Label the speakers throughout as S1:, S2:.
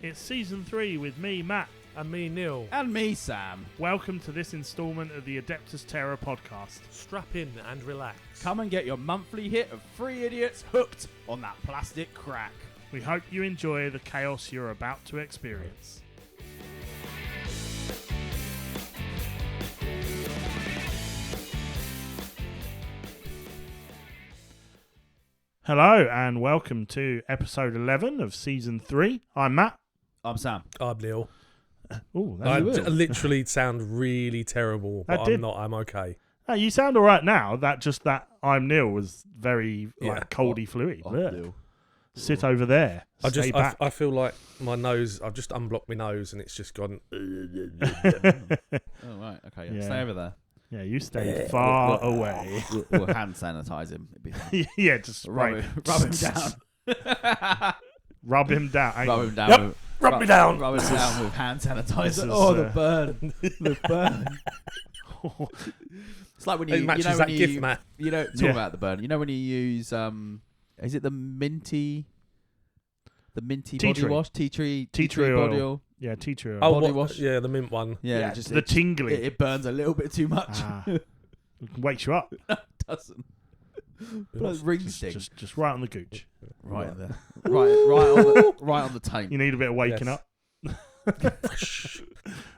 S1: It's season 3 with me, Matt.
S2: And me, Neil.
S3: And me, Sam.
S1: Welcome to this instalment of the Adeptus Terra podcast.
S2: Strap in and relax.
S3: Come and get your monthly hit of 3 idiots hooked on that plastic crack.
S1: We hope you enjoy the chaos you're about to experience. Hello and welcome to episode 11 of season 3. I'm Matt.
S3: I'm Sam.
S2: I'm Neil.
S1: Oh,
S2: I
S1: that's
S2: literally sound really terrible, but I'm not. I'm okay.
S1: Oh, you sound all right now. That I'm Neil was very coldy fluey.
S3: Neil.
S1: Sit over there. Stay back.
S2: I feel like my nose. I've just unblocked my nose and it's just gone.
S3: Oh, right. Okay. Yeah. Stay over there.
S1: Yeah, you stay far away.
S3: We'll hand sanitize him. It'd be fine.
S1: Yeah, just
S3: rub him down.
S1: Rub him down.
S3: Rub him down.
S1: Yep. Rub me down.
S3: Rub him down with hand sanitizer.
S1: The
S3: burn. The burn. It's like when you,
S2: It matches that gift, Matt.
S3: Talk about the burn. You know when you use is it the minty
S1: Tea
S3: body
S1: tree.
S3: wash? Tea tree
S1: oil.
S3: body oil.
S1: Yeah, tea tree oil.
S2: Oh,
S3: Body
S2: what?
S3: wash.
S2: Yeah, the mint one.
S3: Yeah,
S1: just the tingling.
S3: It burns a little bit too much.
S1: Wakes you up.
S3: It doesn't. But ring sting.
S1: Just right on the gooch.
S3: Right there. Right on the taint.
S1: You need a bit of waking up.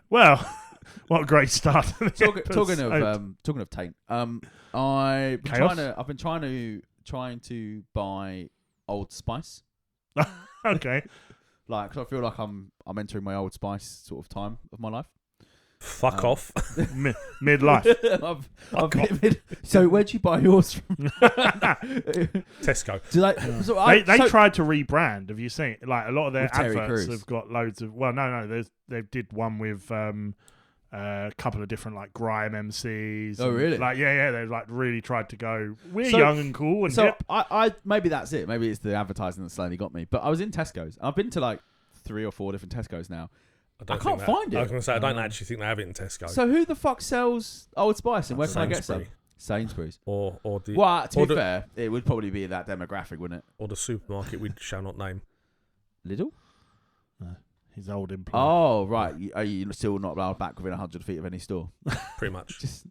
S1: Well, what a great start.
S3: Talking of taint. I've been trying to buy Old Spice.
S1: Okay.
S3: Like, 'cause I feel like I'm entering my Old Spice sort of time of my life.
S2: Fuck off.
S1: Midlife.
S3: So where'd you buy yours from?
S2: Tesco.
S1: They tried to rebrand. Have you seen it? Like a lot of their adverts have got loads of. Well, no. They did one with a couple of different like grime MCs.
S3: Oh, really?
S1: Like yeah. They like really tried to go. We're young and cool and hip.
S3: I maybe that's it. Maybe it's the advertising that slowly got me. But I was in Tesco's. I've been to like 3 or 4 different Tesco's now. I can't find it.
S2: I was going to say, I don't actually think they have it in Tesco.
S3: So who the fuck sells Old Spice and where can I get some? Sainsbury's.
S2: Or the...
S3: Well, to be fair, it would probably be that demographic, wouldn't it?
S2: Or the supermarket we shall not name.
S3: Lidl?
S1: No, his old employer.
S3: Oh, right. Are you still not allowed back within 100 feet of any store?
S2: Pretty much.
S3: Just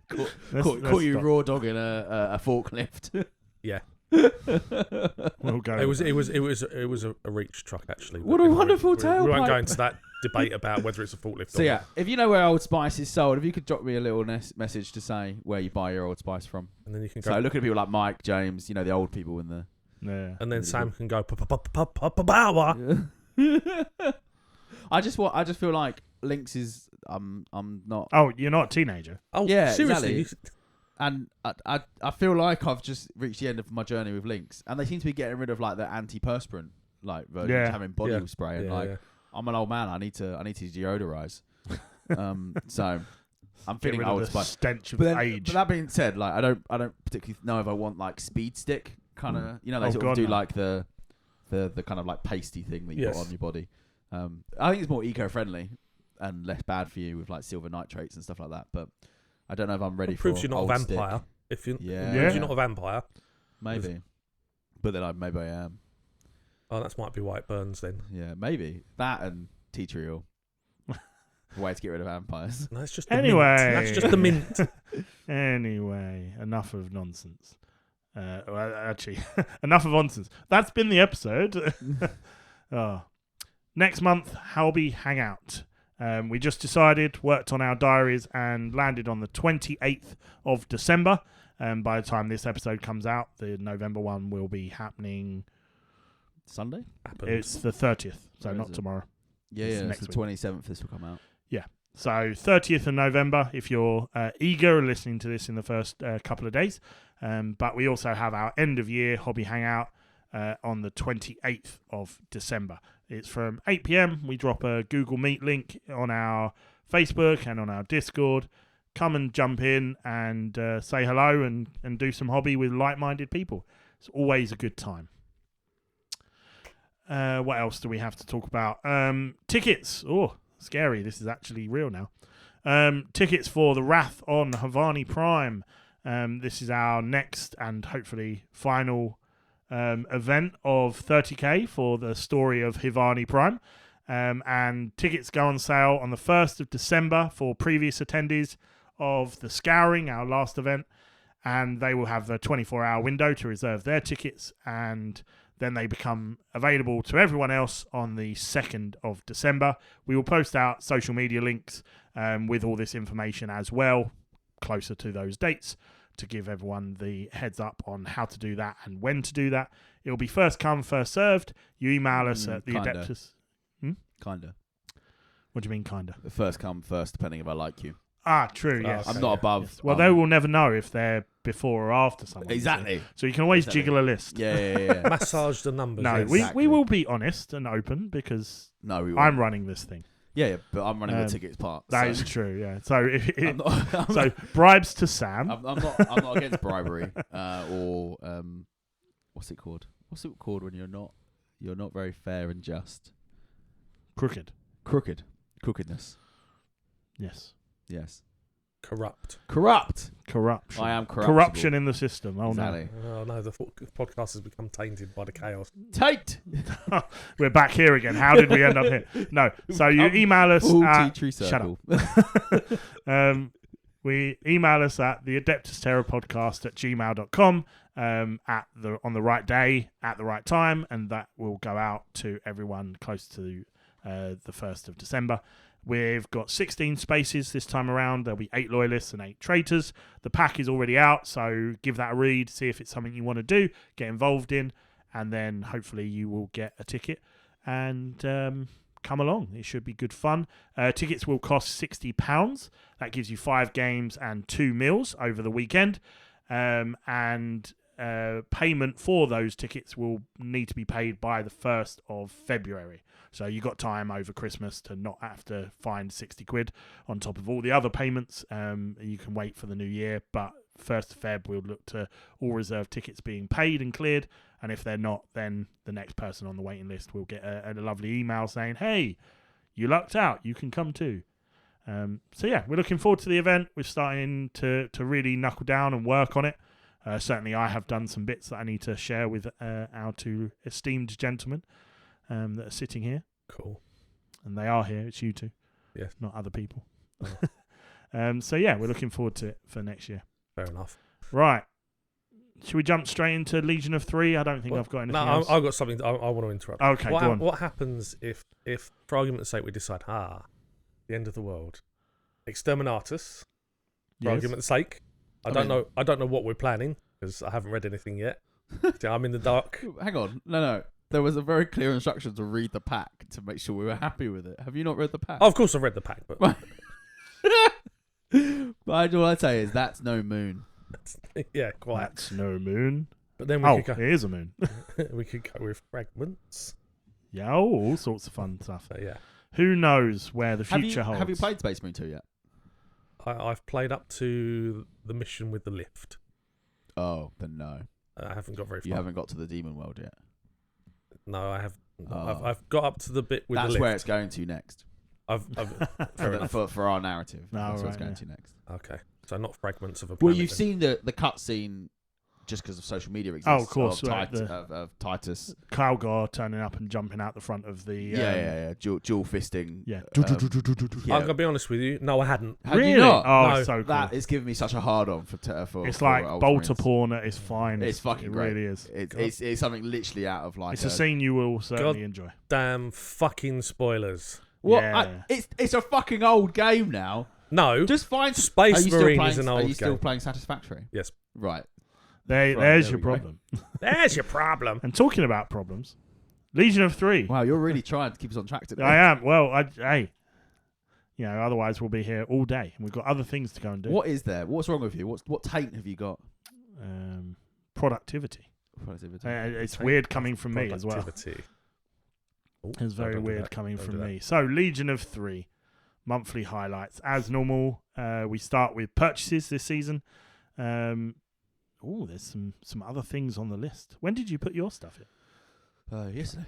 S3: caught you raw dogging a forklift.
S2: Yeah.
S1: We'll go.
S2: It was a reach truck actually.
S3: What a wonderful tailpipe.
S2: We won't go into that debate about whether it's a forklift.
S3: So yeah, if you know where Old Spice is sold, if you could drop me a little message to say where you buy your Old Spice from,
S2: and then you can go.
S3: So look at people like Mike, James, the old people in the.
S1: Yeah.
S2: And then Sam can go power.
S3: I just feel like Lynx is I'm not.
S1: Oh, you're not a teenager.
S2: Oh
S3: yeah,
S2: seriously.
S3: Exactly. And I feel like I've just reached the end of my journey with Lynx, and they seem to be getting rid of like the antiperspirant like version, having body spray, and I'm an old man. I need to deodorize. So I'm feeling Old Spice.
S1: Stench of age.
S3: But that being said, like I don't particularly know if I want like speed stick kind of. They sort of do like the kind of like pasty thing that you put on your body. I think it's more eco-friendly and less bad for you with like silver nitrates and stuff like that. But I don't know if I'm ready for.
S2: Proves you're not a vampire.
S3: Stick.
S2: If you're not a vampire,
S3: maybe. But then maybe I am.
S2: Oh, that might be why it burns then.
S3: Yeah, maybe that and tea tree oil. Way to get rid of vampires.
S2: No, it's just
S1: anyway.
S2: That's just the mint.
S1: Anyway, enough of nonsense. Actually, enough of nonsense. That's been the episode. Next month, Halby Hangout. We just decided, worked on our diaries, and landed on the 28th of December. By the time this episode comes out, the November one will be happening
S3: Sunday?
S1: It's the 30th, so not tomorrow.
S3: Yeah, it's the 27th this will come out.
S1: Yeah. So 30th of November, if you're eager listening to this in the first couple of days. But we also have our end of year hobby hangout on the 28th of December. It's from 8 p.m. We drop a Google Meet link on our Facebook and on our Discord. Come and jump in and say hello and do some hobby with like-minded people. It's always a good time. What else do we have to talk about? Tickets. Oh, scary. This is actually real now. Tickets for the Wrath on Havani Prime. This is our next and hopefully final event of 30k for the story of Hivani Prime. And tickets go on sale on the 1st of December for previous attendees of the Scouring, our last event. And they will have a 24-hour window to reserve their tickets, and then they become available to everyone else on the 2nd of December. We will post out social media links with all this information as well, closer to those dates, to give everyone the heads up on how to do that and when to do that. It will be first come, first served. You email us at the Adeptus.
S3: Kinda.
S1: What do you mean, kinda?
S3: First come, first, depending if I like you.
S1: Ah, true, yes.
S3: I'm not above.
S1: Yes. Well, they will never know if they're before or after someone.
S3: Exactly.
S1: So you can always jiggle a list.
S3: Yeah.
S2: Massage the numbers.
S1: No, we will be honest and open because I'm running this thing.
S3: Yeah, but I'm running the tickets part.
S1: That is true, yeah. So so bribes to Sam.
S3: I'm not against bribery or what's it called? What's it called when you're not very fair and just? Crookedness. Yes.
S2: Corrupt.
S3: Corruption. I am corrupt.
S1: Corruption in the system. Oh,
S3: exactly.
S2: No. Oh, no, the podcast has become tainted by the chaos.
S1: We're back here again. How did we end up here? No. So you email us at... Shut up. We email us at the Adeptus Terra podcast at gmail.com on the right day, at the right time, and that will go out to everyone close to the 1st of December. We've got 16 spaces this time around. There'll be 8 loyalists and 8 traitors. The pack is already out, so give that a read, see if it's something you want to do, get involved in, and then hopefully you will get a ticket and come along. It should be good fun. Tickets will cost £60. That gives you 5 games and 2 meals over the weekend. And payment for those tickets will need to be paid by the 1st of February. So you got time over Christmas to not have to find 60 quid on top of all the other payments. You can wait for the new year, but 1st of Feb we'll look to all reserved tickets being paid and cleared. And if they're not, then the next person on the waiting list will get a lovely email saying, hey, you lucked out, you can come too. So yeah, we're looking forward to the event. We're starting to really knuckle down and work on it. Certainly I have done some bits that I need to share with our 2 esteemed gentlemen that are sitting here.
S2: Cool.
S1: And they are here. It's you 2.
S2: Yes.
S1: Not other people. So yeah, we're looking forward to it for next year.
S2: Fair enough.
S1: Right. Should we jump straight into Legion of 3? I don't think I've got anything else.
S2: I've got something I want to interrupt.
S1: Okay, go on.
S2: What happens if, for argument's sake, we decide, the end of the world, Exterminatus, for argument's sake. I don't know what we're planning because I haven't read anything yet. I'm in the dark.
S3: Hang on. No. There was a very clear instruction to read the pack to make sure we were happy with it. Have you not read the pack?
S2: Oh, of course I've read the pack, but
S3: but all I'd say is that's no moon.
S2: Yeah, quite.
S1: That's no moon.
S2: But then we could go.
S1: It is a moon.
S2: We could go with fragments.
S1: Yeah, all sorts of fun stuff.
S2: Yeah.
S1: Who knows where the future holds?
S3: Have you played Space Marine 2 yet?
S2: I've played up to the mission with the lift.
S3: Oh, then no.
S2: I haven't got very far.
S3: You haven't got to the demon world yet?
S2: No, I have. I've got up to the bit with the lift.
S3: That's where it's going to next. For our narrative.
S1: No,
S3: that's where it's going to next.
S2: Okay. So not fragments of a planet.
S3: Well, you've seen the cutscene just because of social media exists.
S1: Oh, of course.
S3: Of Titus.
S1: Calgar turning up and jumping out the front of the...
S3: Dual fisting.
S1: Yeah.
S2: I'm going to be honest with you. No, I hadn't.
S1: Really?
S3: You not?
S1: Oh,
S2: no.
S1: it's so cool.
S3: That is giving me such a hard-on for
S1: it's like bolter porn at its finest.
S3: It's fucking great.
S1: It really is.
S3: It's something literally out of like...
S1: It's a scene you will certainly enjoy.
S2: Damn fucking spoilers.
S3: What? Yeah. It's a fucking old game now.
S2: No.
S3: Just find...
S2: Space Marine is an old game.
S3: Are you still playing Satisfactory?
S2: Yes.
S3: Right.
S1: There's your problem.
S2: There's your problem.
S1: And talking about problems, Legion of 3.
S3: Wow, you're really trying to keep us on track today.
S1: I am. Well, otherwise we'll be here all day, and we've got other things to go and do.
S3: What is there? What's wrong with you? What taint have you got?
S1: Productivity. It's weird coming from me as well. It's very weird coming from me. So, Legion of 3 monthly highlights as normal. We start with purchases this season. There's some other things on the list. When did you put your stuff in?
S3: Yesterday.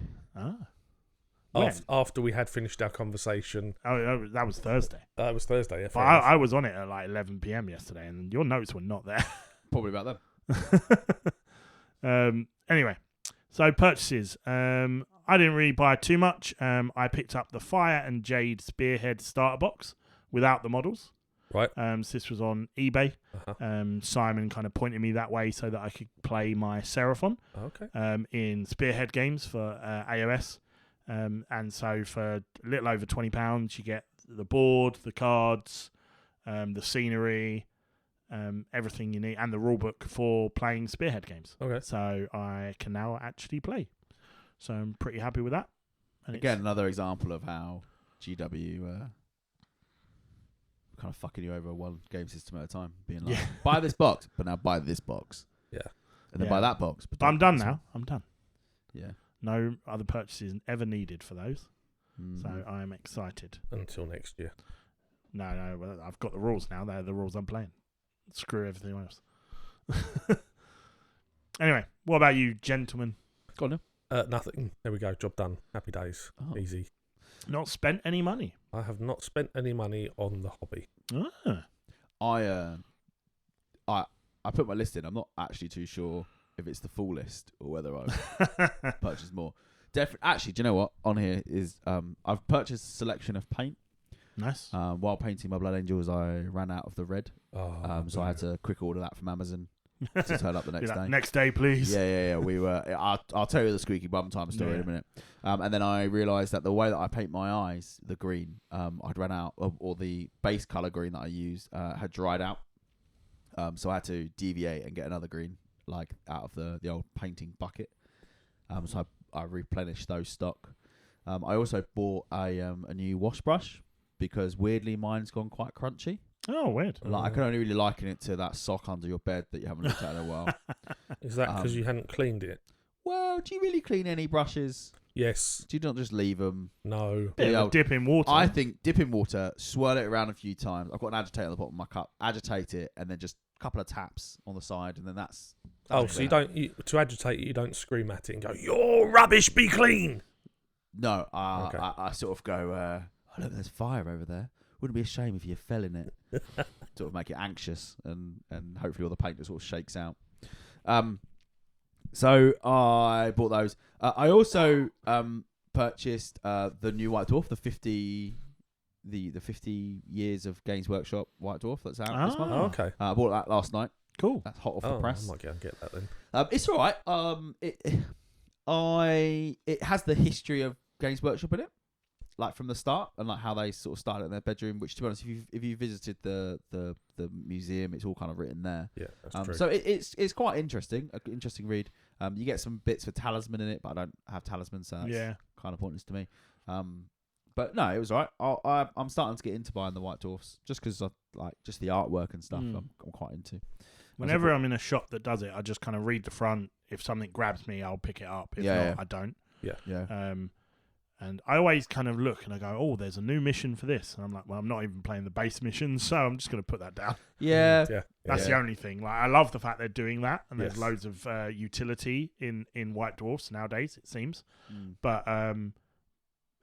S2: After we had finished our conversation.
S1: Oh, that was Thursday.
S2: That was Thursday, yeah.
S1: But I was on it at like 11 p.m. yesterday, and your notes were not there.
S3: Probably about
S1: that. Anyway, So purchases. I didn't really buy too much. I picked up the Fire and Jade Spearhead starter box without the models.
S2: Right.
S1: So this was on eBay.
S2: Uh-huh.
S1: Simon kind of pointed me that way so that I could play my Seraphon in Spearhead games for AOS. And so for a little over £20, you get the board, the cards, the scenery, everything you need, and the rulebook for playing Spearhead games. Okay. So I can now actually play. So I'm pretty happy with that. And
S3: again, another example of how GW kind of fucking you over one game system at a time, being like, buy this box, but now buy this box.
S2: Yeah.
S3: And then buy that box.
S1: But I'm done now. I'm done.
S3: Yeah.
S1: No other purchases ever needed for those. Mm-hmm. So I'm excited.
S2: Until next year.
S1: No, well, I've got the rules now. They're the rules I'm playing. Screw everything else. Anyway, what about you, gentlemen?
S3: Go on then.
S2: Nothing. There we go. Job done. Happy days. Oh. Easy.
S1: Not spent any money.
S2: I have not spent any money on the hobby.
S3: I put my list in. I'm not actually too sure if it's the full list or whether I've purchased more. Actually, do you know what? On here is I've purchased a selection of paint.
S1: Nice.
S3: While painting my Blood Angels, I ran out of the red. So I had to quick order that from Amazon to turn up the next day.
S1: Next day, please.
S3: Yeah. We were. I'll tell you the squeaky bum time story in a minute. And then I realised that the way that I paint my eyes, the green, I'd run out, or the base colour green that I used had dried out. So I had to deviate and get another green, like out of the old painting bucket. So I replenished those stock. I also bought a new wash brush because weirdly mine's gone quite crunchy.
S1: Oh, weird.
S3: Like I can only really liken it to that sock under your bed that you haven't looked at in a while.
S2: Is that because you hadn't cleaned it?
S3: Well, do you really clean any brushes?
S2: Yes.
S3: Do you not just leave them?
S2: No.
S1: Dip in water.
S3: I think dip in water, swirl it around a few times. I've got an agitator at the bottom of my cup. Agitate it, and then just a couple of taps on the side, and then that's...
S2: Oh, so to agitate it, you don't scream at it and go, "Your rubbish, be clean."
S3: No, I sort of go, "Oh, look, there's fire over there. Wouldn't be a shame if you fell in it." Sort of make it anxious, and hopefully all the paint just sort of shakes out. So I bought those. I also purchased the new White Dwarf, the 50 years of Games Workshop White Dwarf that's out this month.
S2: Oh, okay.
S3: I bought that last night.
S1: Cool.
S3: That's hot off the press.
S2: I might go and get that then.
S3: It's all right. It has the history of Games Workshop in it, like from the start, and like how they sort of started in their bedroom. Which, to be honest, if you visited the museum, it's all kind of written there.
S2: Yeah, that's true.
S3: So it's quite interesting. An interesting read. You get some bits for talisman in it, but I don't have talisman, so that's kind of pointless to me. But no, it was all right. I'm starting to get into buying the White Dwarfs just because I like just the artwork and stuff. I'm quite into.
S1: Whenever I'm in a shop that does it, I just kind of read the front. If something grabs me, I'll pick it up. If not, I don't.
S3: Yeah.
S1: And I always kind of look and I go, "Oh, there's a new mission for this." And I'm like, "Well, I'm not even playing the base mission, so I'm just going to put that down."
S3: Yeah.
S1: That's the only thing. Like, I love the fact they're doing that, and there's loads of utility in White Dwarfs nowadays. It seems, but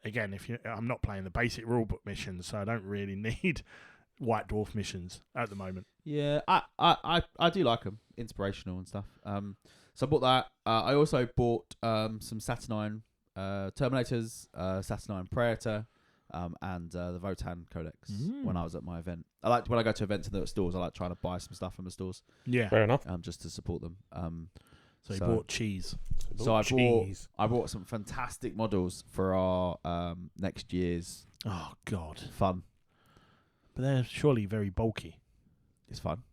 S1: again, I'm not playing the basic rulebook missions, so I don't really need White Dwarf missions at the moment.
S3: Yeah, I do like them, inspirational and stuff. So I bought that. I also bought some Saturnine Terminators, Saturnine Praetor, and the Votan Codex when I was at my event. When I go to events in the stores, I like trying to buy some stuff from the stores.
S2: Yeah, fair enough.
S3: Just to support them.
S1: So you bought cheese.
S3: I bought some fantastic models for our next year's.
S1: Oh God,
S3: fun!
S1: But they're surely very bulky.
S3: It's fun.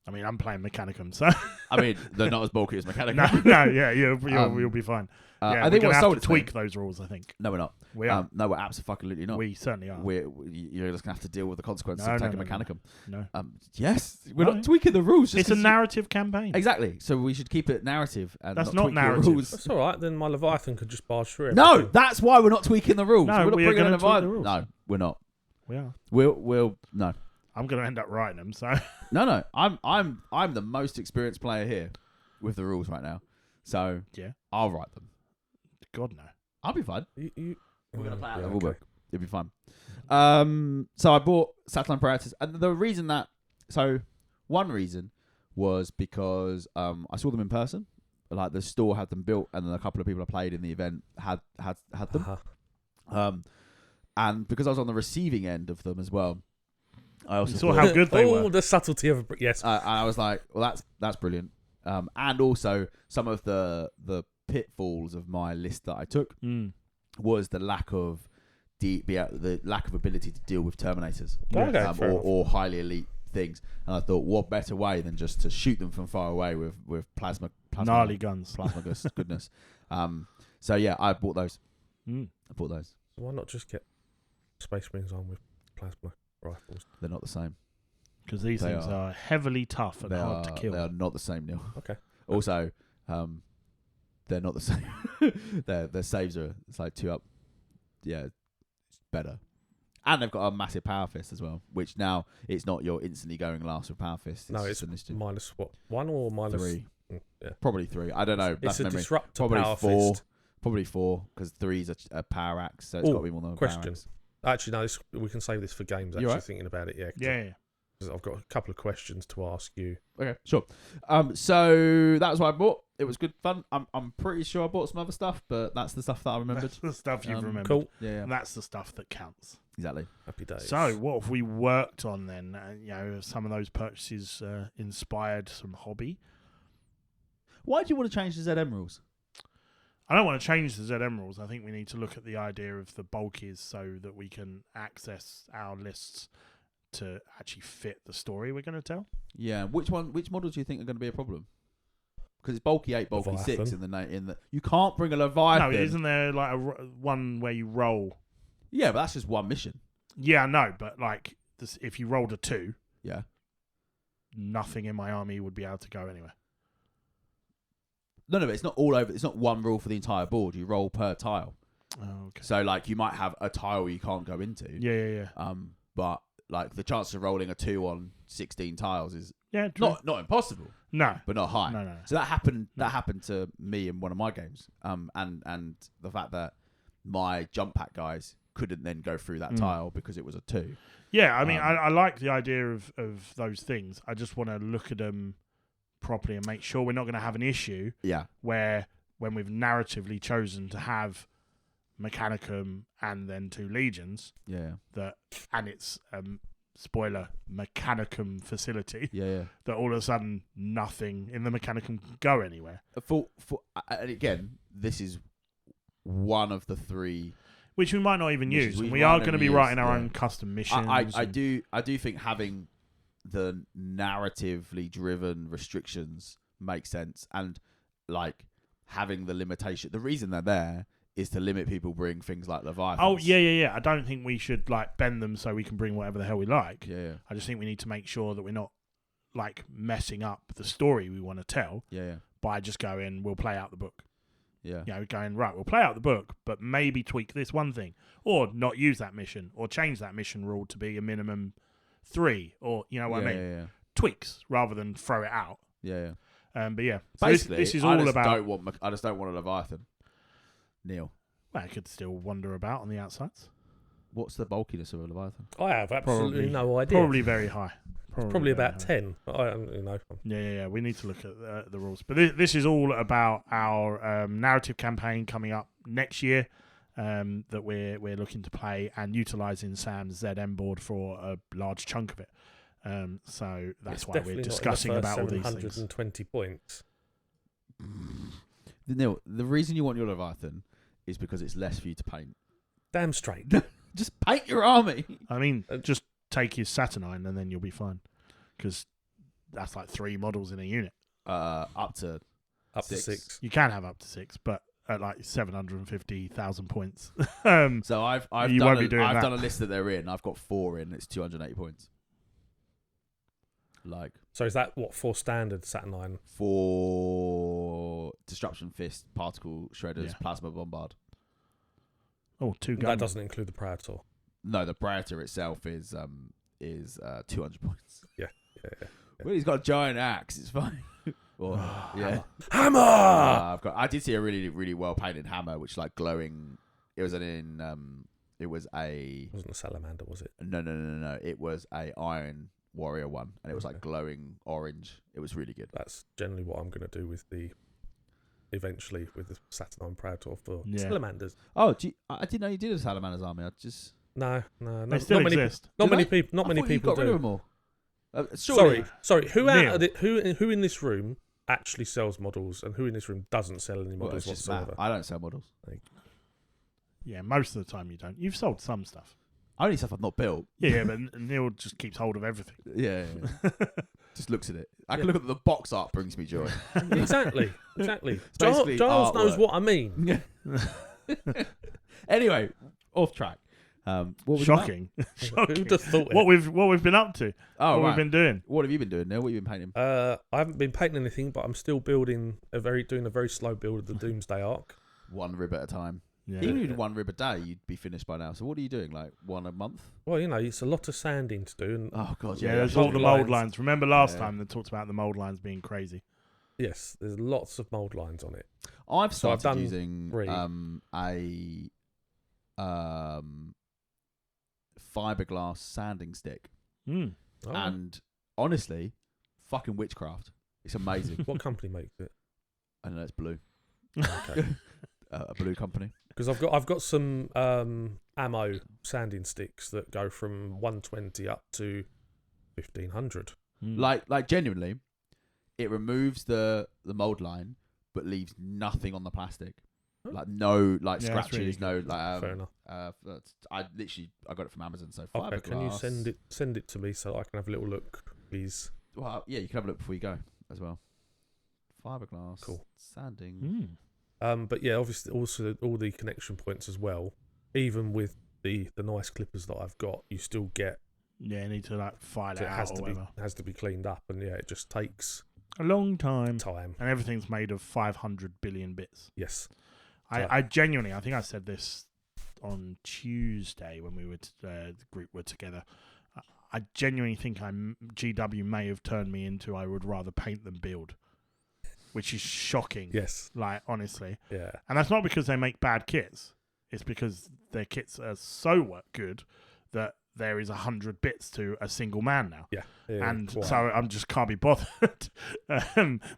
S1: I mean, I'm playing Mechanicum, so
S3: I mean, they're not as bulky as Mechanicum.
S1: You'll be fine.
S3: I think we'll
S1: have to tweak those rules. I think.
S3: No, we're not.
S1: We are.
S3: No, we're absolutely not.
S1: We certainly are.
S3: You're just gonna have to deal with the consequences of taking Mechanicum.
S1: No.
S3: Yes, we're not tweaking the rules.
S1: It's a narrative campaign.
S3: Exactly. So we should keep it narrative and
S1: that's
S3: not
S1: narrative.
S3: Rules.
S2: That's all right. Then my Leviathan could just barge through.
S3: No, that's why we're not tweaking the rules.
S1: No,
S3: we're not bringing
S1: going to tweak the
S3: rules. No, we're not.
S1: We are.
S3: We'll no.
S1: I'm going to end up writing them. So
S3: no. I'm the most experienced player here with the rules right now. So
S1: yeah,
S3: I'll write them.
S1: God no,
S3: I'll be fine.
S2: We're
S3: gonna play out the rulebook. It'll be fun. So I bought Saturnine Praetors, and the reason one reason was because I saw them in person like the store had them built, and then a couple of people I played in the event had them. And because I was on the receiving end of them as well, I also
S1: saw how good they were.
S2: Oh, the subtlety of yes.
S3: I was like, well, that's brilliant. And also some of the pitfalls of my list that I took was the lack of the lack of ability to deal with Terminators or highly elite things. And I thought, what better way than just to shoot them from far away with plasma
S1: gnarly guns,
S3: plasma goodness. So yeah, I bought those.
S2: Why not just get Space Marines on with plasma rifles?
S3: They're not the same.
S1: Because these things are heavily tough and hard to kill.
S3: They are not the same, Neil.
S2: Okay.
S3: Also, they're not the same. Their saves are, it's like 2 up. Yeah, it's better. And they've got a massive power fist as well, which now it's not you're instantly going last with power fist.
S2: It's minus what? 1 or minus
S3: 3?
S2: Yeah.
S3: Probably 3. I don't know.
S2: It's
S3: That's
S2: a disruptor
S3: Probably
S2: power
S3: 4.
S2: fist.
S3: Probably 4 because 3's a power axe, so it's got to be more than a
S2: question.
S3: power axe.
S2: Actually, no. We can save this for games. Actually, thinking about it,
S1: yeah.
S2: Because I've got a couple of questions to ask you.
S3: Okay, sure. So that was what I bought. It was good fun. I'm pretty sure I bought some other stuff, but that's the stuff that I remembered.
S1: That's the stuff you've remembered.
S2: Cool.
S3: Yeah.
S1: And that's the stuff that counts.
S3: Exactly.
S2: Happy days.
S1: So, what have we worked on then? Some of those purchases inspired some hobby.
S3: Why do you want to change the ZM rules?
S1: I don't want to change the ZM rules. I think we need to look at the idea of the bulkies so that we can access our lists to actually fit the story we're going to tell.
S3: Yeah. Which models do you think are going to be a problem? Because it's bulky 8, bulky
S2: Leviathan.
S3: 6 in the you can't bring a Leviathan.
S1: No, isn't there like one where you roll?
S3: Yeah, but that's just one mission.
S1: Yeah, I know, but like if you rolled a 2,
S3: yeah,
S1: nothing in my army would be able to go anywhere.
S3: No, but it's not all over. It's not one rule for the entire board. You roll per tile.
S1: Oh, okay.
S3: So like you might have a tile you can't go into.
S1: Yeah.
S3: But like the chance of rolling a 2 on 16 tiles is
S1: true.
S3: not impossible.
S1: No,
S3: but not high.
S1: No.
S3: So that happened. That happened to me in one of my games. And the fact that my jump pack guys couldn't then go through that tile because it was a 2.
S1: Yeah, I mean, I like the idea of those things. I just want to look at them properly and make sure we're not going to have an issue.
S3: Yeah.
S1: Where when we've narratively chosen to have Mechanicum and then 2 legions.
S3: Yeah.
S1: And it's spoiler Mechanicum facility.
S3: Yeah.
S1: That all of a sudden nothing in the Mechanicum can go anywhere.
S3: And again, this is one of the 3.
S1: Which we might not even use. And we are going to be writing our own custom missions.
S3: I do think having the narratively driven restrictions make sense, and like having the limitation. The reason they're there is to limit people bring things like Leviathans.
S1: Oh yeah. I don't think we should like bend them so we can bring whatever the hell we like.
S3: Yeah.
S1: I just think we need to make sure that we're not like messing up the story we want to tell.
S3: Yeah.
S1: By just going, we'll play out the book.
S3: Yeah.
S1: Going, right, we'll play out the book, but maybe tweak this one thing, or not use that mission, or change that mission rule to be a minimum 3, or you know what I mean?
S3: Yeah.
S1: Tweaks rather than throw it out.
S3: Yeah.
S1: But yeah, so
S3: basically,
S1: this is all about.
S3: I just don't want a Leviathan. Neil.
S1: Well, I could still wander about on the outsides.
S3: What's the bulkiness of a Leviathan?
S2: I have absolutely no idea.
S1: Probably very high.
S2: Probably about 10.
S1: Yeah. We need to look at the rules. But this is all about our narrative campaign coming up next year that we're looking to play and utilising Sam's ZM board for a large chunk of it. So that's why we're discussing about all these things.
S2: 120 points.
S3: Neil, the reason you want your Leviathan is because it's less for you to paint.
S2: Damn straight.
S3: Just paint your army.
S1: I mean, just take his Saturnine and then you'll be fine. Because that's like 3 models in a unit.
S3: Up to 6.
S1: You can have up to 6, but at like 750,000 points.
S3: So I've done a list that they're in. I've got 4 in. It's 280 points.
S2: So is that what 4 standard Saturnine?
S3: 4 Disruption Fist, Particle Shredders, Plasma Bombard.
S1: Oh, 2 guns.
S2: That doesn't include the Praetor.
S3: No, the Praetor itself is 200 points.
S2: Yeah.
S3: Well, he's got a giant axe. It's fine.
S2: Hammer.
S3: I did see a really, really well painted hammer, which like glowing. It was It was a.
S2: It wasn't a salamander, was it?
S3: No. It was a Iron Warrior one, and it was like glowing orange. It was really good.
S2: That's generally what I'm going to do with the eventually with the Saturn I'm proud of for salamanders.
S3: Oh, I didn't know you did a salamanders army.
S2: No,
S1: they still
S2: not
S1: exist.
S2: Many people. Not many people
S3: got rid of them all.
S2: Sorry. Who in this room actually sells models, and who in this room doesn't sell any models whatsoever?
S3: I don't sell models.
S1: Yeah, most of the time you don't. You've sold some stuff.
S3: Only stuff I've not built.
S1: Yeah, but Neil just keeps hold of everything.
S3: Yeah. Just looks at it. I can look at the box art, brings me joy.
S2: Exactly. Giles knows what I mean.
S3: Anyway, off track.
S1: Shocking.
S2: Who'd have thought it?
S1: What we've been up to. What we've been doing.
S3: What have you been doing, Neil? What have you been painting?
S2: I haven't been painting anything, but I'm still doing a very slow build of the Doomsday Arc.
S3: One rib at a time.
S1: Yeah.
S3: Even if you did one rib a day, you'd be finished by now. So what are you doing? Like one a month?
S2: Well, it's a lot of sanding to do. And
S3: oh god,
S1: yeah. There's all the mould lines. Remember last time they talked about the mould lines being crazy.
S2: Yes, there's lots of mould lines on it.
S3: I've started using
S2: 3.
S3: a fiberglass sanding stick, and honestly, fucking witchcraft. It's amazing.
S2: What company makes it?
S3: I don't know. It's Blue.
S2: Okay.
S3: A Blue company.
S2: Because I've got some ammo sanding sticks that go from 120 up to 1500.
S3: Like genuinely, it removes the mold line, but leaves nothing on the plastic. Like no scratches, really no
S2: fair enough.
S3: I got it from Amazon. So
S2: okay, can you send it to me so I can have a little look, please?
S3: Well, yeah, you can have a look before you go as well. Fiberglass,
S2: cool
S3: sanding.
S2: But yeah, obviously also all the connection points as well. Even with the nice clippers that I've got, you still get.
S1: Yeah, you need to file it out.
S2: Has to be cleaned up, and it just takes
S1: a long time.
S2: And
S1: everything's made of 500 billion bits.
S2: Yes.
S1: I genuinely, I think I said this on Tuesday when we were the group were together. I genuinely think GW may have turned me into I would rather paint than build, which is shocking.
S2: Yes.
S1: Honestly.
S2: Yeah.
S1: And that's not because they make bad kits. It's because their kits are so good that there is 100 bits to a single man now.
S2: Yeah.
S1: And so I'm just can't be bothered.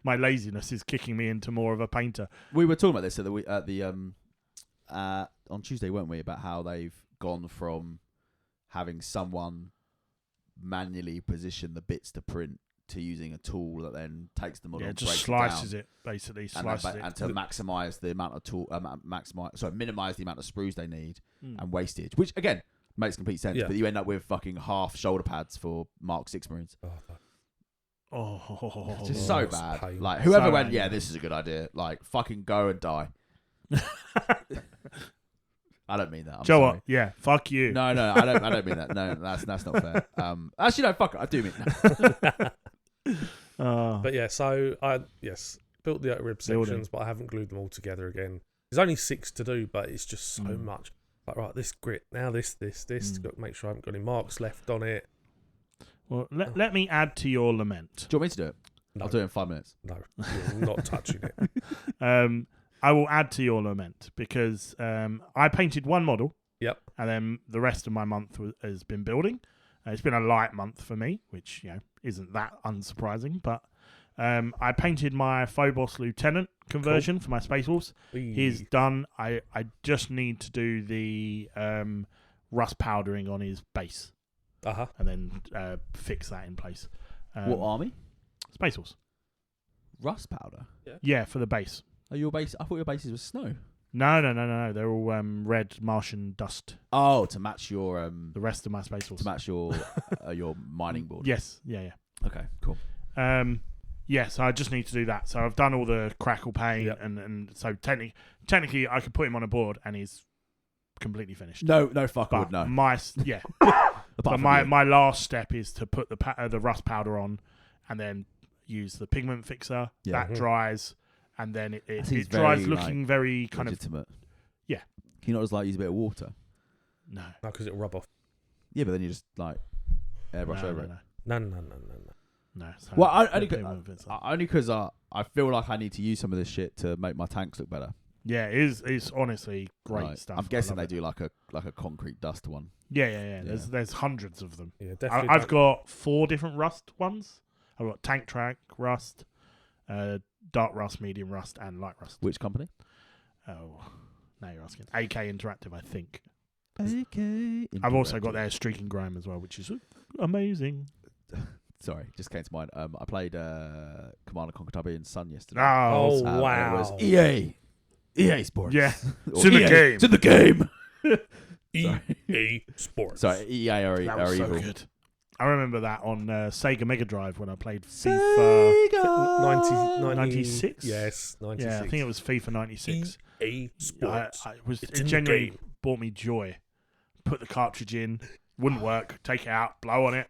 S1: My laziness is kicking me into more of a painter.
S3: We were talking about this on Tuesday, weren't we? About how they've gone from having someone manually position the bits to print to using a tool that then takes the model and
S1: just slices it basically,
S3: and to maximise the amount of minimise the amount of sprues they need and wastage, which again makes complete sense. But you end up with fucking half shoulder pads for Mark 6 Marines.
S1: It's
S3: just so bad. Pain. Like whoever went, this is a good idea. Like fucking go and die. I don't mean that. I'm sorry.
S1: What? Yeah, fuck you.
S3: No, I don't mean that. No, that's not fair. Actually, no, fuck it. I do mean that.
S2: But yeah, so I built the rib sections, but I haven't glued them all together again. There's only 6 to do, but it's just so much. Like right, this grit now, this. Got to make sure I haven't got any marks left on it.
S1: Well, let me add to your lament.
S3: Do you want me to do it?
S2: No.
S3: I'll do it in 5 minutes.
S2: No, you're not touching it.
S1: I will add to your lament because I painted one model.
S2: Yep.
S1: And then the rest of my month has been building. It's been a light month for me, which isn't that unsurprising. But I painted my Phobos Lieutenant conversion for my Space Wolves. He's done. I just need to do the rust powdering on his base. And then fix that in place.
S3: What army?
S1: Space Wolves.
S3: Rust powder?
S1: Yeah, for the base.
S3: Oh, your base? I thought your bases were snow.
S1: No. They're all red Martian dust.
S3: Oh, to match your
S1: the rest of my Space Wolves.
S3: To match your mining board.
S1: Yes. Yeah.
S3: Okay. Cool.
S1: So I just need to do that. So I've done all the crackle paint, and so technically I could put him on a board and he's completely finished.
S3: No, fuck
S1: but
S3: no.
S1: But my last step is to put the rust powder on, and then use the pigment fixer. That dries. And then it dries looking very kind
S3: legitimate.
S1: Yeah.
S3: Can you not just use a bit of water?
S1: No,
S2: because it'll rub off.
S3: Yeah, but then you just airbrush over it.
S2: No.
S3: Well, only because I feel like I need to use some of this shit to make my tanks look better.
S1: Yeah, it's honestly great stuff.
S3: I'm guessing they do like a concrete dust one.
S1: Yeah. There's hundreds of them.
S2: Yeah, definitely.
S1: I've got 4 different rust ones. I've got tank track rust. Dark Rust, Medium Rust, and Light Rust.
S3: Which company?
S1: Oh, now you're asking. AK Interactive, I think.
S3: AK Interactive.
S1: I've also got their Streak and Grime as well, which is amazing.
S3: Sorry, just came to mind. I played Command & Conquer Tiberian Sun yesterday.
S2: Oh,
S3: It
S2: wow.
S3: was EA Sports.
S1: Yeah,
S3: Or
S1: it's in the
S3: EA,
S1: game.
S3: It's in the game.
S2: EA Sports.
S3: Sorry, EA are
S1: That was so
S3: evil.
S1: good. I remember that on Sega Mega Drive when I played FIFA
S3: Sega.
S1: 96.
S2: Yes, 96.
S1: Yeah, I think it was FIFA 96.
S2: EA Sports.
S1: It genuinely brought me joy. Put the cartridge in, wouldn't work. Take it out, blow on it,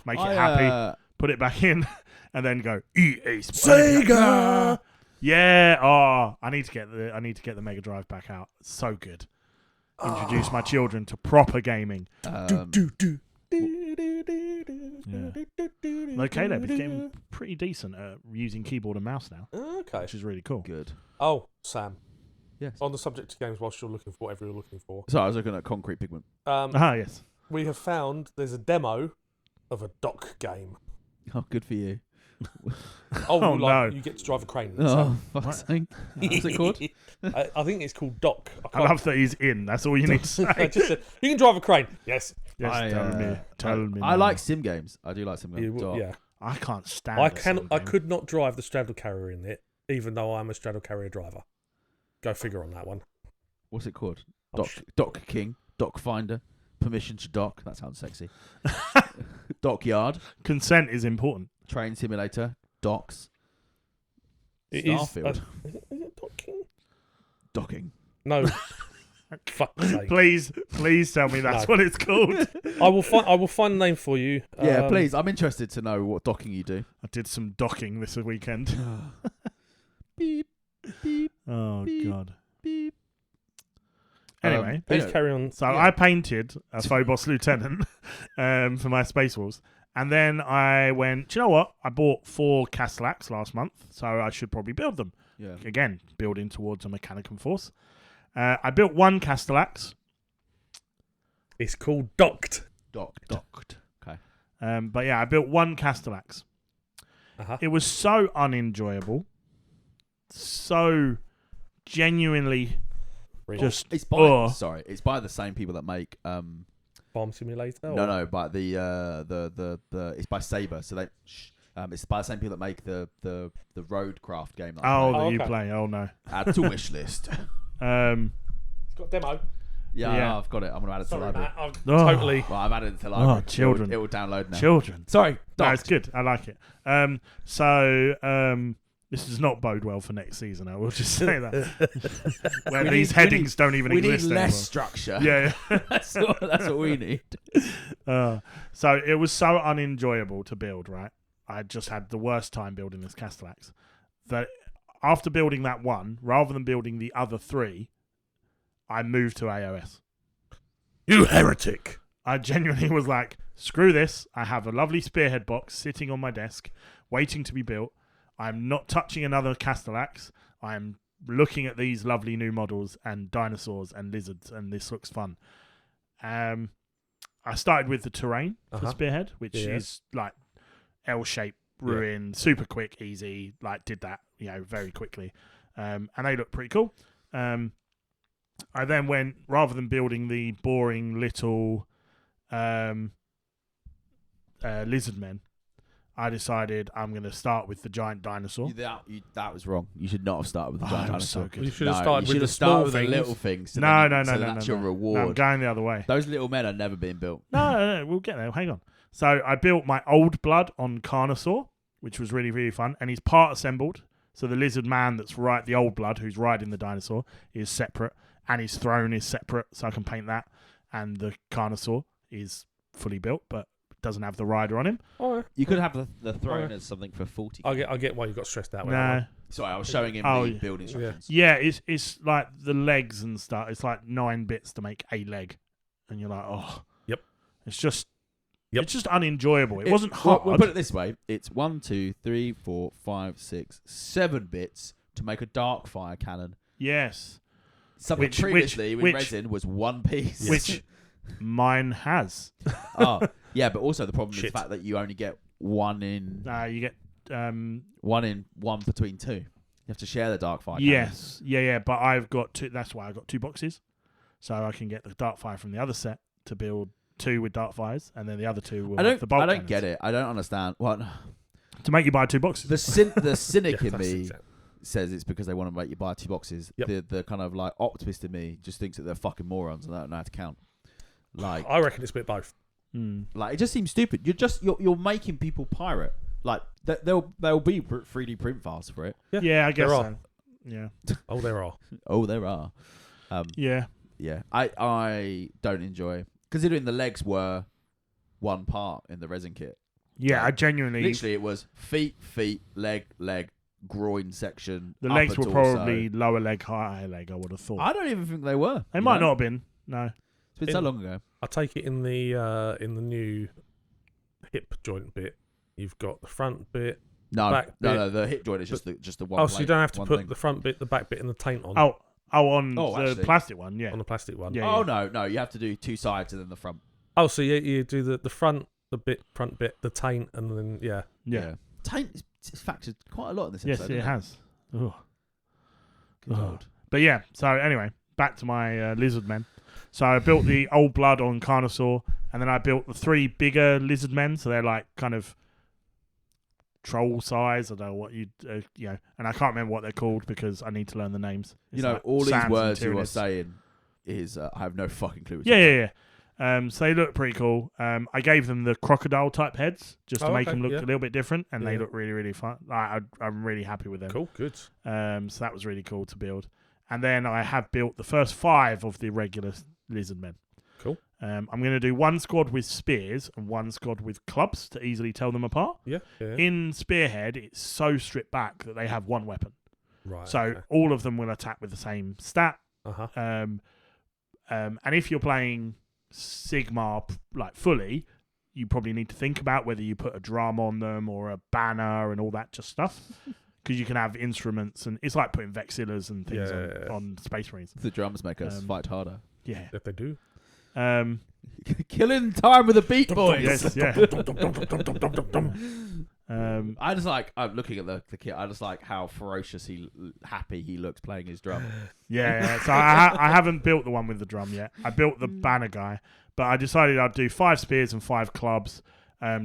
S1: make it happy, put it back in, and then go EA Sports.
S3: Sega.
S1: Yeah. Oh, I need to get the Mega Drive back out. It's so good. Introduce my children to proper gaming. Yeah. Like Caleb is getting pretty decent at using keyboard and mouse now,
S2: Okay.
S1: which is really cool.
S3: Good.
S2: Oh, Sam.
S3: Yes.
S2: On the subject of games, whilst you're looking for whatever you're looking for,
S3: So I was looking at Concrete Pigment.
S1: Yes.
S2: we have found there's a demo of a dock game.
S3: Oh, good for you.
S1: Oh, no.
S2: You get to drive a crane.
S3: Oh, fuck's sake. What's it called?
S2: I think it's called Dock.
S1: I love that he's in. That's all you need to say.
S2: I just said, you can drive a crane. Yes.
S1: Yes, tell me.
S3: I like sim games. I do like sim games.
S2: Yeah.
S1: I can't stand.
S2: I could not drive the straddle carrier in it, even though I'm a straddle carrier driver. Go figure on that one.
S3: What's it called? Dock King, Dock Finder, Permission to Dock. That sounds sexy. Dockyard,
S1: Consent is important.
S3: Train Simulator, Docks,
S2: It
S3: Starfield.
S2: is it docking?
S3: Docking.
S2: No. Fuck's sake.
S1: Please tell me that's what it's called.
S2: I will find a name for you.
S3: Yeah, please. I'm interested to know what docking you do.
S1: I did some docking this weekend.
S3: Beep, beep,
S1: Oh
S3: Beep.
S1: God.
S3: beep.
S1: Anyway,
S2: Please carry on.
S1: so I painted a Phobos Lieutenant for my Space Wolves. And then I went, do you know what? I bought 4 Castellax last month, so I should probably build them.
S3: Yeah.
S1: Again, building towards a Mechanicum Force. I built 1 Castellax.
S2: It's called Docked.
S3: Docked. Okay.
S1: But yeah, I built 1 Castellax.
S2: Uh-huh.
S1: It was so unenjoyable. So genuinely just...
S3: It's by the same people that make...
S2: Farm Simulator?
S3: No, but the it's by Saber, so they it's by the same people that make the Roadcraft game. That
S1: you play. Oh no.
S3: Add to wish list.
S2: It's got a demo.
S3: Yeah, I've got it. I'm gonna add it to the
S2: Sorry,
S3: library.
S2: Matt, totally.
S3: Well, I've added it to the library.
S1: Children.
S3: It will download now.
S1: Children.
S3: Sorry,
S1: No, it's good. I like it. This does not bode well for next season. I will just say that. Where these headings don't even exist
S3: We need less
S1: anymore.
S3: structure.
S1: Yeah.
S3: that's what we need.
S1: So it was so unenjoyable to build, right? I just had the worst time building this Castellax. That after building that 1, rather than building the other 3, I moved to AOS.
S2: You heretic.
S1: I genuinely was like, screw this. I have a lovely spearhead box sitting on my desk, waiting to be built. I'm not touching another Castellax. I'm looking at these lovely new models and dinosaurs and lizards, and this looks fun. I started with the terrain for Spearhead, which is like L-shaped ruin, super quick, easy. Like did that, very quickly, and they look pretty cool. I then went, rather than building the boring little lizard men, I decided I'm going to start with the giant dinosaur.
S3: That was wrong. You should not have started with the giant dinosaur.
S1: So good.
S2: You should have started with the small
S3: with the little things. So
S1: No.
S3: That's your reward.
S1: No, I'm going the other way.
S3: Those little men are never being built.
S1: No, we'll get there. Hang on. So I built my old blood on Carnosaur, which was really, really fun. And he's part assembled. So the lizard man that's the old blood, who's riding the dinosaur, is separate. And his throne is separate, so I can paint that. And the Carnosaur is fully built, but doesn't have the rider on him.
S2: Oh,
S3: you could have the throne as something for 40.
S2: I get why you got stressed that way.
S1: No.
S3: Sorry, I was showing him the build instructions.
S1: Yeah, it's like the legs and stuff. It's like 9 bits to make a leg. And you're like, oh.
S2: Yep.
S1: It's just unenjoyable. It wasn't hard.
S3: We'll put it this way. It's 1, 2, 3, 4, 5, 6, 7 bits to make a dark fire cannon.
S1: Yes.
S3: Something previously with resin was 1 piece.
S1: Which mine has.
S3: Yeah, but also the problem is the fact that you only get 1 in...
S1: You get
S3: one between two. You have to share the Darkfire.
S1: Yes, yeah. But I've got two. That's why I got 2 boxes, so I can get the Darkfire from the other set to build 2 with Darkfires, and then the other 2 will have the bolt
S3: I don't
S1: cannons.
S3: get it. I don't understand. What?
S1: To make you buy 2 boxes.
S3: The cynic in me
S2: exactly.
S3: says it's because they want to make you buy 2 boxes.
S2: Yep.
S3: The kind of like optimist in me just thinks that they're fucking morons and they don't know how to count. Like,
S2: I reckon it's a bit both.
S3: Like, it just seems stupid. You're making people pirate. Like, there'll be 3D print files for it.
S1: Yeah, I guess so. Yeah.
S2: Oh, there are.
S3: Oh, there are.
S1: Yeah.
S3: I don't enjoy, considering the legs were one part in the resin kit.
S1: Yeah,
S3: Like,
S1: I genuinely.
S3: Literally, it was feet, leg, groin section.
S1: The legs
S3: upper
S1: were
S3: torso.
S1: probably lower leg, higher leg, I would have thought.
S3: I don't even think they were.
S1: They might not have been. No.
S3: It's been so long ago.
S2: I take it in the new hip joint bit, you've got the front bit.
S3: No, the hip joint is just the one.
S2: Oh, so you don't have to put
S3: thing.
S2: the front bit, the back bit, and the taint on.
S1: On the
S3: actually.
S1: plastic one, yeah.
S2: On the plastic one.
S1: Yeah,
S3: Oh no, you have to do 2 sides and then the front.
S2: Oh, so you do the front, front bit, the taint, and then
S1: Yeah.
S3: Taint is factored quite a lot in this
S1: Yes,
S3: episode.
S1: it has. Ugh.
S3: Good Lord.
S1: But yeah, so anyway, back to my lizard men. So I built the old blood on Carnosaur, and then I built the 3 bigger lizard men. So they're like kind of troll size. I don't know what and I can't remember what they're called because I need to learn the names. It's like
S3: all these
S1: Sans
S3: words
S1: and
S3: you are
S1: Tyranids.
S3: saying is I have no fucking clue.
S1: Yeah. So they look pretty cool. I gave them the crocodile type heads just to make them look a little bit different, and they look really, really fun. I'm really happy with them.
S2: Cool, good.
S1: So that was really cool to build. And then I have built the first 5 of the regular lizard men.
S2: Cool.
S1: I'm going to do 1 squad with spears and 1 squad with clubs to easily tell them apart.
S2: Yeah.
S1: In Spearhead, it's so stripped back that they have 1 weapon.
S2: Right.
S1: So all of them will attack with the same stat.
S2: Uh-huh.
S1: And if you're playing Sigmar like fully, you probably need to think about whether you put a drum on them or a banner and all that just stuff. Because you can have instruments, and it's like putting vexillas and things on Space Marines.
S3: The drums make us fight harder.
S1: Yeah.
S2: If they do.
S3: Killing time with the beat boys.
S1: Yes, yeah.
S3: I just like, I'm looking at the kit. I just like how happy he looks playing his drum.
S1: Yeah. So I haven't built the one with the drum yet. I built the banner guy, but I decided I'd do 5 spears and 5 clubs,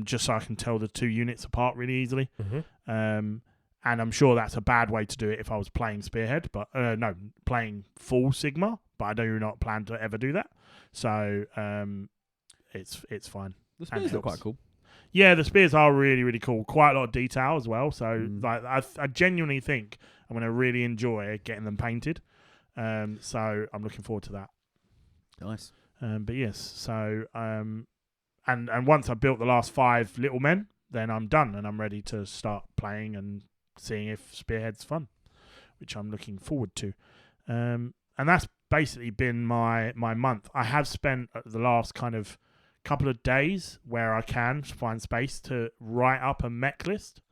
S1: just so I can tell the 2 units apart really easily.
S2: Mm-hmm.
S1: And I'm sure that's a bad way to do it if I was playing Spearhead, but playing full Sigma. But I do not plan to ever do that. So it's fine.
S3: The spears are quite cool.
S1: Yeah, the spears are really, really cool. Quite a lot of detail as well. So like, I genuinely think I'm going to really enjoy getting them painted. So I'm looking forward to that.
S3: Nice.
S1: But yes, so and once I've built the last 5 little men, then I'm done and I'm ready to start playing and seeing if Spearhead's fun, which I'm looking forward to. And that's basically been my month. I have spent the last kind of couple of days where I can find space to write up a mech list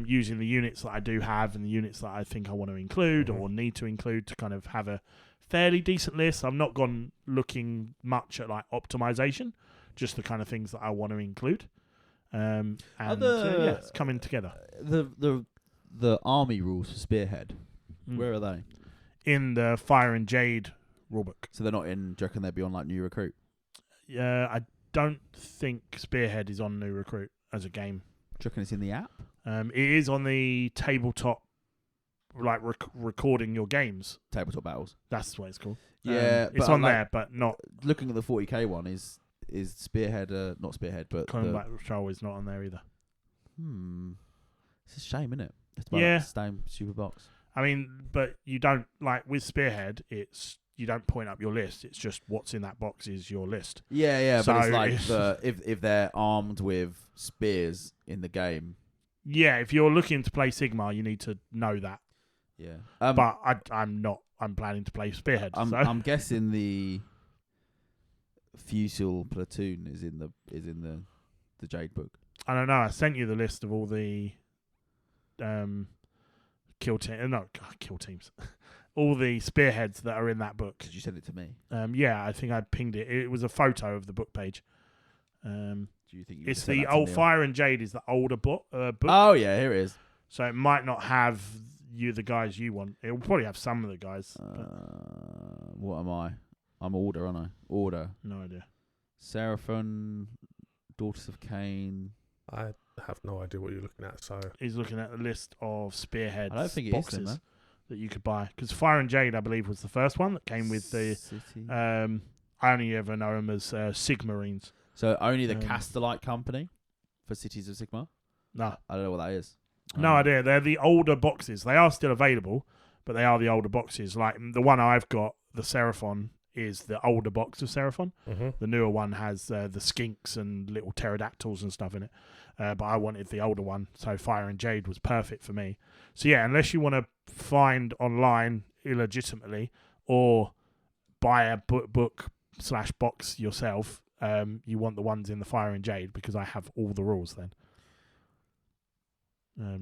S1: using the units that I do have and the units that I think I want to include or need to include to kind of have a fairly decent list. I've not gone looking much at like optimization, just the kind of things that I want to include. It's coming together.
S3: The army rules for Spearhead, where are they?
S1: In the Fire and Jade rulebook.
S3: So they're not in. Do you reckon they'd be on like New Recruit?
S1: Yeah, I don't think Spearhead is on New Recruit as a game.
S3: Do you reckon it's in the app?
S1: It is on the tabletop, like recording your games.
S3: Tabletop battles.
S1: That's what it's called.
S3: Yeah,
S1: it's on there, but not.
S3: Looking at the 40k one, is Spearhead not Spearhead, but
S1: Combat Patrol is not on there either.
S3: It's a shame, isn't it? It's same super box.
S1: I mean, but you don't like with Spearhead. You don't point up your list. It's just what's in that box is your list.
S3: Yeah,
S1: so
S3: but it's like if they're armed with spears in the game.
S1: Yeah, if you're looking to play Sigmar, you need to know that.
S3: Yeah,
S1: but I'm not. I'm planning to play Spearhead.
S3: I'm guessing the Fusil platoon is in the Jade book.
S1: I don't know. I sent you the list of all the kill teams. All the spearheads that are in that book.
S3: Did you send it to me?
S1: Yeah, I think I pinged it. It was a photo of the book page.
S3: Do you think
S1: it's the old Fire and Jade is the older book?
S3: Oh yeah, here it is.
S1: So it might not have the guys you want. It will probably have some of the guys.
S3: What am I? I'm Order, aren't I? Order.
S1: No idea.
S3: Seraphon, Daughters of Cain.
S2: I have no idea what you're looking at. So
S1: he's looking at the list of Spearheads.
S3: I don't think
S1: boxes that you could buy, because Fire and Jade, I believe, was the first one that came with the.
S3: City.
S1: I only ever know them as Sigmarines.
S3: So only the Castellite company for Cities of Sigmar?
S1: No,
S3: I don't know what that is.
S1: No idea. They're the older boxes. They are still available, but they are the older boxes. Like the one I've got, the Seraphon, is the older box of Seraphon.
S2: Mm-hmm.
S1: The newer one has the skinks and little pterodactyls and stuff in it. But I wanted the older one, so Fire and Jade was perfect for me. So yeah, unless you want to find online illegitimately or buy a book/box yourself, you want the ones in the Fire and Jade, because I have all the rules then.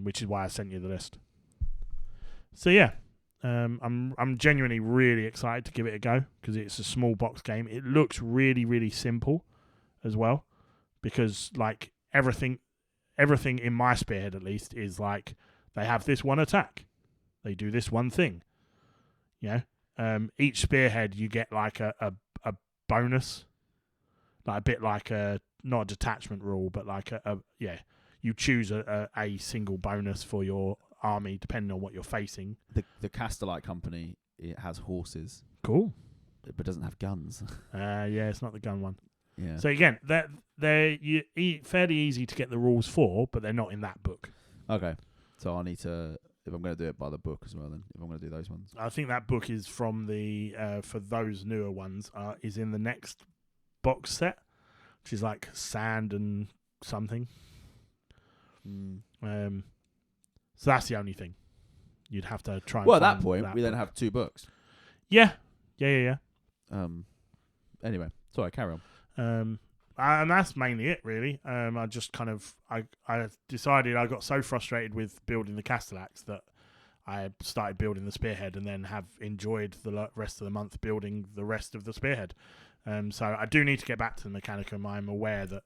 S1: Which is why I sent you the list. So yeah, I'm genuinely really excited to give it a go, because it's a small box game. It looks really, really simple as well, because like everything in my Spearhead at least is like they have this one attack, they do this one thing. You know, each Spearhead you get like a bonus, like a bit like not a detachment rule, but like you choose a single bonus for your army depending on what you're facing.
S3: The Castellite company, it has horses.
S1: Cool.
S3: But doesn't have guns.
S1: Yeah, it's not the gun one.
S3: Yeah.
S1: So again, they're fairly easy to get the rules for, but they're not in that book.
S3: Okay. So I need to, if I'm going to do it by the book as well, then if I'm going to do those ones.
S1: I think that book is from the, for those newer ones, is in the next box set, which is like Sand and something. So that's the only thing. You'd have to try and
S3: at that point, we then have 2 books.
S1: Yeah.
S3: Anyway, sorry, carry on.
S1: And that's mainly it, really. I just kind of, I decided, I got so frustrated with building the Castellax that I started building the Spearhead, and then have enjoyed the rest of the month building the rest of the Spearhead. So I do need to get back to the Mechanicum. I'm aware that,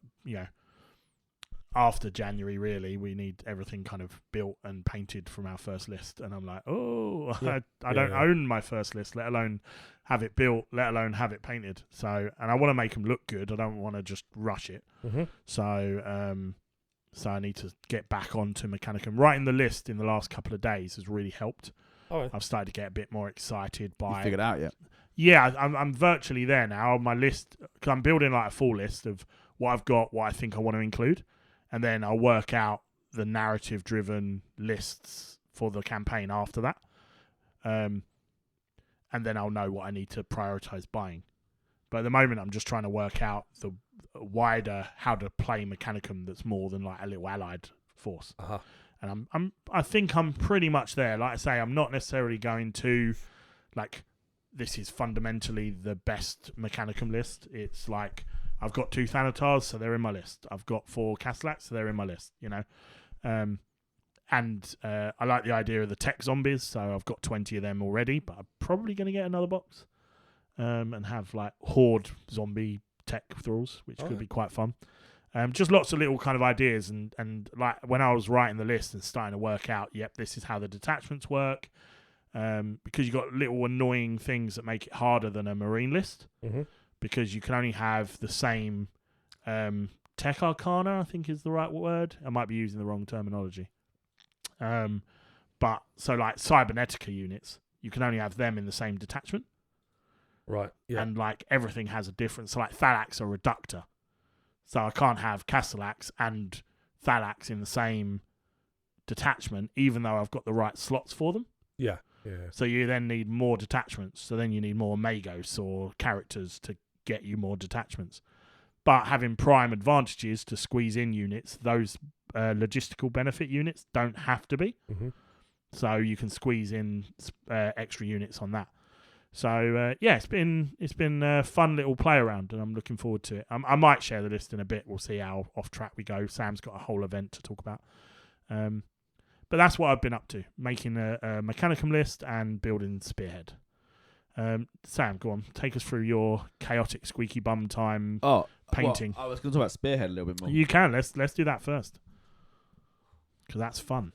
S1: after January, really, we need everything kind of built and painted from our first list. And I'm like, I don't own my first list, let alone have it built, let alone have it painted. So, and I want to make them look good. I don't want to just rush it.
S2: Mm-hmm.
S1: So I need to get back onto Mechanicum. Writing the list in the last couple of days has really helped.
S2: Oh,
S1: I've started to get a bit more excited by.
S3: You figured it out yet?
S1: Yeah, I'm virtually there now. My list, because I'm building like a full list of what I've got, what I think I want to include. And then I'll work out the narrative-driven lists for the campaign after that. And then I'll know what I need to prioritize buying. But at the moment, I'm just trying to work out the wider how to play Mechanicum that's more than like a little allied force.
S2: Uh-huh.
S1: And I think I'm pretty much there. Like I say, I'm not necessarily going to like this is fundamentally the best Mechanicum list. It's like I've got 2 Thanatars, so they're in my list. I've got 4 Castellax, so they're in my list, And I like the idea of the tech zombies, so I've got 20 of them already, but I'm probably going to get another box and have like horde zombie tech thralls, which could be quite fun. Just lots of little kind of ideas, and like when I was writing the list and starting to work out, this is how the detachments work, because you've got little annoying things that make it harder than a marine list.
S2: Mm-hmm.
S1: Because you can only have the same tech arcana, I think is the right word. I might be using the wrong terminology. But so like Cybernetica units, you can only have them in the same detachment.
S2: Right, yeah.
S1: And like everything has a difference. So like Thalax or Reductor. So I can't have Castellax and Thalax in the same detachment, even though I've got the right slots for them.
S2: Yeah.
S1: So you then need more detachments. So then you need more Magos or characters to get you more detachments. But having prime advantages to squeeze in units, those logistical benefit units don't have to be.
S2: Mm-hmm.
S1: So you can squeeze in extra units on that. So it's been a fun little play around, and I'm looking forward to it. I might share the list in a bit. We'll see how off track we go. Sam's got a whole event to talk about. But that's what I've been up to, making a Mechanicum list and building Spearhead. Sam, go on. Take us through your chaotic squeaky bum time painting.
S3: Well, I was going to talk about Spearhead a little bit more.
S1: You can. Let's do that first. Because that's fun.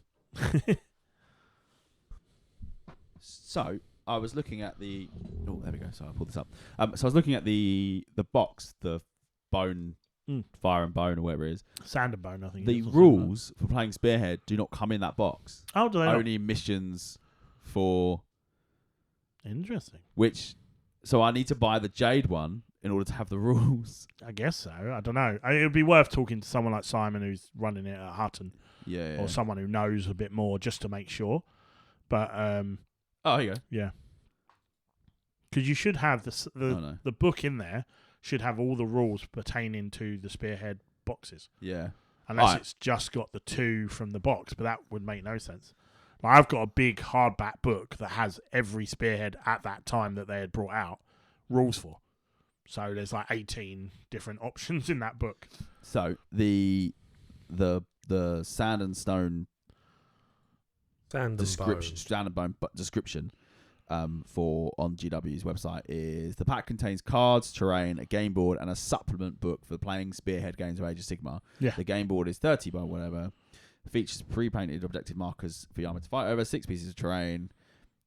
S3: So, I was looking at the... Oh, there we go. So, I pulled this up. So, I was looking at the box, the bone, fire and bone, or whatever it is.
S1: Sand and bone, I think.
S3: The rules for playing Spearhead do not come in that box.
S1: Oh, do they not?
S3: Only missions for...
S1: Interesting.
S3: So I need to buy the Jade one in order to have the rules.
S1: I guess so. I don't know. It would be worth talking to someone like Simon who's running it at Hutton.
S3: Yeah.
S1: Or someone who knows a bit more just to make sure. But,
S3: oh, here you go.
S1: Yeah. Because you should have the book in there should have all the rules pertaining to the Spearhead boxes.
S3: Yeah.
S1: Unless it's just got the 2 from the box, but that would make no sense. Like, I've got a big hardback book that has every Spearhead at that time that they had brought out rules for. So there's like 18 different options in that book.
S3: So the sand and stone description for on GW's website is the pack contains cards, terrain, a game board, and a supplement book for playing Spearhead games of Age of Sigmar.
S1: Yeah.
S3: The game board is 30 by whatever. Features pre-painted objective markers for your armor to fight over, 6 pieces of terrain,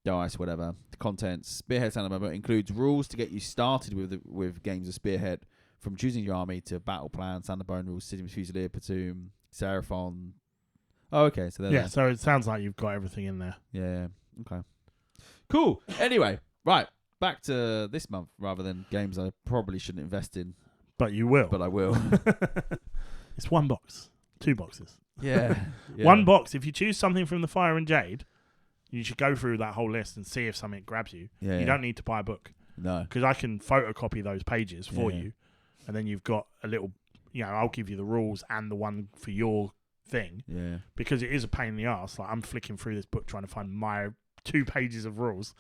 S3: dice, whatever. The contents, Spearhead Standard Book includes rules to get you started with games of Spearhead, from choosing your army to battle plan, Standard Bone rules, City Fusilier, Platoon, Seraphon. Oh, okay. So there.
S1: So it sounds like you've got everything in there.
S3: Yeah. Okay. Cool. Anyway, right. Back to this month rather than games I probably shouldn't invest in.
S1: But you will.
S3: But I will.
S1: It's 1 box. 2 boxes.
S3: Yeah.
S1: 1 box. If you choose something from the Fire and Jade, you should go through that whole list and see if something grabs you.
S3: Yeah.
S1: You don't need to buy a book.
S3: No.
S1: Because I can photocopy those pages for you. And then you've got a little, I'll give you the rules and the one for your thing.
S3: Yeah. Because
S1: it is a pain in the arse. Like, I'm flicking through this book trying to find my 2 pages of rules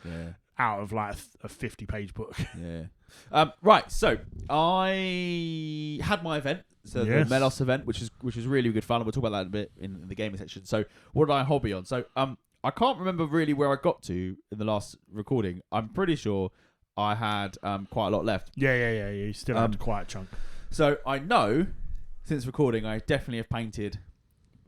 S1: out of like a 50-page book.
S3: Yeah. Right. So I had my event. So the Melos event, which was really good fun. We'll talk about that in a bit in the gaming section. So what did I hobby on? So I can't remember really where I got to in the last recording. I'm pretty sure I had quite a lot left.
S1: Yeah. You still had quite a chunk.
S3: So I know since recording, I definitely have painted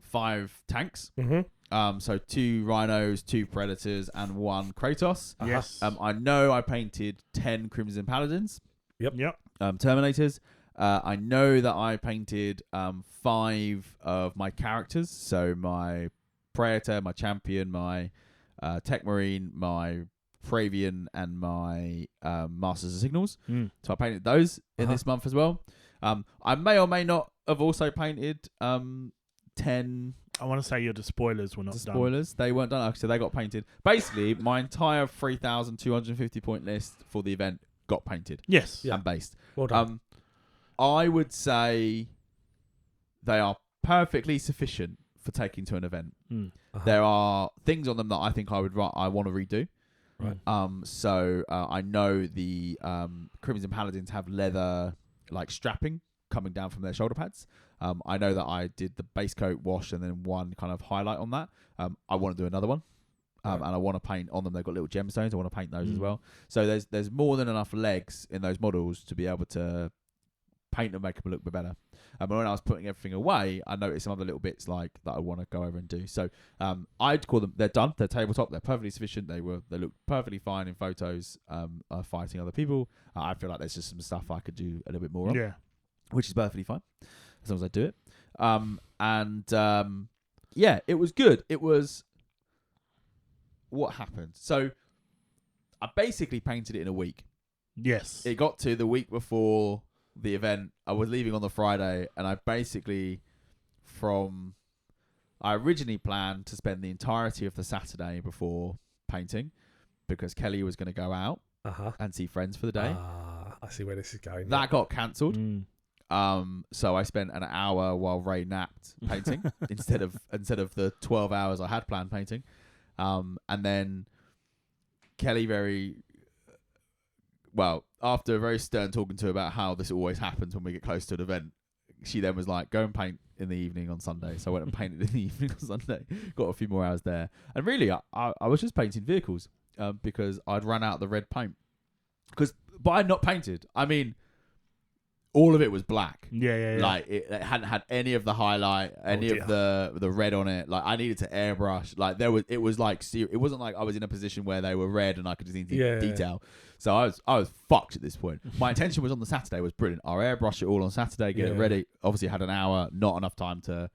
S3: 5 tanks.
S1: Mm-hmm.
S3: So 2 rhinos, 2 predators, and 1 Kratos.
S1: Yes.
S3: I know I painted 10 Crimson Paladins.
S1: Yep.
S3: Terminators. I know that I painted 5 of my characters. So my Praetor, my Champion, my Tech Marine, my Pravian, and my Masters of Signals. So I painted those in this month as well. I may or may not have also painted 10...
S1: I want to say the spoilers were not done.
S3: Spoilers, they weren't done. So they got painted. Basically, my entire 3,250 point list for the event got painted.
S1: Yes.
S3: And based.
S2: Well done.
S3: I would say they are perfectly sufficient for taking to an event. There are things on them that I think I want to redo.
S2: Right.
S3: So I know the Crimson Paladins have leather like strapping coming down from their shoulder pads. I know that I did the base coat wash and then 1 kind of highlight on that. I want to do another one. And I want to paint on them. They've got little gemstones. I want to paint those as well. So there's more than enough legs in those models to be able to paint and make them look better. But when I was putting everything away, I noticed some other little bits like that I want to go over and do. So I'd call them, they're done. They're tabletop. They're perfectly sufficient. They look perfectly fine in photos fighting other people. I feel like there's just some stuff I could do a little bit more on.
S1: Yeah.
S3: Which is perfectly fine as long as I do it. It was good. It was... What happened? So I basically painted it in a week.
S1: Yes.
S3: It got to the week before the event. I was leaving on the Friday, and I basically I originally planned to spend the entirety of the Saturday before painting because Kelly was going to go out and see friends for the day.
S2: I see where this is going.
S3: That got cancelled. So I spent an hour while Ray napped painting instead of the 12 hours I had planned painting. And then Kelly after a very stern talking to her about how this always happens when we get close to an event, she then was like, go and paint in the evening on Sunday. So I went and painted in the evening on Sunday, got a few more hours there. And really, I was just painting vehicles because I'd run out the red paint But I not painted. I mean, all of it was black.
S1: Yeah.
S3: Like it hadn't had any of the highlight, any of the red on it. Like I needed to airbrush. Like it was like it wasn't like I was in a position where they were red and I could just need detail. So I was fucked at this point. My intention was on the Saturday was brilliant. I'll airbrush it all on Saturday, get it ready. Obviously had an hour, not enough time to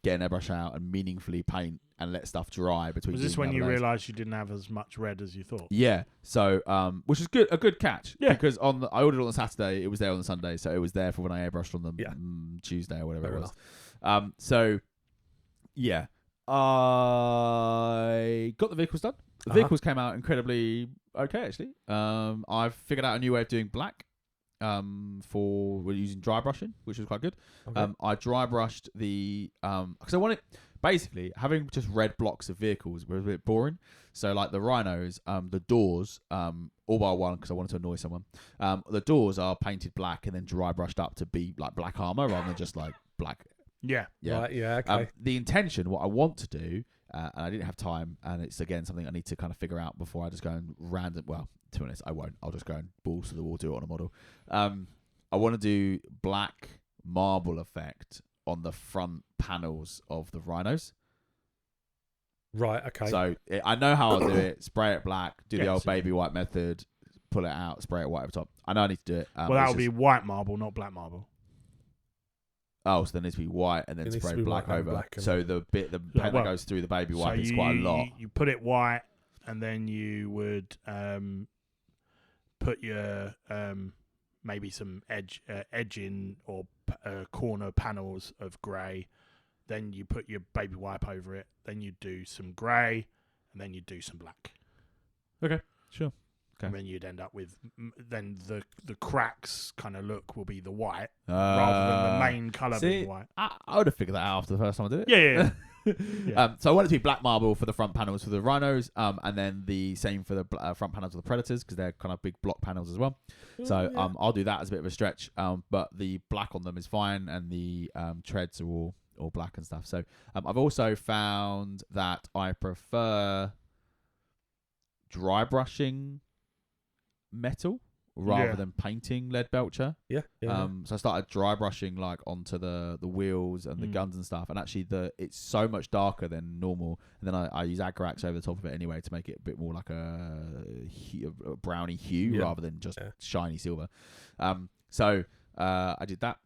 S3: get an airbrush out and meaningfully paint and let stuff dry between.
S1: Was this when you realised you didn't have as much red as you thought?
S3: Yeah. So, which is a good catch. Yeah. Because I ordered it on the Saturday, it was there on the Sunday, so it was there for when I airbrushed on the Tuesday or whatever it was. So, yeah, I got the vehicles done. The vehicles came out incredibly okay, actually. I've figured out a new way of doing black. We're using dry brushing, which was quite good. Okay. I dry brushed the because I wanted. Basically, having just red blocks of vehicles was a bit boring. So, like the rhinos, the doors, all by one, because I wanted to annoy someone. The doors are painted black and then dry brushed up to be like black armor rather than just like black.
S1: Yeah.
S2: Right, yeah. Okay.
S3: The intention, what I want to do, and I didn't have time, and it's again something I need to kind of figure out before I just go and random. Well, to be honest, I won't. I'll just go and balls to the wall, do it on a model. I want to do black marble effect on the front panels of the rhinos.
S2: Right, okay.
S3: So I know how I'll do it. Spray it black, do the old baby white method, pull it out, spray it white over top. I know I need to do it.
S1: Well, that would be white marble, not black marble.
S3: Oh, so there needs to be white and then spray black over. Black so the paint that goes through the baby white is quite a lot.
S1: You put it white and then you would put your maybe some edging or corner panels of grey. Then you put your baby wipe over it. Then you do some grey, and then you do some black.
S3: Okay, sure. Okay.
S1: And then you'd end up with then the cracks kind of look will be the white rather than the main colour being white.
S3: I would have figured that out after the first time I did it.
S1: Yeah.
S3: So I want it to be black marble for the front panels for the rhinos, and then the same for the front panels of the predators because they're kind of big block panels as well. So I'll do that as a bit of a stretch, but the black on them is fine, and the treads are all black and stuff. So I've also found that I prefer dry brushing metal rather than painting lead belcher.
S2: Yeah.
S3: So I started dry brushing like onto the wheels and the guns and stuff, and actually it's so much darker than normal. And then I use Agrax over the top of it anyway to make it a bit more like a browny hue rather than just shiny silver. So I did that.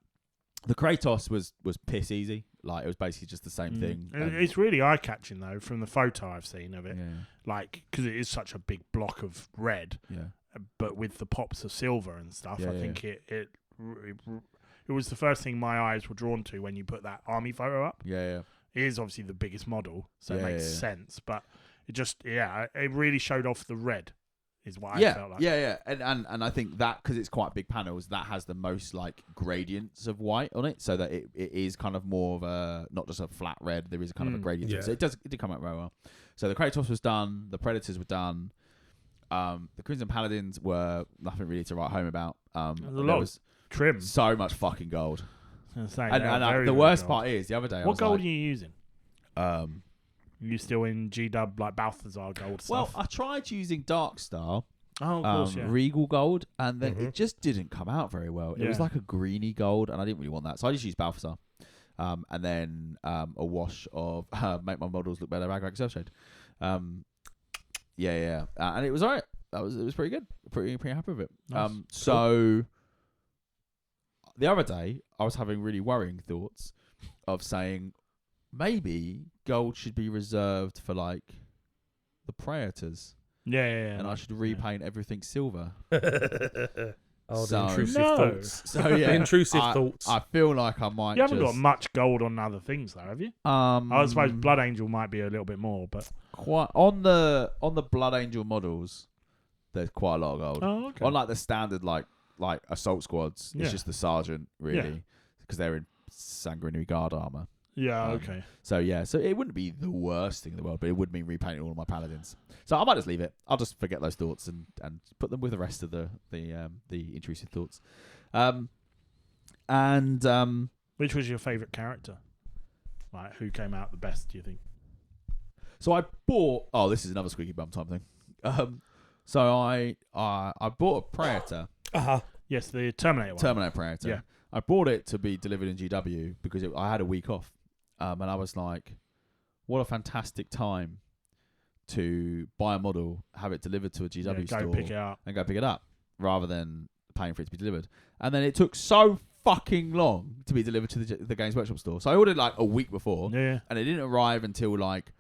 S3: The Kratos was piss easy. Like it was basically just the same thing.
S1: It's really eye catching though from the photo I've seen of it. Yeah. Like because it is such a big block of red. Yeah. But with the pops of silver and stuff, I think it was the first thing my eyes were drawn to when you put that army photo up.
S3: Yeah.
S1: It is obviously the biggest model, so it makes sense. But it just it really showed off the red. Is what I felt like.
S3: Yeah. And I think that because it's quite big panels, that has the most like gradients of white on it, so that it is kind of more of a not just a flat red. There is a kind of a gradient. Yeah. So it did come out very well. So the Kratos was done. The Predators were done. The Crimson Paladins were nothing really to write home about.
S1: There was trim.
S3: So much fucking gold.
S1: And
S3: the worst part is the other day.
S1: What gold are you using? You still in G-Dub like Balthazar gold stuff?
S3: Well, I tried using Dark Star,
S1: of course,
S3: Regal gold, and then it just didn't come out very well. It was like a greeny gold, and I didn't really want that, so I just used Balthazar. And then a wash of make my models look better, Agrax Self-Shade. And it was alright. It was pretty good. Pretty happy with it. Nice. So the other day, I was having really worrying thoughts of saying maybe gold should be reserved for like the Predators.
S1: Yeah.
S3: And I should repaint everything silver.
S2: The intrusive thoughts.
S3: So yeah,
S2: the intrusive thoughts.
S3: I feel like I might.
S1: You haven't got much gold on other things, though, have you? I suppose Blood Angel might be a little bit more, but
S3: quite on the Blood Angel models, there's quite a lot of gold.
S1: Oh, okay.
S3: On like the standard like assault squads, it's just the sergeant really because they're in Sanguinary Guard armor.
S1: Yeah, okay.
S3: So it wouldn't be the worst thing in the world, but it would mean repainting all of my paladins. So I might just leave it. I'll just forget those thoughts and put them with the rest of the intrusive thoughts.
S1: Which was your favourite character? Like, who came out the best? Do you think?
S3: So I bought. Oh, this is another squeaky bum type thing. So I bought a Praetor.
S1: Yes, the Terminator one.
S3: Terminator Praetor.
S1: Yeah.
S3: I bought it to be delivered in GW because I had a week off, and I was like, "What a fantastic time to buy a model, have it delivered to a GW store,
S1: pick it up,
S3: and go pick it up, rather than paying for it to be delivered." And then it took so fucking long to be delivered to the Games Workshop store. So I ordered like a week before, and it didn't arrive until like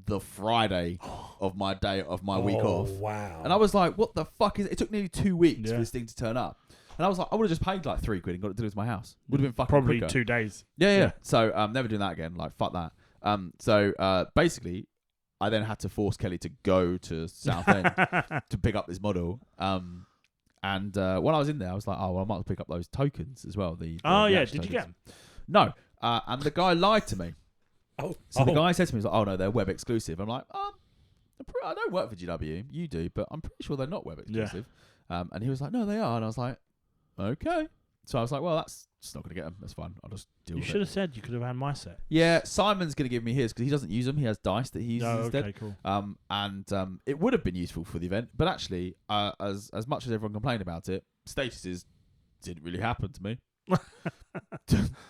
S3: the Friday of my week off.
S2: Wow!
S3: And I was like, "What the fuck is it?" It took nearly 2 weeks for this thing to turn up. And I was like, I would have just paid like £3 and got it delivered to my house. Would have been fucking
S1: probably
S3: quicker.
S1: 2 days.
S3: Yeah. So never doing that again. Like fuck that. So basically, I then had to force Kelly to go to Southend to pick up this model. And when I was in there, I was like, oh well, I might as well pick up those tokens as well. The
S1: did
S3: tokens.
S1: you get them?
S3: No. And the guy lied to me. The guy said to me, he was like, oh no, they're web exclusive. I'm like, I don't work for GW. You do, but I'm pretty sure they're not web exclusive. And he was like, no, they are. And I was like, okay. So I was like, well, that's just not going to get them. That's fine. I'll just deal with it.
S1: You should have said you could have had my set.
S3: Yeah, Simon's going to give me his because he doesn't use them. He has dice that he uses instead.
S1: Okay, cool.
S3: And it would have been useful for the event, but actually, as much as everyone complained about it, statuses didn't really happen to me.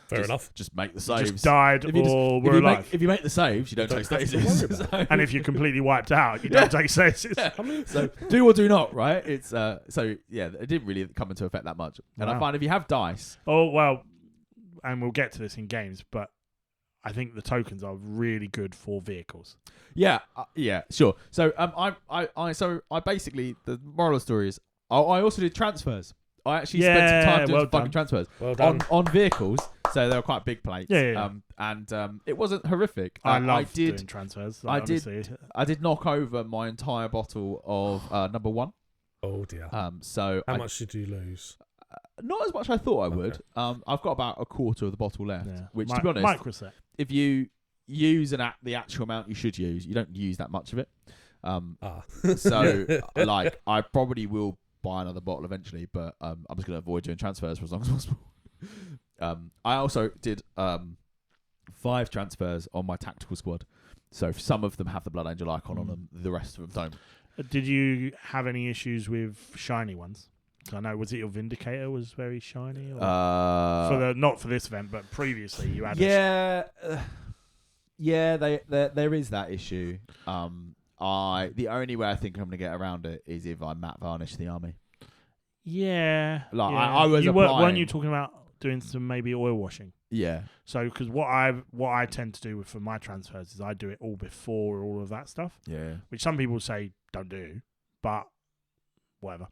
S2: Fair enough.
S3: Just make the saves.
S1: Just died or were alive.
S3: If you make the saves, you don't take statuses.
S1: And if you're completely wiped out, you don't take statuses.
S3: Yeah. So do or do not, right? It's so yeah, it didn't really come into effect that much. And I find if you have dice,
S1: and we'll get to this in games, but I think the tokens are really good for vehicles.
S3: Yeah, sure. So I basically, the moral of the story is I also did transfers. I actually spent some time doing fucking transfers on vehicles, so they were quite big plates. And it wasn't horrific.
S1: I love doing transfers.
S3: I did knock over my entire bottle of number 1.
S2: Oh dear.
S3: So
S2: how much did you lose?
S3: Not as much as I thought I would. I've got about a quarter of the bottle left, which to be honest,
S1: microset.
S3: If you use the actual amount you should use, you don't use that much of it. So like I probably will buy another bottle eventually, but I'm just going to avoid doing transfers for as long as possible. I also did 5 transfers on my tactical squad, so some of them have the Blood Angel icon on them, the rest of them don't.
S1: Did you have any issues with shiny ones? I know, was it your Vindicator was very shiny? Or not for this event, but previously you had.
S3: There is that issue. The only way I think I'm going to get around it is if I matte varnish the army.
S1: Yeah.
S3: I was
S1: weren't you talking about doing some maybe oil washing?
S3: Yeah.
S1: So because what I tend to do for my transfers is I do it all before all of that stuff.
S3: Yeah.
S1: Which some people say don't do, but whatever.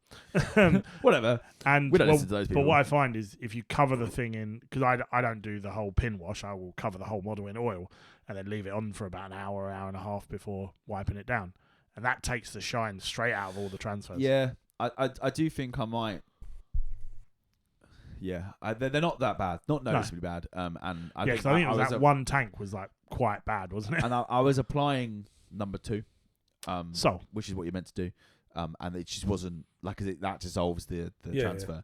S3: Whatever.
S1: And
S3: we don't listen to those people.
S1: But what I find is if you cover the thing in, because I don't do the whole pin wash, I will cover the whole model in oil and then leave it on for about an hour and a half before wiping it down. And that takes the shine straight out of all the transfers.
S3: Yeah, I do think I might. Yeah, they're not that bad, not noticeably bad. And I think
S1: it was that one tank was like quite bad, wasn't it?
S3: And I was applying number 2, which is what you're meant to do. And it just wasn't like that dissolves the transfer.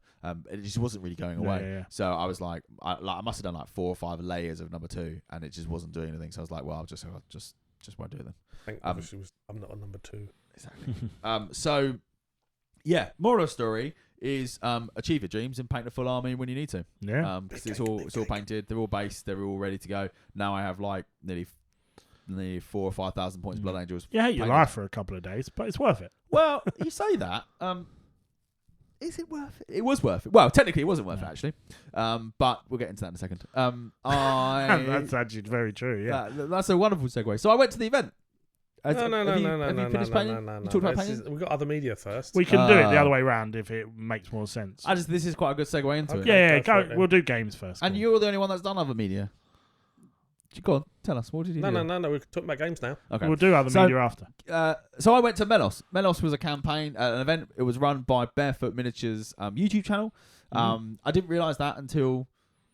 S3: It just wasn't really going away.
S1: Yeah.
S3: So I was like, I must have done like 4 or 5 layers of number 2, and it just wasn't doing anything. So I was like, well, I'll just won't do it then.
S2: I think obviously I'm not on number 2.
S3: Exactly. So yeah, moral of the story is achieve your dreams and paint a full army when you need to.
S1: Yeah.
S3: Because it's all painted. They're all based. They're all ready to go. Now I have like nearly 4,000 or 5,000 points Blood Angels.
S1: You hate your life for a couple of days, but it's worth it.
S3: Well, you say that. Is it worth it? It was worth it. Well, technically, it wasn't worth it, actually. But we'll get into that in a second.
S1: That's actually very true, yeah.
S3: That's a wonderful segue. So I went to the event.
S2: No.
S3: You talked about painting?
S2: We've got other media first.
S1: We can do it the other way around if it makes more sense.
S3: This is quite a good segue into it.
S1: Yeah, we'll do games first.
S3: And you're the only one that's done other media. Go on, tell us. What did you do?
S2: No. We're talking about games now.
S3: Okay.
S1: We'll do other media after.
S3: So I went to Melos. Melos was a campaign, an event. It was run by Barefoot Miniatures YouTube channel. I didn't realise that until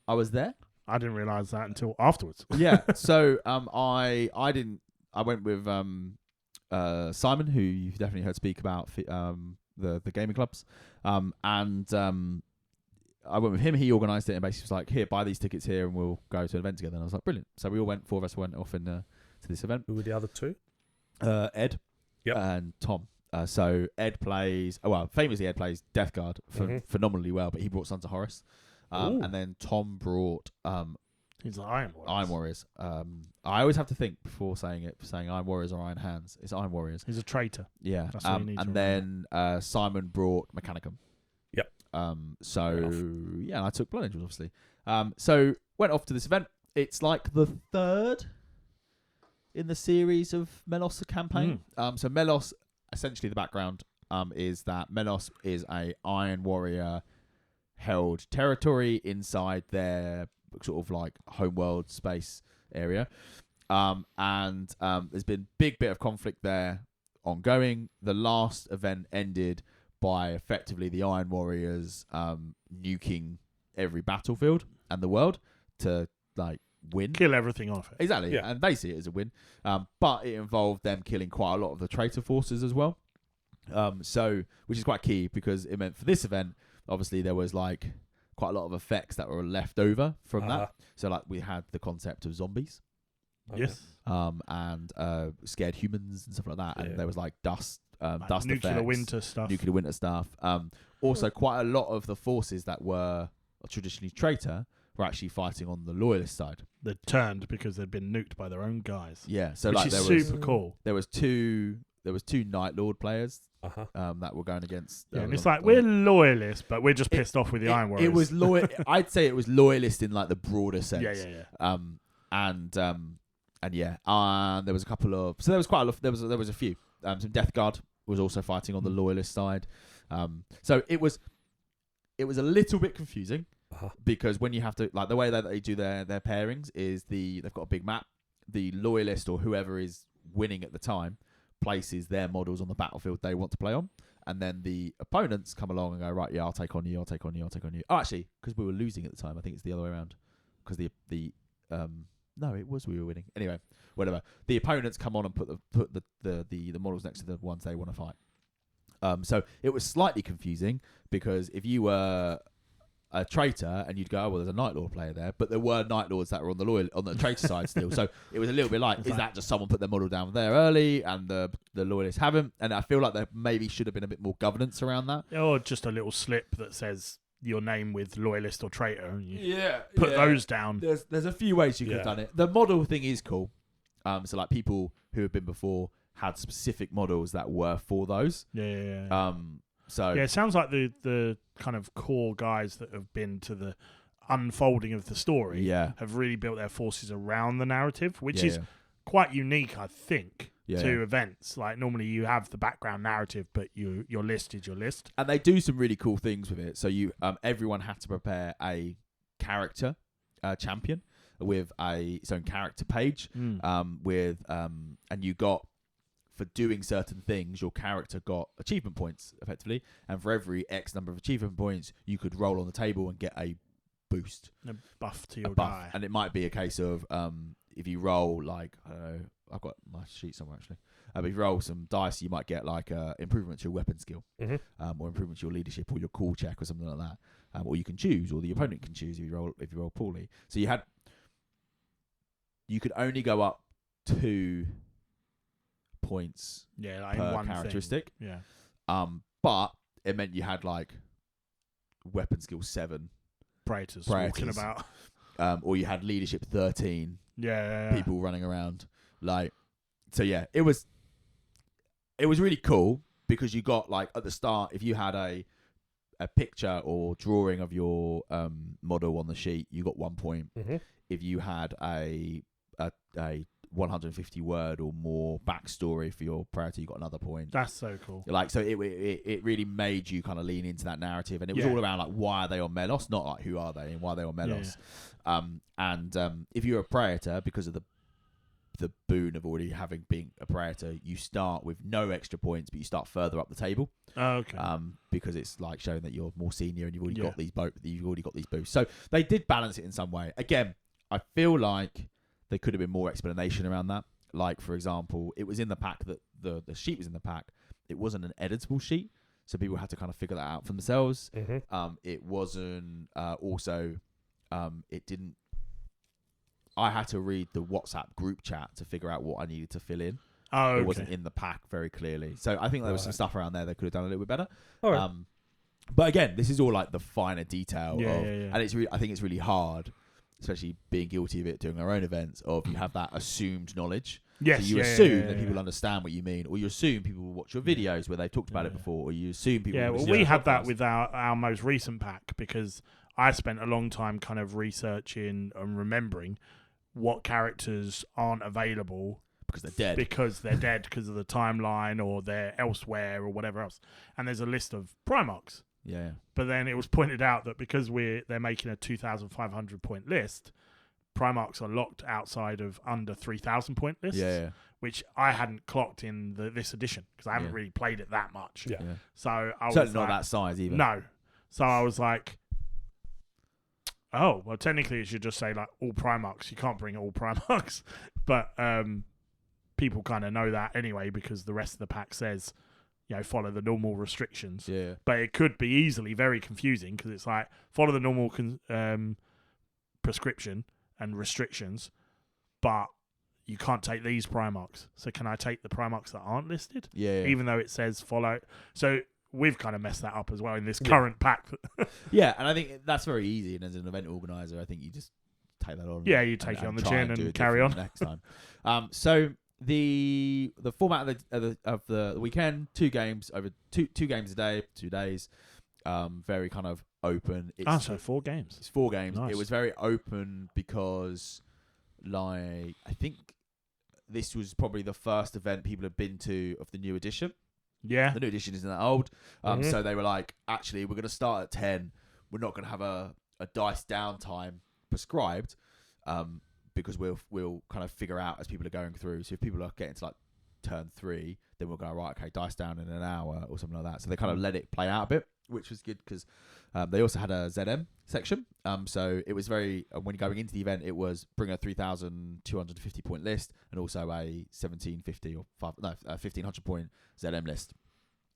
S3: I was there.
S1: I didn't realise that until afterwards.
S3: Yeah. So I went with Simon, who you've definitely heard speak about the gaming clubs, and I went with him. He organised it and basically was like, "Here, buy these tickets here, and we'll go to an event together." And I was like, "Brilliant!" So we all went. 4 of us went off to this event.
S2: Who were the other 2?
S3: Ed,
S2: yep,
S3: and Tom. So Ed plays, famously Ed plays Death Guard phenomenally well, but he brought Sons of Horus. And then Tom brought
S1: he's like Iron Warriors.
S3: Iron Warriors. I always have to think before saying Iron Warriors or Iron Hands. It's Iron Warriors.
S1: He's a traitor.
S3: Yeah.
S1: That's what you need to
S3: then Simon brought Mechanicum.
S2: Yep.
S3: And I took Blood Angels, obviously. So went off to this event. It's like the third in the series of Melos campaign. So Melos, essentially the background is that Melos is a Iron Warrior held territory inside their sort of like homeworld space area. And there's been big bit of conflict there ongoing. The last event ended by effectively the Iron Warriors nuking every battlefield and the world to like win.
S1: Kill everything off it.
S3: Exactly.
S2: Yeah.
S3: And they see it as a win. But it involved them killing quite a lot of the traitor forces as well. Which is quite key because it meant for this event, obviously there was like quite a lot of effects that were left over from that. So like we had the concept of zombies.
S1: Yes.
S3: And scared humans and stuff like that. And there was like dust dust
S1: nuclear
S3: effects,
S1: nuclear winter stuff.
S3: Also quite a lot of the forces that were traditionally traitor were actually fighting on the loyalist side.
S1: They turned because they'd been nuked by their own guys.
S3: Yeah, so
S1: which
S3: like
S1: is super cool.
S3: There was two Night Lord players that were going against.
S1: Yeah, and it's like we're loyalists, but we're just pissed off with the Iron Warriors.
S3: It was loyal. I'd say it was loyalist in like the broader sense.
S1: Yeah.
S3: And there was a couple of. So there was quite a lot. There was a few. Some Death Guard was also fighting on the loyalist side. So it was a little bit confusing because when you have to like the way that they do their pairings is they've got a big map. The loyalist or whoever is winning at the time places their models on the battlefield they want to play on, and then the opponents come along and go, right, yeah, I'll take on you. Oh, actually, because we were losing at the time, I think it's the other way around. Because no, it was we were winning. Anyway, whatever. The opponents come on and put the models next to the ones they want to fight. So it was slightly confusing because if you were a traitor and you'd go, oh, well, there's a Night Lord player there, but there were Night Lords that were on the traitor side still. So it was a little bit like, is that just someone put their model down there early and the loyalists haven't? And I feel like there maybe should have been a bit more governance around that.
S1: Or just a little slip that says your name with loyalist or traitor, and you put those down.
S3: There's a few ways you could have done it. The model thing is cool. So like people who have been before had specific models that were for those. So
S1: it sounds like the kind of core guys that have been to the unfolding of the story have really built their forces around the narrative, which is quite unique, I think, to events. Like normally you have the background narrative, but your list is your list.
S3: And they do some really cool things with it. So you everyone had to prepare a character champion with its own character page and you got, for doing certain things, your character got achievement points, effectively. And for every X number of achievement points, you could roll on the table and get a boost.
S1: A buff to your guy.
S3: And it might be a case of, if you roll, like, I don't know, I've got my sheet somewhere, actually. But if you roll some dice, you might get, like, improvement to your weapon skill. Or improvement to your leadership or your cool check or something like that. Or you can choose, or the opponent can choose if you roll poorly. So you could only go up 2 points
S1: like
S3: per
S1: one
S3: characteristic.
S1: Thing.
S3: But it meant you had like weapon skill 7
S1: Praetors walking about.
S3: Or you had leadership 13 people running around. Like, so it was really cool because you got like at the start, if you had a picture or drawing of your model on the sheet, you got 1 point. If you had a 150 word or more backstory for your Praetor, you got another point.
S1: That's so cool.
S3: Like, so it really made you kind of lean into that narrative, and it was all around like why are they on Melos, not like who are they and why they're on Melos. If you're a Praetor, because of the boon of already having been a Praetor, you start with no extra points, but you start further up the table. Because it's like showing that you're more senior and you've already got these boosts. So they did balance it in some way. Again, I feel like there could have been more explanation around that. Like, for example, it was in the pack that the sheet was in the pack. It wasn't an editable sheet, so people had to kind of figure that out for themselves. It wasn't it didn't. I had to read the WhatsApp group chat to figure out what I needed to fill in.
S1: Oh, okay.
S3: It wasn't in the pack very clearly. So I think there was some stuff around there they could have done a little bit better.
S2: All right.
S3: But again, this is all like the finer detail
S1: Yeah,
S3: of,
S1: yeah, yeah.
S3: and I think it's really hard, especially being guilty of it during our own events, of you have that assumed knowledge.
S1: Yes,
S3: so you assume that people understand what you mean, or you assume people will watch your videos where they've talked about it before, or you assume people.
S1: Yeah,
S3: will
S1: well,
S3: listen
S1: we
S3: to
S1: had
S3: podcasts.
S1: that with our most recent pack, because I spent a long time kind of researching and remembering what characters aren't available
S3: because they're dead.
S1: Because of the timeline, or they're elsewhere, or whatever else. And there's a list of Primarchs.
S3: Yeah.
S1: But then it was pointed out that because they're making a 2,500 point list, Primarchs are locked outside of under 3,000 point lists.
S3: Yeah.
S1: Which I hadn't clocked in this edition, because I haven't really played it that much.
S2: Yeah.
S1: So I was
S3: certainly
S1: like,
S3: not that size either.
S1: No. So I was like, oh, well, technically it should just say like all Primarchs. You can't bring all Primarchs. But people kind of know that anyway, because the rest of the pack says, follow the normal restrictions.
S3: Yeah.
S1: But it could be easily very confusing, because it's like, follow the normal prescription and restrictions, but you can't take these Primarchs. So can I take the Primarchs that aren't listed?
S3: Yeah.
S1: Even though it says follow. So we've kind of messed that up as well in this current pack.
S3: Yeah, and I think that's very easy. And as an event organizer, I think you just take that on.
S1: Yeah, you take it on the chin and carry on
S3: next time. So the format of the weekend, 2 games over two games a day, 2 days. Very kind of open.
S1: So 4 games.
S3: It's 4 games.
S1: Nice.
S3: It was very open because, like, I think this was probably the first event people have been to of the new edition.
S1: Yeah.
S3: The new edition isn't that old. So they were like, actually, we're going to start at 10. We're not going to have a dice down time prescribed, because we'll kind of figure out as people are going through. So if people are getting to like turn 3, then we'll go, right, okay, dice down in an hour or something like that. So they kind of let it play out a bit, which was good, because they also had a ZM section. So it was very, when going into the event, it was bring a 3,250 point list and also a 1,750 or 1,500 point ZM list.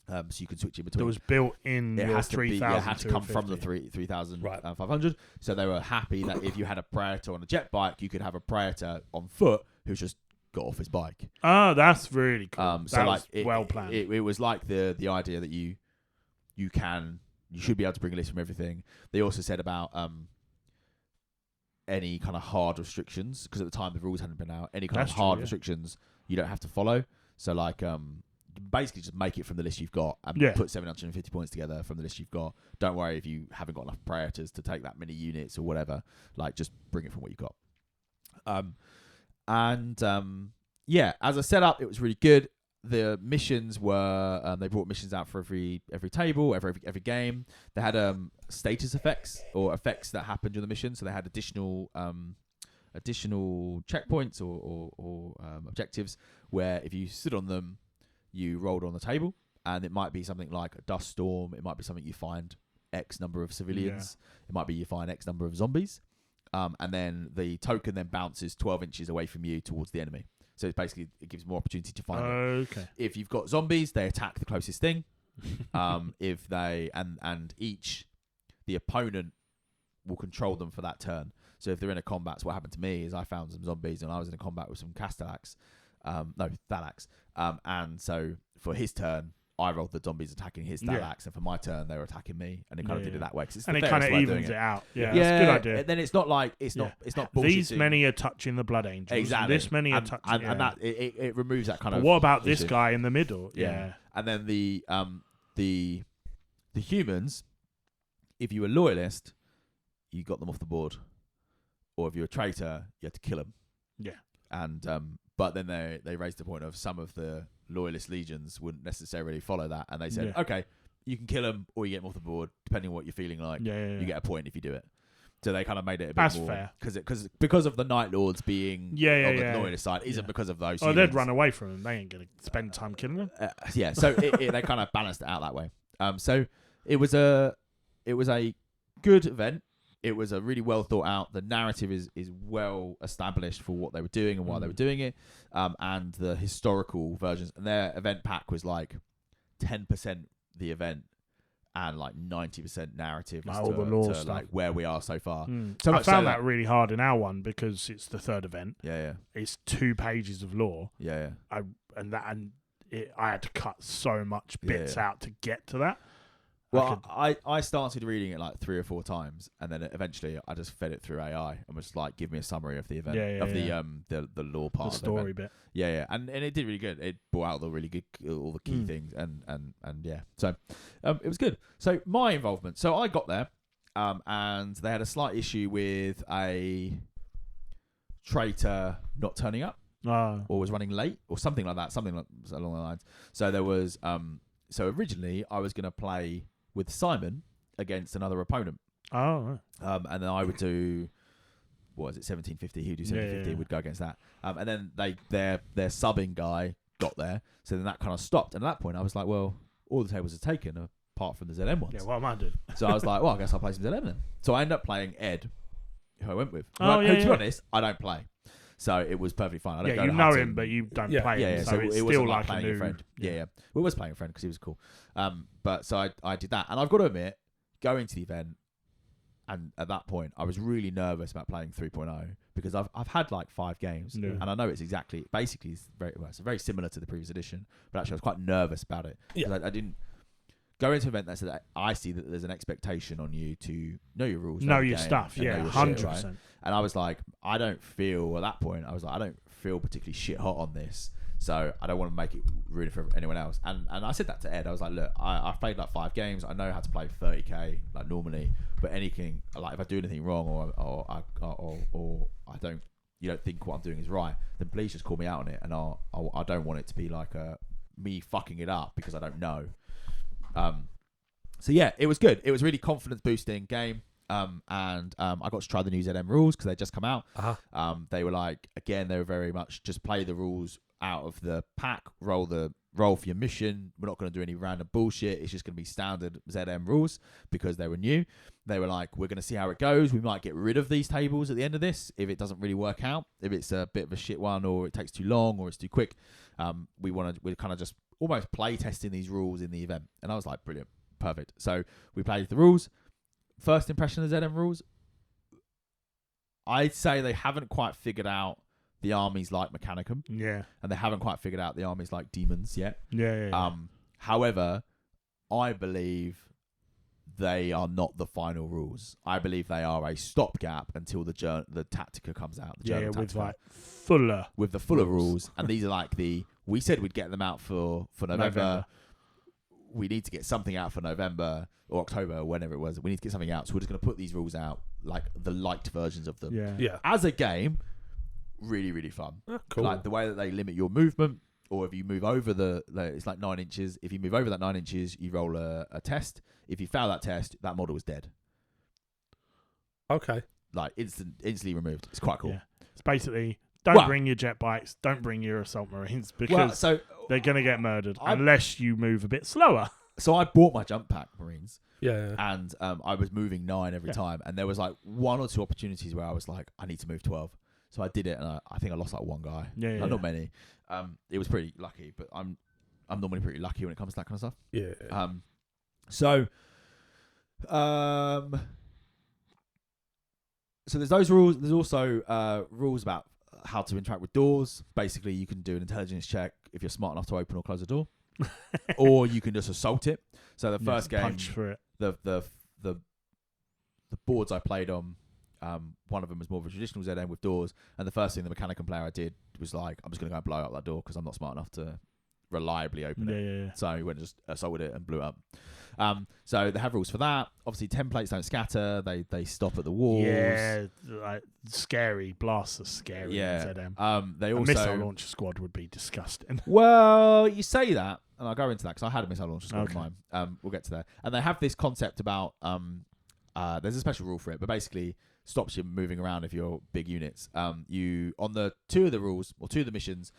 S3: So you can switch in between.
S1: It was built in your 3,000.
S3: It had to come from the 3,500. So they were happy that if you had a Praetor on a jet bike, you could have a Praetor on foot who's just got off his bike.
S1: Oh, that's really cool.
S3: So
S1: that was well planned.
S3: It was like the idea that you should be able to bring a list from everything. They also said about any kind of hard restrictions, because at the time the rules hadn't been out. Any kind of hard restrictions you don't have to follow. So like basically just make it from the list you've got and put 750 points together from the list you've got. Don't worry if you haven't got enough Praetors to take that many units or whatever. Like, just bring it from what you've got. As a setup, it was really good. The missions were they brought missions out for every table, every game. They had status effects, or effects that happened during the mission. So they had additional checkpoints or objectives where if you stood on them, you rolled on the table, and it might be something like a dust storm. It might be something you find X number of civilians. It might be you find X number of zombies, and then the token then bounces 12 inches away from you towards the enemy. So it's basically, it gives more opportunity to find it.
S1: Okay.
S3: If you've got zombies, they attack the closest thing. If they and the opponent will control them for that turn. So if they're in a combat, so what happened to me is I found some zombies and I was in a combat with some Castellax. Thalax. And so for his turn, I rolled the zombies attacking his Thalax, and for my turn, they were attacking me, and it kind of did it that way.
S1: And it kind of evens it out. Yeah, that's a good idea.
S3: Then it's not like it's not bullshit.
S1: These many are touching the Blood Angels.
S3: Exactly.
S1: This many are touching.
S3: And that it removes that kind of.
S1: What about this guy in the middle? Yeah.
S3: And then the humans, if you were loyalist, you got them off the board, or if you're a traitor, you had to kill them.
S1: Yeah.
S3: And but then they raised the point of some of the loyalist legions wouldn't necessarily follow that, and they said, okay, you can kill them or you get them off the board, depending on what you're feeling like. You get a point if you do it. So they kind of made it a bit more
S1: fair,
S3: because of the Night Lords being on the loyalist side, isn't because of those.
S1: Oh, they'd run away from them. They ain't gonna spend time killing them.
S3: So they kind of balanced it out that way. So it was a good event. It was a really well thought out. The narrative is well established for what they were doing and why they were doing it. And the historical versions, and their event pack was like 10% the event and like 90% narrative as
S1: all the lore stuff,
S3: like where we are so far.
S1: So I found that really hard in our one because it's the third event.
S3: Yeah.
S1: It's 2 pages of lore.
S3: Yeah.
S1: I I had to cut so much bits out to get to that.
S3: Well, I started reading it like 3 or 4 times, and then eventually I just fed it through AI and was like, give me a summary of the event, the lore part,
S1: the story bit.
S3: Yeah, and it did really good. It brought out the really good, all the key things, and yeah. So it was good. So my involvement. So I got there, and they had a slight issue with a traitor not turning up, or was running late, or something like that, something along the lines. So there was, so originally I was going to play with Simon against another opponent.
S1: Oh, right.
S3: And then I would do, what was it, 1750? He would do 1750. Would go against that. And then their subbing guy got there, so then that kind of stopped. And at that point, I was like, well, all the tables are taken apart from the ZM ones.
S1: Yeah, what am I doing?
S3: So I was like, well, I guess I'll play some ZM then. So I ended up playing Ed, who I went with.
S1: Oh,
S3: who, to be honest, I don't play. So it was perfectly fine. I don't go
S1: you
S3: to
S1: know
S3: Hudson.
S1: him, but you don't play him.
S3: Yeah,
S1: so it's
S3: it
S1: still
S3: wasn't
S1: like
S3: playing
S1: a new
S3: friend. Yeah. We was playing a friend because he was cool. But so I did that. And I've got to admit, going to the event, and at that point, I was really nervous about playing 3.0 because I've had like 5 games, and I know it's basically it's very similar to the previous edition, but actually I was quite nervous about it.
S2: Yeah.
S3: I didn't go into an event that said I see that there's an expectation on you to know your rules,
S1: know your stuff, 100%.
S3: Right? And I was like, I don't feel particularly shit hot on this, so I don't want to make it rude for anyone else. And I said that to Ed. I was like, look, I've played like 5 games. I know how to play 30k like normally, but anything like if I do anything wrong or I don't, you don't think what I'm doing is right, then please just call me out on it. And I don't want it to be like me fucking it up because I don't know. So yeah, it was good. It was really confidence boosting game. And I got to try the new ZM rules because they just come out. They were like, again, they were very much just play the rules out of the pack, roll for your mission. We're not going to do any random bullshit. It's just going to be standard ZM rules because they were new. They were like, we're going to see how it goes. We might get rid of these tables at the end of this if it doesn't really work out. If it's a bit of a shit one or it takes too long or it's too quick, we're kind of just almost play testing these rules in the event. And I was like, brilliant, perfect. So we played the rules. First impression of ZM rules, I'd say they haven't quite figured out the armies like Mechanicum.
S1: Yeah.
S3: And they haven't quite figured out the armies like Demons yet.
S1: Yeah.
S3: However, I believe they are not the final rules. I believe they are a stopgap until the Tactica comes out. The German
S1: with
S3: Tactica.
S1: like fuller.
S3: With the fuller rules. And these are like we said we'd get them out for November. We need to get something out for November or October or whenever it was. We need to get something out. So we're just going to put these rules out, like the light versions of them.
S1: Yeah.
S3: As a game, really, really fun.
S2: Cool.
S3: Like the way that they limit your movement, or if you move over it's like 9 inches. If you move over that 9 inches, you roll a test. If you fail that test, that model is dead.
S2: Okay.
S3: Like instantly removed. It's quite cool.
S1: Yeah. It's basically don't bring your jet bikes, don't bring your assault marines because they're going to get murdered unless you move a bit slower.
S3: So I bought my jump pack marines.
S2: Yeah.
S3: And I was moving 9 every time. And there was like 1 or 2 opportunities where I was like, I need to move 12. So I did it, and I think I lost like 1 guy. Not many. It was pretty lucky, but I'm normally pretty lucky when it comes to that kind of stuff.
S2: Yeah.
S3: So there's those rules. There's also rules about how to interact with doors. Basically, you can do an intelligence check if you're smart enough to open or close a door, or you can just assault it. So the first game,
S1: punch for it.
S3: The boards I played on, one of them was more of a traditional ZM with doors, and the first thing the Mechanicum player I did was like, I'm just going to go and blow up that door because I'm not smart enough to reliably open it.
S1: Yeah.
S3: So we went and just assaulted it and blew it up. So they have rules for that. Obviously, templates don't scatter. They stop at the walls.
S1: Yeah, like scary blasts are scary.
S3: Yeah.
S1: In ZM.
S3: They also
S1: a missile launcher squad would be disgusting.
S3: Well, you say that, and I'll go into that because I had a missile launcher squad of mine. We'll get to that. And they have this concept about there's a special rule for it, but basically stops you moving around if you're big units. You on the 2 of the rules or 2 of the missions,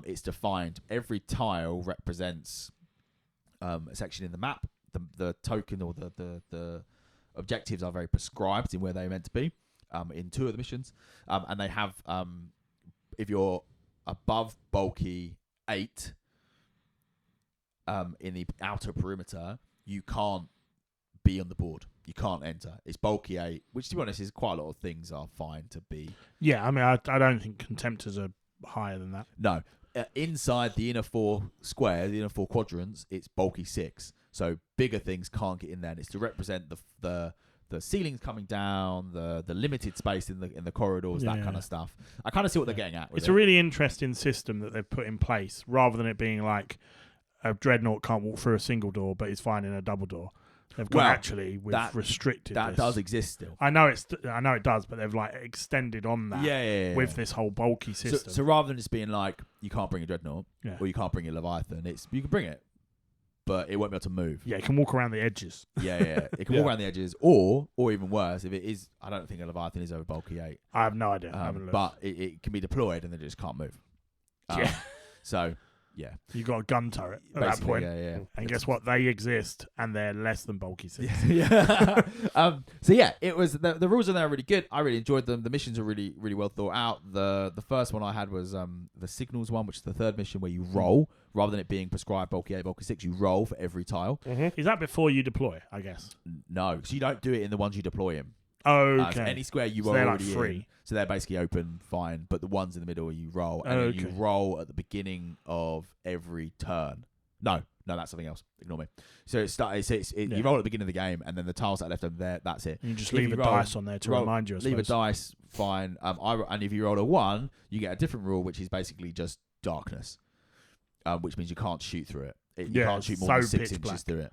S3: it's defined. Every tile represents a section in the map. The token or the objectives are very prescribed in where they're meant to be. In 2 of the missions, and they have if you're above bulky 8 in the outer perimeter, you can't be on the board. You can't enter. It's bulky 8, which to be honest is quite a lot of things are fine to be.
S1: Yeah, I mean, I don't think contemptors are higher than that.
S3: No, inside the inner 4 squares, the inner 4 quadrants, it's bulky 6. So bigger things can't get in there. And it's to represent the ceilings coming down, the limited space in the corridors, that kind of stuff. I kind of see what they're getting at.
S1: It's a really interesting system that they've put in place, rather than it being like a dreadnought can't walk through a single door, but is fine in a double door. They've got we've restricted
S3: that
S1: this.
S3: does exist still.
S1: I know it does, but they've like extended on that with this whole bulky system.
S3: So rather than just being like you can't bring a dreadnought or you can't bring a Leviathan, it's you can bring it, but it won't be able to move.
S1: Yeah, it can walk around the edges.
S3: Yeah. It can walk around the edges, or even worse, if it is, I don't think a Leviathan is over bulky 8.
S1: I have no idea. I haven't looked.
S3: But it can be deployed and then it just can't move. So. Yeah,
S1: you got a gun turret at that point.
S3: Yeah.
S1: And guess what? They exist, and they're less than bulky 6.
S3: So it was the rules in there are really good. I really enjoyed them. The missions are really, really well thought out. The first one I had was the signals one, which is the third mission where you roll rather than it being prescribed bulky 8, bulky 6. You roll for every tile.
S1: Mm-hmm. Is that before you deploy? I guess.
S3: No, because you don't do it in the ones you deploy in.
S1: Okay.
S3: So any square you are already in, so they're basically open, fine. But the ones in the middle you roll, and then you roll at the beginning of every turn. No, that's something else. Ignore me. So you roll at the beginning of the game, and then the tiles that are left over there, that's it.
S1: You just leave a dice on there to remind you.
S3: Leave a dice, fine. And if you roll a 1, you get a different rule, which is basically just darkness, which means you can't shoot through it. You can't shoot more than 6 inches through it,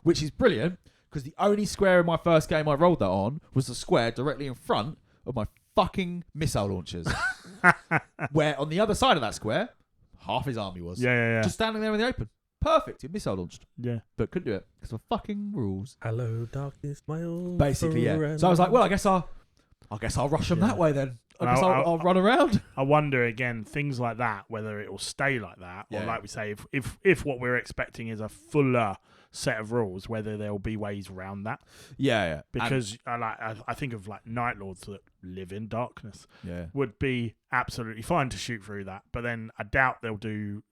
S3: which is brilliant. Because the only square in my first game I rolled that on was the square directly in front of my fucking missile launchers. Where on the other side of that square, half his army was.
S1: Yeah.
S3: Just standing there in the open. Perfect. It missile launched.
S1: Yeah.
S3: But couldn't do it because of fucking rules.
S2: Hello, darkness, my old
S3: Basically,
S2: friend.
S3: yeah. So I was like, well, I guess I'll rush them that way then. I guess I'll run around.
S1: I wonder again, things like that, whether it will stay like that, or like we say, if what we're expecting is a fuller set of rules, whether there will be ways around that.
S3: Yeah.
S1: Because I think of like Night Lords that live in darkness.
S3: Yeah.
S1: Would be absolutely fine to shoot through that, but then I doubt they'll do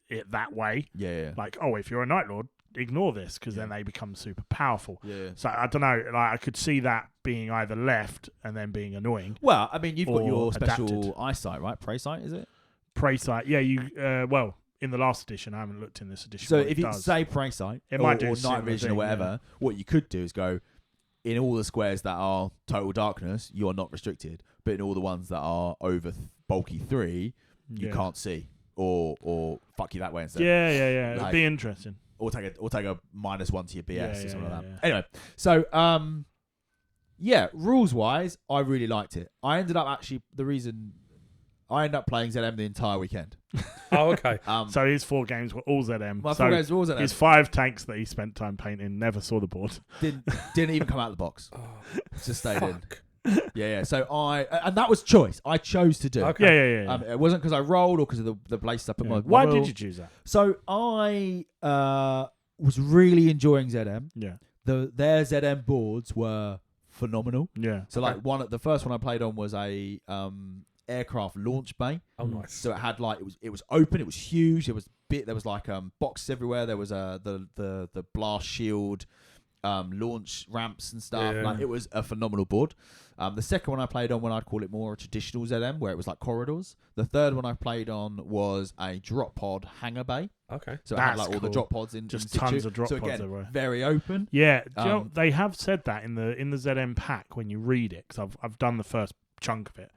S1: it that way.
S3: Yeah.
S1: Like, if you're a Night Lord, ignore this because then they become super powerful.
S3: Yeah.
S1: So I don't know. Like I could see that being either left and then being annoying.
S3: Well, I mean, you've got your special
S1: adapted.
S3: eyesight, right? Prey sight, is it?
S1: Prey sight. Yeah. You. In the last edition, I haven't looked in this edition.
S3: So if you say prey sight or night vision or whatever, what you could do is go in all the squares that are total darkness, you are not restricted. But in all the ones that are over bulky 3, you can't see. Or fuck you that way instead.
S1: Yeah. It'd be interesting.
S3: Or take a -1 to your BS or something like that.
S1: Yeah.
S3: Anyway, so rules wise, I really liked it. I ended up playing ZM the entire weekend.
S2: Oh, okay.
S1: So his 4 games were all ZM.
S3: My 4 games were all ZM.
S1: His 5 tanks that he spent time painting never saw the board.
S3: Didn't even come out of the box. Just stayed in. Yeah. So and that was choice. I chose to do.
S1: Okay. Yeah.
S3: It wasn't because I rolled or because of the place I put my.
S1: Why did you choose that?
S3: So I was really enjoying ZM.
S1: Yeah.
S3: Their ZM boards were phenomenal.
S1: Yeah.
S3: So the first one I played on was a aircraft launch bay.
S2: Oh, nice.
S3: So it had it was open. It was huge. There was like boxes everywhere. There was the blast shield, launch ramps and stuff.
S2: Yeah.
S3: Like it was a phenomenal board. The second one I played on, I'd call it more a traditional ZM, where it was like corridors. The third one I played on was a drop pod hangar bay.
S2: Okay.
S3: So it had like all the drop pods in
S1: just
S3: in
S1: tons of drop
S3: so
S1: pods
S3: again,
S1: everywhere.
S3: Very open.
S1: Yeah. Do you know, they have said that in the ZM pack when you read it, because I've done the first chunk of it.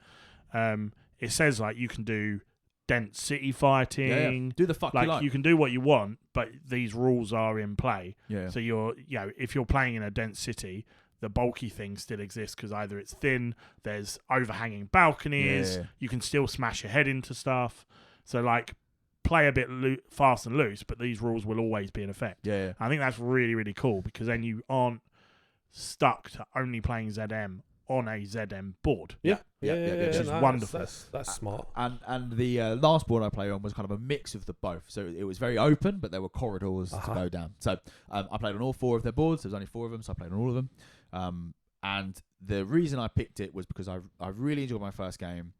S1: It says like you can do dense city fighting.
S3: Yeah. Do the fuck you like.
S1: You can do what you want, but these rules are in play.
S3: Yeah.
S1: So if you're playing in a dense city, the bulky things still exist because either it's thin, there's overhanging balconies, you can still smash your head into stuff. So like play a bit fast and loose, but these rules will always be in effect.
S3: Yeah.
S1: I think that's really, really cool because then you aren't stuck to only playing ZM on a ZM board.
S3: Yeah.
S1: Which is wonderful.
S2: That's smart.
S3: And the last board I played on was kind of a mix of the both. So it was very open, but there were corridors to go down. So I played on all 4 of their boards. There was only 4 of them, so I played on all of them. And the reason I picked it was because I really enjoyed my first game.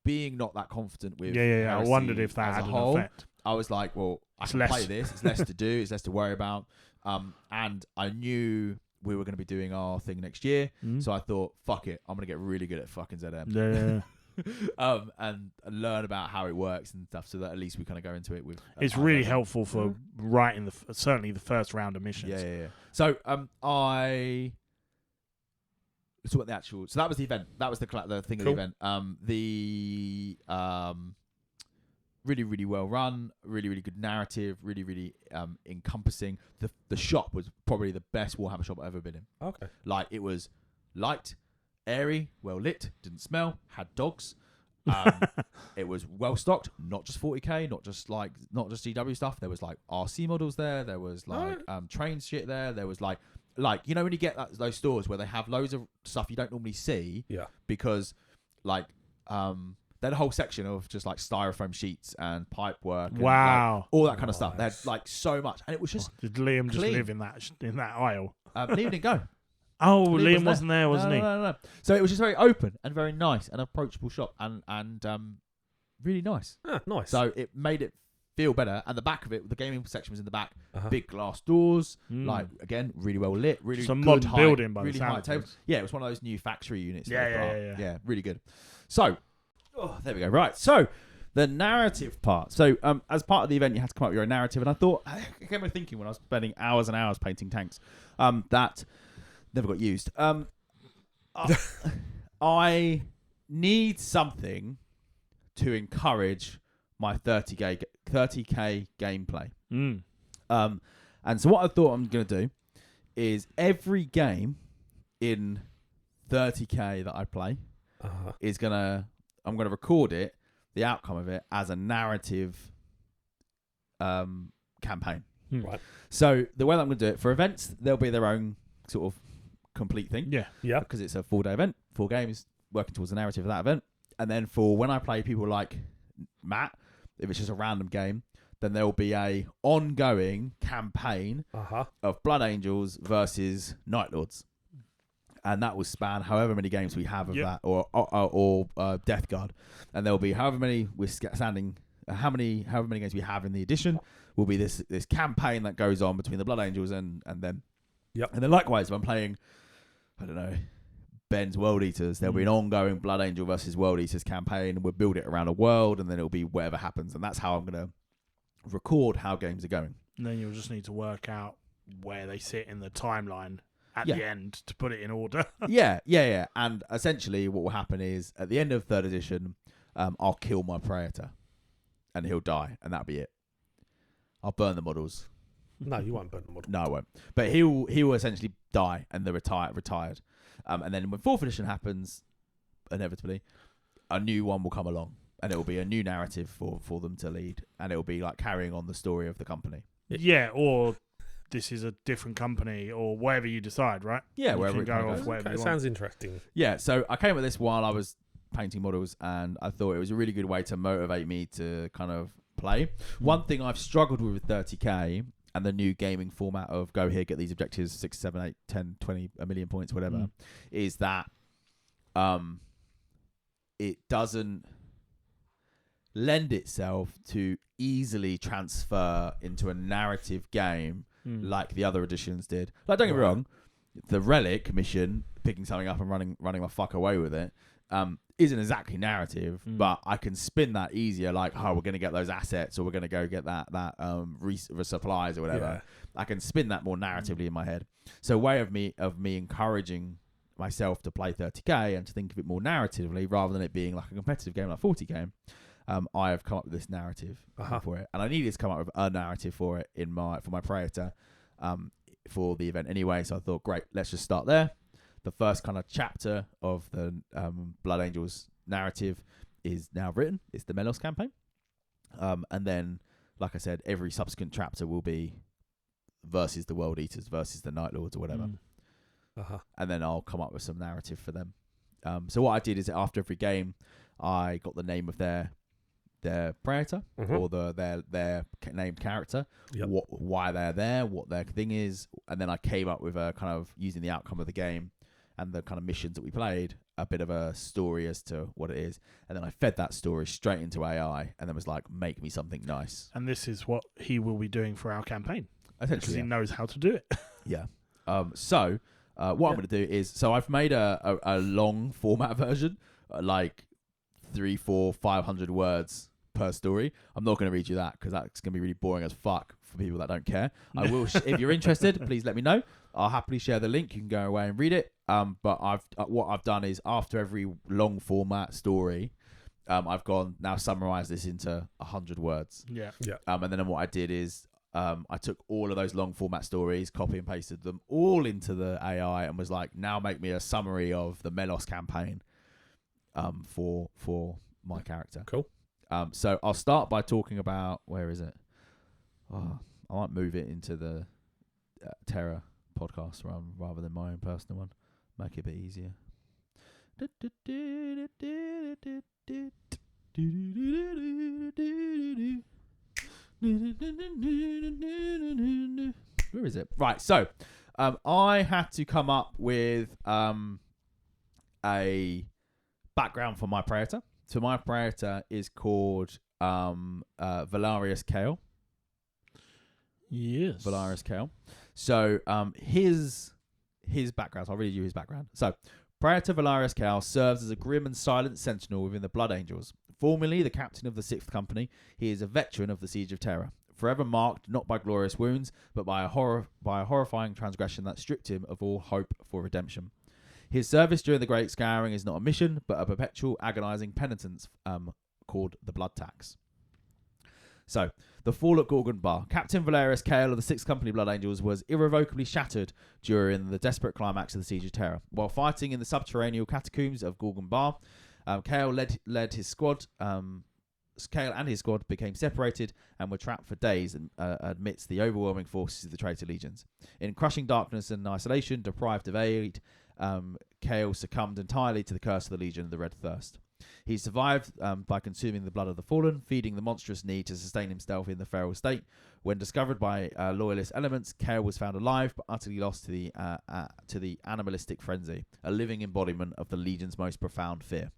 S3: Being not that confident with
S1: I wondered if that had an effect.
S3: I was like, well, I can play this. It's less to do. It's less to worry about. And I knew we were going to be doing our thing next year. So I thought, fuck it. I'm going to get really good at fucking ZM.
S1: Yeah.
S3: and learn about how it works and stuff, so that at least we kind of go into it with.
S1: It's really helpful for writing certainly the first round of missions.
S3: Yeah. So let's talk about the actual. So that was the event. That was the thing of the event. Really, really well run. Really, really good narrative. Really, really encompassing. The shop was probably the best Warhammer shop I've ever been in.
S2: Okay.
S3: Like, it was light, airy, well lit, didn't smell, had dogs. It was well stocked, not just 40k, not just GW stuff. There was like RC models there. There was like train shit there. There was like you know when you get those stores where they have loads of stuff you don't normally see.
S2: Yeah.
S3: Because like they had a whole section of just like styrofoam sheets and pipe work. And, like, all that kind of stuff. They had like so much, and it was just.
S1: Did Liam
S3: clean.
S1: just live in that aisle?
S3: Liam didn't go.
S1: Oh, Liam wasn't there, wasn't he?
S3: No. So it was just very open and very nice and approachable shop and really nice.
S2: Nice.
S3: So it made it feel better. And the back of it, the gaming section was in the back. Big glass doors, like again, really well lit, really
S1: some
S3: good
S1: modern building by
S3: really
S1: the
S3: high
S1: sound
S3: tables. Yeah, it was one of those new factory units.
S1: Yeah,
S3: really good. So, there we go. Right, so the narrative part. So, as part of the event, you had to come up with your own narrative, and I came up thinking when I was spending hours and hours painting tanks, that never got used. I need something to encourage my 30k gameplay. And so what I thought I'm going to do is every game in 30k that I play I'm going to record it, the outcome of it, as a narrative campaign.
S2: Right.
S3: So the way that I'm going to do it, for events, they'll be their own sort of complete thing.
S2: Yeah.
S3: Because it's a 4-day event, 4 games, working towards the narrative of that event. And then for when I play people like Matt, if it's just a random game, then there will be a ongoing campaign of Blood Angels versus Night Lords. And that will span however many games we have of that, or Death Guard. And there will be however many however many games we have in the edition will be this campaign that goes on between the Blood Angels and them.
S2: Yep.
S3: And then likewise, if I'm playing, I don't know, Ben's World Eaters, there'll be an ongoing Blood Angel versus World Eaters campaign, and we'll build it around a world, and then it'll be whatever happens. And that's how I'm going to record how games are going.
S1: And then you'll just need to work out where they sit in the timeline at the end to put it in order.
S3: Yeah. And essentially what will happen is at the end of 3rd edition, I'll kill my Praetor and he'll die, and that'll be it. I'll burn the models.
S2: No, you won't burn the model.
S3: No, I won't. But he will essentially die and they're retired. And then when 4th edition happens, inevitably, a new one will come along, and it will be a new narrative for them to lead, and it will be like carrying on the story of the company.
S1: Yeah, or this is a different company, or wherever you decide, right?
S3: Yeah,
S1: you
S3: wherever
S1: can go off wherever you want.
S2: Sounds interesting.
S3: Yeah, so I came up with this while I was painting models, and I thought it was a really good way to motivate me to kind of play. One thing I've struggled with 30k and the new gaming format of go here, get these objectives, 6, 7, 8, 10, 20, a million points, whatever, is that it doesn't lend itself to easily transfer into a narrative game like the other editions did. Like, don't get me wrong, the Relic mission, picking something up and running my fuck away with it, isn't exactly narrative, but I can spin that easier. Like, we're going to get those assets, or we're going to go get that supplies or whatever. Yeah. I can spin that more narratively in my head. So, a way of me encouraging myself to play 30k and to think of it more narratively rather than it being like a competitive game like 40 game. I have come up with this narrative for it, and I needed to come up with a narrative for it for my Praetor for the event anyway. So I thought, great, let's just start there. The first kind of chapter of the Blood Angels narrative is now written. It's the Melos campaign, and then, like I said, every subsequent chapter will be versus the World Eaters versus the Night Lords or whatever, and then I'll come up with some narrative for them. So what I did is after every game, I got the name of their Praetor or their named character, why they're there, what their thing is, and then I came up with a kind of, using the outcome of the game and the kind of missions that we played, a bit of a story as to what it is, and then I fed that story straight into AI, and then was like, make me something nice.
S1: And this is what he will be doing for our campaign,
S3: because
S1: he knows how to do it.
S3: Yeah. So what I'm going to do is, so I've made a long format version, like 300, 400, 500 words per story. I'm not going to read you that because that's going to be really boring as fuck for people that don't care. I will, if you're interested, please let me know. I'll happily share the link. You can go away and read it. But what I've done is after every long format story, I've gone now summarize this into 100 words.
S2: Yeah.
S3: And then what I did is I took all of those long format stories, copy and pasted them all into the AI, and was like, now make me a summary of the Melos campaign for my character.
S2: Cool.
S3: So I'll start by talking about, where is it? Oh, I might move it into the Terra podcast rather than my own personal one. Make it a bit easier. Where is it? Right, so I had to come up with a background for my Praetor. So my Praetor is called Valarius Kale.
S1: Yes.
S3: Valarius Kale. So his background, so I'll read you his background. So Praetor Valarius Kale serves as a grim and silent sentinel within the Blood Angels. Formerly the captain of the 6th Company, he is a veteran of the Siege of Terra, forever marked not by glorious wounds, but by a horrifying transgression that stripped him of all hope for redemption. His service during the Great Scouring is not a mission, but a perpetual agonizing penitence called the Blood Tax. So, the fall at Gorgon Bar. Captain Valerius Kale of the 6th Company Blood Angels was irrevocably shattered during the desperate climax of the Siege of Terra. While fighting in the subterranean catacombs of Gorgon Bar, Kale led his squad. Kale and his squad became separated and were trapped for days amidst the overwhelming forces of the traitor legions. In crushing darkness and isolation, deprived of aid, Kale succumbed entirely to the curse of the Legion of the Red Thirst. He survived by consuming the blood of the fallen, feeding the monstrous need to sustain himself in the feral state. When discovered by loyalist elements, Kale was found alive but utterly lost to the animalistic frenzy, a living embodiment of the Legion's most profound fear.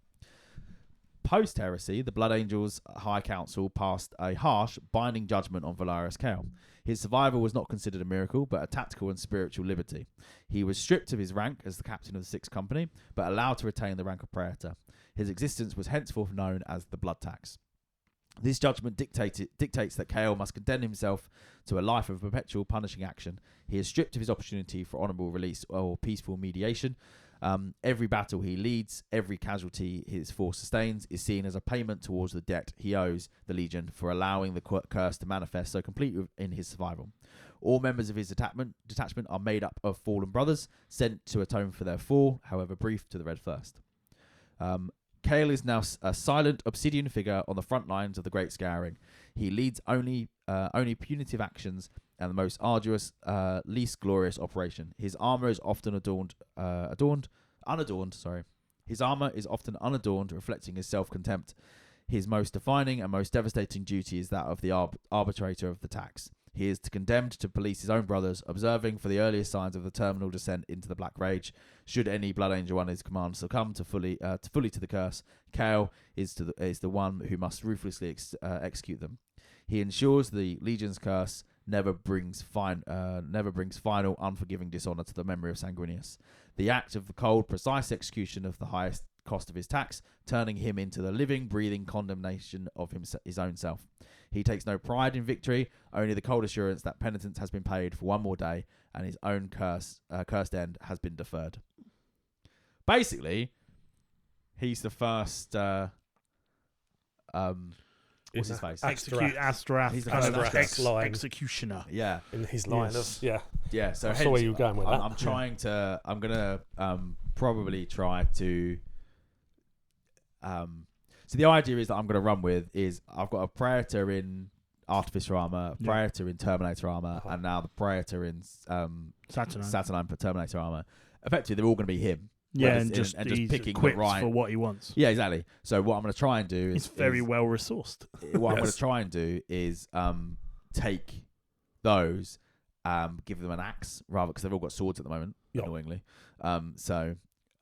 S3: Post-heresy, the Blood Angels High Council passed a harsh, binding judgment on Valarius Kale. His survival was not considered a miracle, but a tactical and spiritual liberty. He was stripped of his rank as the captain of the 6th Company, but allowed to retain the rank of Praetor. His existence was henceforth known as the Blood Tax. This judgment dictates that Kale must condemn himself to a life of perpetual punishing action. He is stripped of his opportunity for honourable release or peaceful mediation. Every battle he leads, every casualty his force sustains, is seen as a payment towards the debt he owes the Legion for allowing the curse to manifest so completely in his survival. All members of his detachment are made up of fallen brothers, sent to atone for their fall, however brief, to the Red Thirst. Kale is now a silent obsidian figure on the front lines of the Great Scouring. He leads only punitive actions and the most arduous, least glorious operation. His armor is often unadorned. His armor is often unadorned, reflecting his self-contempt. His most defining and most devastating duty is that of the arbitrator of the tax. He is condemned to police his own brothers, observing for the earliest signs of the terminal descent into the Black Rage. Should any Blood Angel on his command succumb fully to the curse, Kale is the one who must ruthlessly execute them. He ensures the Legion's curse never brings final, unforgiving dishonor to the memory of Sanguinius. The act of the cold, precise execution of the highest cost of his tax, turning him into the living, breathing condemnation of his own self. He takes no pride in victory, only the cold assurance that penitence has been paid for one more day and his own cursed end has been deferred. Basically, he's the first... what's his face?
S1: Astrath.
S3: He's the
S1: first
S2: line.
S1: Executioner.
S3: Yeah.
S2: In his line
S1: Yes.
S2: of...
S3: Yeah, so
S2: I saw where you were going with that.
S3: I'm going to probably try to... So the idea is that I'm going to run with is I've got a Praetor in Artificer armor, a Praetor in Terminator armor, and now the Praetor in Saturnine Terminator armor. Effectively, they're all going to be him.
S1: Yeah, and just
S3: picking
S1: equipped
S3: the right
S1: for what he wants.
S3: Yeah, exactly. So what I'm going to try and do is
S1: he's very well resourced.
S3: What I'm going to try and do is take those, give them an axe rather because they've all got swords at the moment. Annoyingly, so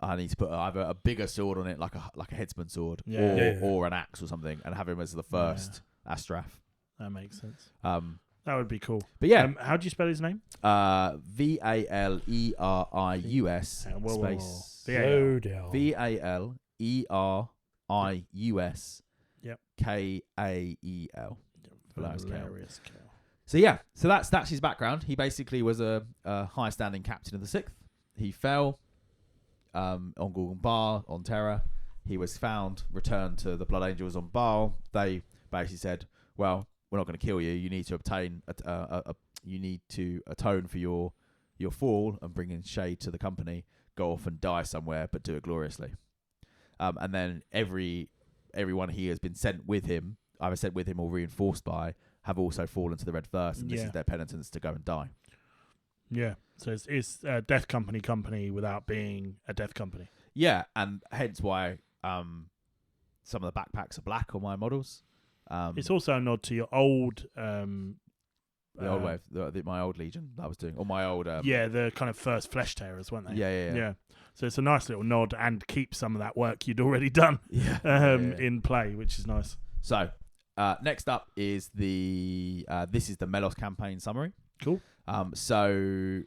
S3: I need to put either a bigger sword on it, like a headsman sword, or an axe or something, and have him as the first Astrath.
S1: That makes sense. That would be cool.
S3: But yeah,
S1: how do you spell his name?
S3: Valerius space
S2: Valerius.
S3: Ius
S1: Yep.
S3: Kael. Valerius
S1: Valerius Kael.
S3: So yeah, so that's his background. He basically was a high-standing captain of the 6th. He fell on Gorgon Bar on Terra. He was found, returned to the Blood Angels on Baal. They basically said, "Well, we're not going to kill you. You need to obtain you need to atone for your fall and bring in shade to the company. Go off and die somewhere, but do it gloriously." And then everyone he has been sent with him, either sent with him or reinforced by, have also fallen to the Red Thirst, and this is their penitence to go and die.
S1: Yeah, so it's a death company without being a death company.
S3: Yeah, and hence why some of the backpacks are black on my models.
S1: It's also a nod to your old...
S3: the old wave, my old Legion that I was doing, or my old...
S1: the kind of first flesh tearers, weren't they?
S3: Yeah.
S1: So it's a nice little nod and keep some of that work you'd already done in play, which is nice.
S3: So, next up is this is the Melos campaign summary.
S1: Cool.
S3: Praetor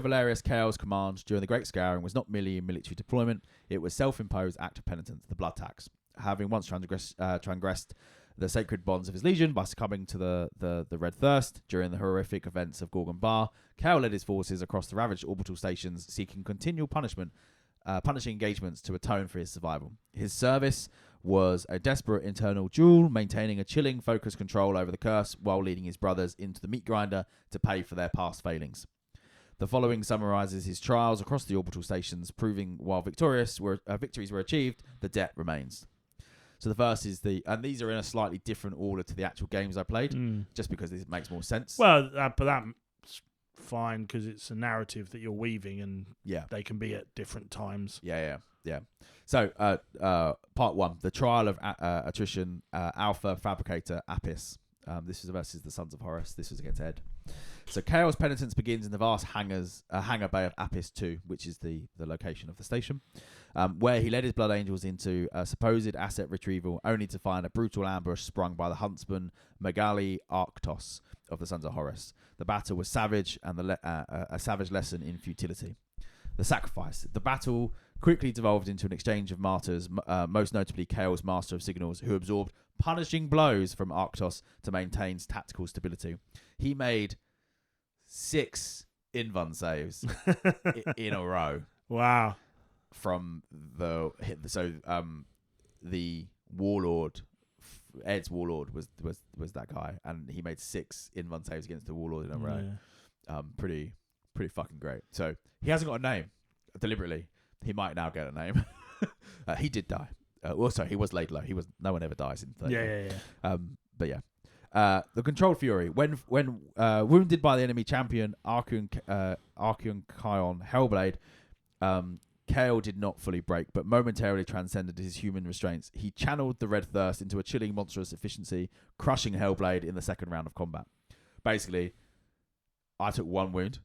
S3: Valerius Kael's command during the Great Scouring was not merely a military deployment, it was self-imposed act of penitence, the blood tax. Having once transgressed the sacred bonds of his legion by succumbing to the Red Thirst during the horrific events of Gorgon Bar, Kael led his forces across the ravaged orbital stations, seeking continual punishing engagements to atone for his survival. His service was a desperate internal duel, maintaining a chilling focus control over the curse while leading his brothers into the meat grinder to pay for their past failings. The following summarizes his trials across the orbital stations, proving while victories were achieved, the debt remains. So the first is and these are in a slightly different order to the actual games I played, just because it makes more sense.
S1: Well, but that's fine because it's a narrative that you're weaving, and they can be at different times.
S3: Yeah. So, part 1, the trial of attrition, Alpha Fabricator Apis. This was versus the Sons of Horus. This was against Ed. So Kael's penitence begins in the vast hangar bay of Apis 2, which is the location of the station, where he led his Blood Angels into a supposed asset retrieval, only to find a brutal ambush sprung by the huntsman Megali Arctos of the Sons of Horus. The battle was savage, and a savage lesson in futility. The sacrifice. The battle quickly devolved into an exchange of martyrs, most notably Kael's Master of Signals, who absorbed punishing blows from Arctos to maintain tactical stability. He made 6 Invuln saves in a row.
S1: Wow.
S3: From the Warlord, Ed's Warlord was that guy, and he made 6 Invuln saves against the Warlord in a row. Yeah. Pretty fucking great. So he hasn't got a name deliberately. He might now get a name. He did die. Also, he was laid low. No one ever dies in 30.
S1: Yeah.
S3: But yeah. The Controlled Fury. When wounded by the enemy champion Archeon Kion Hellblade, Kael did not fully break, but momentarily transcended his human restraints. He channeled the Red Thirst into a chilling, monstrous efficiency, crushing Hellblade in the second round of combat. Basically, I took 1 wound,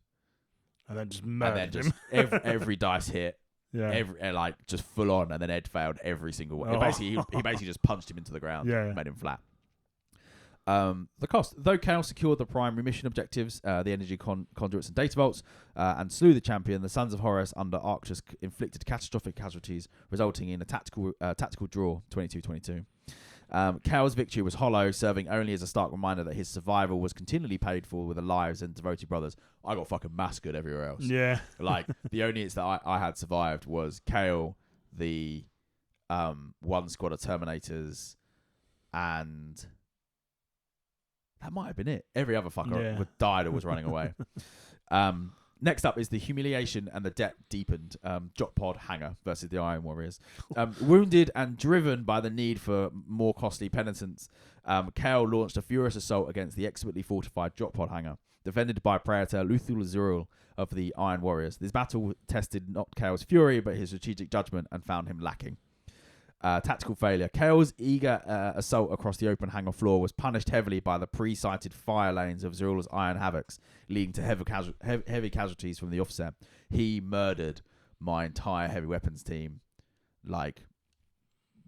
S1: and then just murdered him.
S3: every dice hit. Yeah, just full on, and then Ed failed every single one. He basically just punched him into the ground, made him flat. The cost. Though Kael secured the primary mission objectives, the energy conduits and data vaults, and slew the champion, the Sons of Horus under Arctus inflicted catastrophic casualties, resulting in a tactical draw, 22-22. Kael's victory was hollow, serving only as a stark reminder that his survival was continually paid for with the lives and devoted brothers. I got fucking massacred everywhere else.
S1: Yeah.
S3: The only hits that I had survived was Kael, the 1 squad of Terminators, and that might have been it. Every other fucker died or was running away. Next up is the humiliation and the debt deepened Jot Pod Hangar versus the Iron Warriors. Wounded and driven by the need for more costly penitence, Kael launched a furious assault against the expertly fortified Jot Pod Hangar, defended by Praetor Luthul Zuril of the Iron Warriors. This battle tested not Kael's fury, but his strategic judgment, and found him lacking. Tactical failure. Kael's eager assault across the open hangar floor was punished heavily by the pre-sighted fire lanes of Zerul's Iron Havocs, leading to heavy casualties from the offset. He murdered my entire heavy weapons team,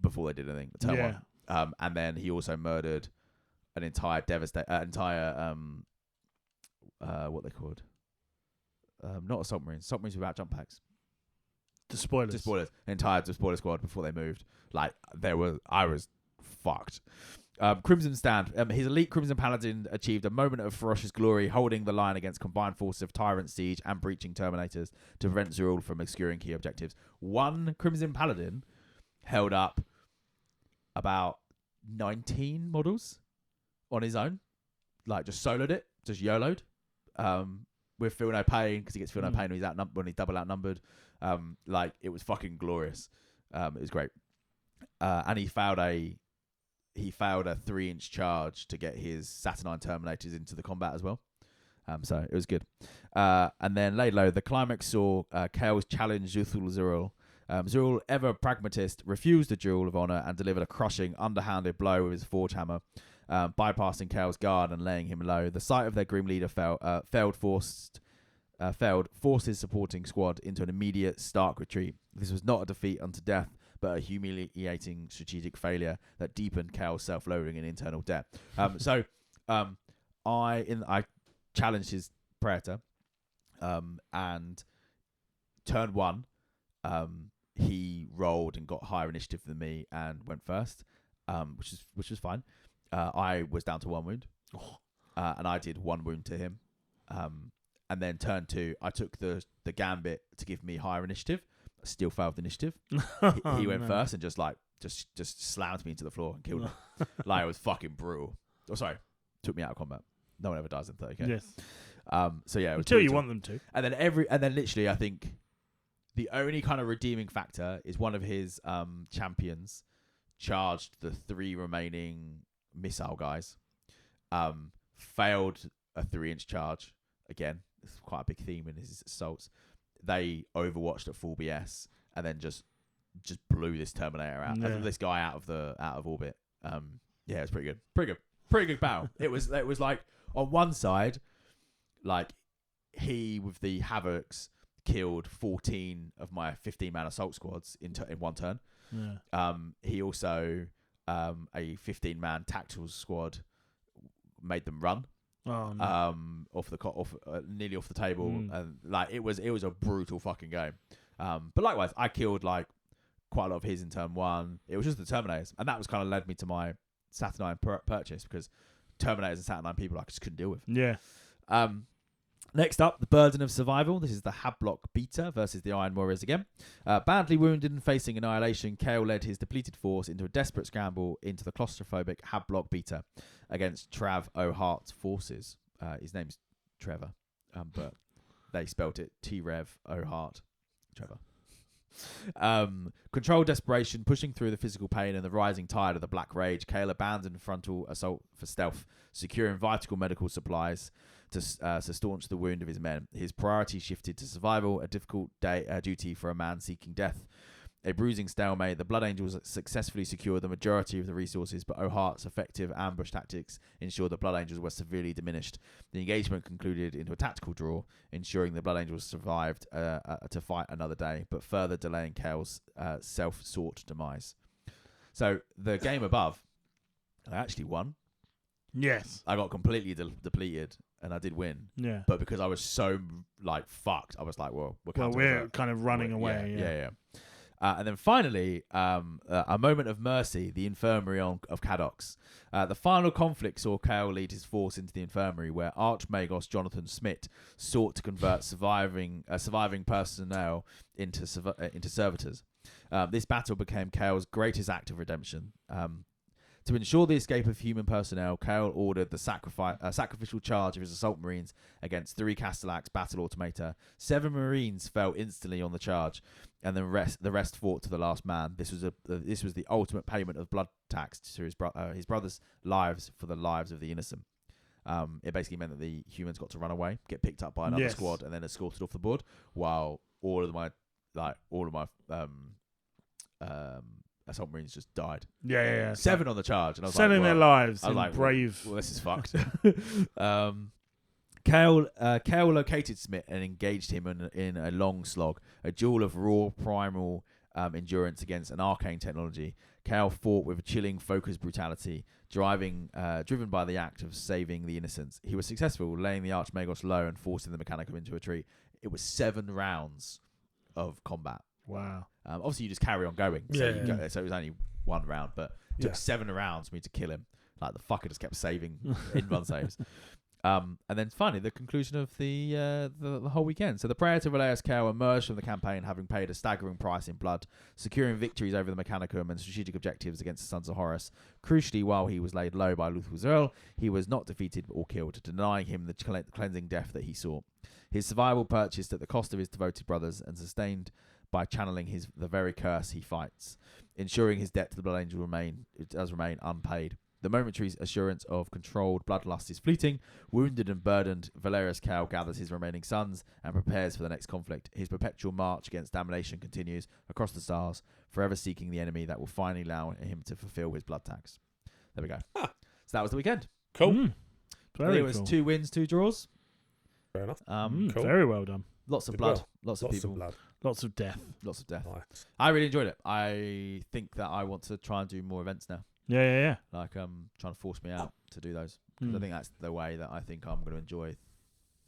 S3: before they did anything. Turn 1. And then he also murdered an entire what they called? Not assault marines. Assault marines without jump packs.
S1: The spoilers.
S3: The spoilers. Entire spoiler squad before they moved. Like, I was fucked. Crimson Stand. His elite Crimson Paladin achieved a moment of ferocious glory, holding the line against combined forces of Tyrant, Siege, and Breaching Terminators to prevent Zerul from obscuring key objectives. One Crimson Paladin held up about 19 models on his own. Like, just soloed it, just YOLO'd. With Feel No Pain, because he gets Feel No Pain when he's double outnumbered. Like, it was fucking glorious. It was great. And he failed a 3-inch charge to get his Saturnine Terminators into the combat as well. So it was good. And then laid low, the climax saw Kael's challenge Zerul. Zerul, ever pragmatist, refused the duel of honor and delivered a crushing, underhanded blow with his Forge Hammer, bypassing Kael's guard and laying him low. The sight of their grim leader forced his supporting squad into an immediate stark retreat. This was not a defeat unto death, but a humiliating strategic failure that deepened Kael's self-loathing and internal debt. I challenged his Praetor, and turn 1, he rolled and got higher initiative than me and went first, which was fine. I was down to 1 wound, and I did 1 wound to him. And then turn 2, I took the gambit to give me higher initiative. I still failed the initiative. He went first and just slammed me into the floor and killed me. Like, it was fucking brutal. Oh, sorry, took me out of combat. No one ever dies in 30k.
S1: Yes.
S3: So yeah, it was
S1: until
S3: brutal.
S1: you want them to.
S3: And then literally, I think the only kind of redeeming factor is one of his champions charged the 3 remaining missile guys. Failed a 3-inch charge. Again, it's quite a big theme in his assaults. They overwatched at full BS and then just blew this Terminator out.
S1: Yeah.
S3: This guy out of orbit. Yeah, it was pretty good battle. It was like, on one side, like, he with the Havocs killed 14 of my 15-man assault squads in one turn.
S1: Yeah.
S3: He also a 15-man tactical squad made them run.
S1: Oh, no.
S3: Nearly off the table, and like it was a brutal fucking game. But likewise, I killed like quite a lot of his in turn 1. It was just the Terminators, and that was kind of led me to my Saturnine purchase, because Terminators and Saturnine people I just couldn't deal with.
S1: Yeah.
S3: Next up, the Burden of Survival. This is the Hablock Beta versus the Iron Warriors again. Badly wounded and facing annihilation, Kael led his depleted force into a desperate scramble into the claustrophobic Hablock Beta against Trav O'Hart's forces. His name's Trevor, but they spelt it T-Rev O'Hart. Trevor. Controlled desperation, pushing through the physical pain and the rising tide of the Black Rage, Kael abandoned frontal assault for stealth, securing vital medical supplies to staunch the wound of his men. His priority shifted to survival, a difficult duty for a man seeking death. A bruising stalemate, the Blood Angels successfully secured the majority of the resources, but O'Hart's effective ambush tactics ensured the Blood Angels were severely diminished. The engagement concluded into a tactical draw, ensuring the Blood Angels survived to fight another day, but further delaying Kael's self-sought demise. So the game above, I actually won.
S1: Yes.
S3: I got completely depleted, and I did win.
S1: Yeah.
S3: But because I was so like fucked, I was like, well,
S1: we're kind of running away.
S3: Yeah. And then finally, a moment of mercy, the infirmary of Caddox. The final conflict saw Kael lead his force into the infirmary, where Archmagos Jonathan Smith sought to convert surviving personnel into servitors. This battle became Kael's greatest act of redemption. To ensure the escape of human personnel, Kael ordered the sacrificial charge of his assault marines against 3 Castellax battle automata. 7 marines fell instantly on the charge, and the rest fought to the last man. This was the ultimate payment of blood tax to his brothers' lives for the lives of the innocent. It basically meant that the humans got to run away, get picked up by another squad, and then escorted off the board, while all of my assault marines just died.
S1: Yeah.
S3: 7 on the charge, and I was
S1: selling their lives. I was like, brave.
S3: Well, this is fucked. Kael located Smith and engaged him in a long slog, a duel of raw primal endurance against an arcane technology. Kael fought with a chilling, focused brutality, driven by the act of saving the innocents. He was successful, laying the Archmagos low and forcing the Mechanicum into a retreat. It was 7 rounds of combat.
S1: Wow.
S3: Obviously, you just carry on going. So,
S2: Yeah.
S3: So it was only one round, but it took 7 rounds for me to kill him. Like, the fucker just kept saving in run saves. And then finally, the conclusion of the whole weekend. So the prayer to Valerius Kell emerged from the campaign having paid a staggering price in blood, securing victories over the Mechanicum and strategic objectives against the Sons of Horus. Crucially, while he was laid low by Luthor, he was not defeated or killed, denying him the cleansing death that he sought. His survival purchased at the cost of his devoted brothers and sustained by channeling the very curse he fights, ensuring his debt to the Blood Angel does remain unpaid. The momentary assurance of controlled bloodlust is fleeting. Wounded and burdened, Valerius Kell gathers his remaining sons and prepares for the next conflict. His perpetual march against damnation continues across the stars, forever seeking the enemy that will finally allow him to fulfill his blood tax. There we go. So that was the weekend.
S2: Cool.
S1: Very
S3: it was
S1: cool.
S3: 2 wins, 2 draws.
S2: Fair enough.
S3: Cool.
S1: Very well done.
S3: Lots of
S2: Did
S3: blood.
S2: well.
S3: Lots of people.
S2: blood.
S1: Lots of death.
S3: Lots of death.
S2: Nice.
S3: I really enjoyed it. I think that I want to try and do more events now.
S1: Yeah.
S3: Like, trying to force me out to do those. Because I think that's the way that I think I'm going to enjoy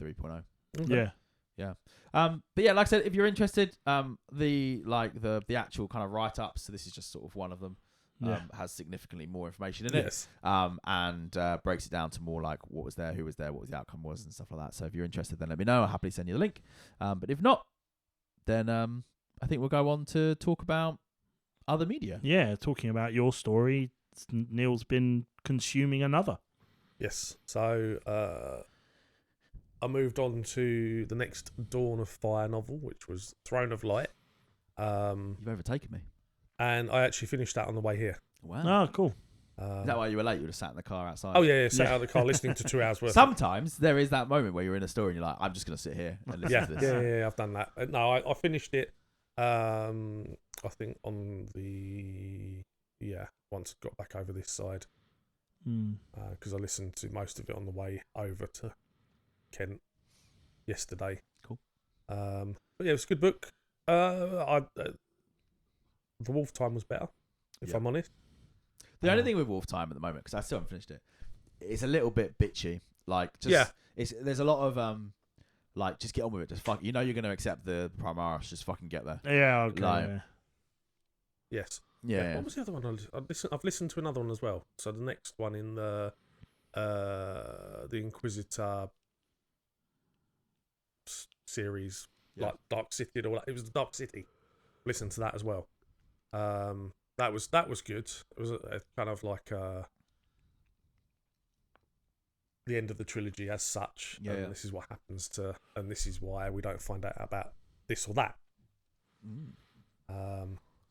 S3: 3.0.
S2: Okay.
S1: Yeah.
S3: But yeah, like I said, if you're interested, the actual kind of write-ups, so this is just sort of one of them, has significantly more information in it.
S2: Yes.
S3: And breaks it down to more like what was there, who was there, what was the outcome was, and stuff like that. So if you're interested, then let me know. I'll happily send you the link. But if not, then I think we'll go on to talk about other media.
S1: Yeah, talking about your story, Neil's been consuming another.
S2: Yes. So I moved on to the next Dawn of Fire novel, which was Throne of Light.
S3: You've overtaken me.
S2: And I actually finished that on the way here.
S3: Wow.
S1: Oh, cool.
S3: Is that why you were late? You were just sat in the car outside?
S2: Oh, yeah. Sat out of the car listening to 2 hours worth.
S3: Sometimes there is that moment where you're in a store and you're like, I'm just going to sit here and listen to this.
S2: Yeah, I've done that. No, I finished it, I think on the... Yeah, once I got back over this side. Because I listened to most of it on the way over to Kent yesterday.
S3: Cool.
S2: But yeah, it was a good book. The Wolf Time was better, if I'm honest.
S3: The only thing with Wolf Time at the moment, because I still haven't finished it, it's a little bit bitchy. Like, just there's a lot of like, just get on with it. Just fuck. You know you're going to accept the Primaris. Just fucking get there.
S1: Yeah. Okay.
S3: Like,
S2: Yes.
S3: Yeah.
S2: What was the other one? I've listened to another one as well. So the next one in the Inquisitor series, like Dark City and all that. It was the Dark City. Listen to that as well. That was good. It was a kind of like the end of the trilogy as such. And this is what happens to, and this is why we don't find out about this or that.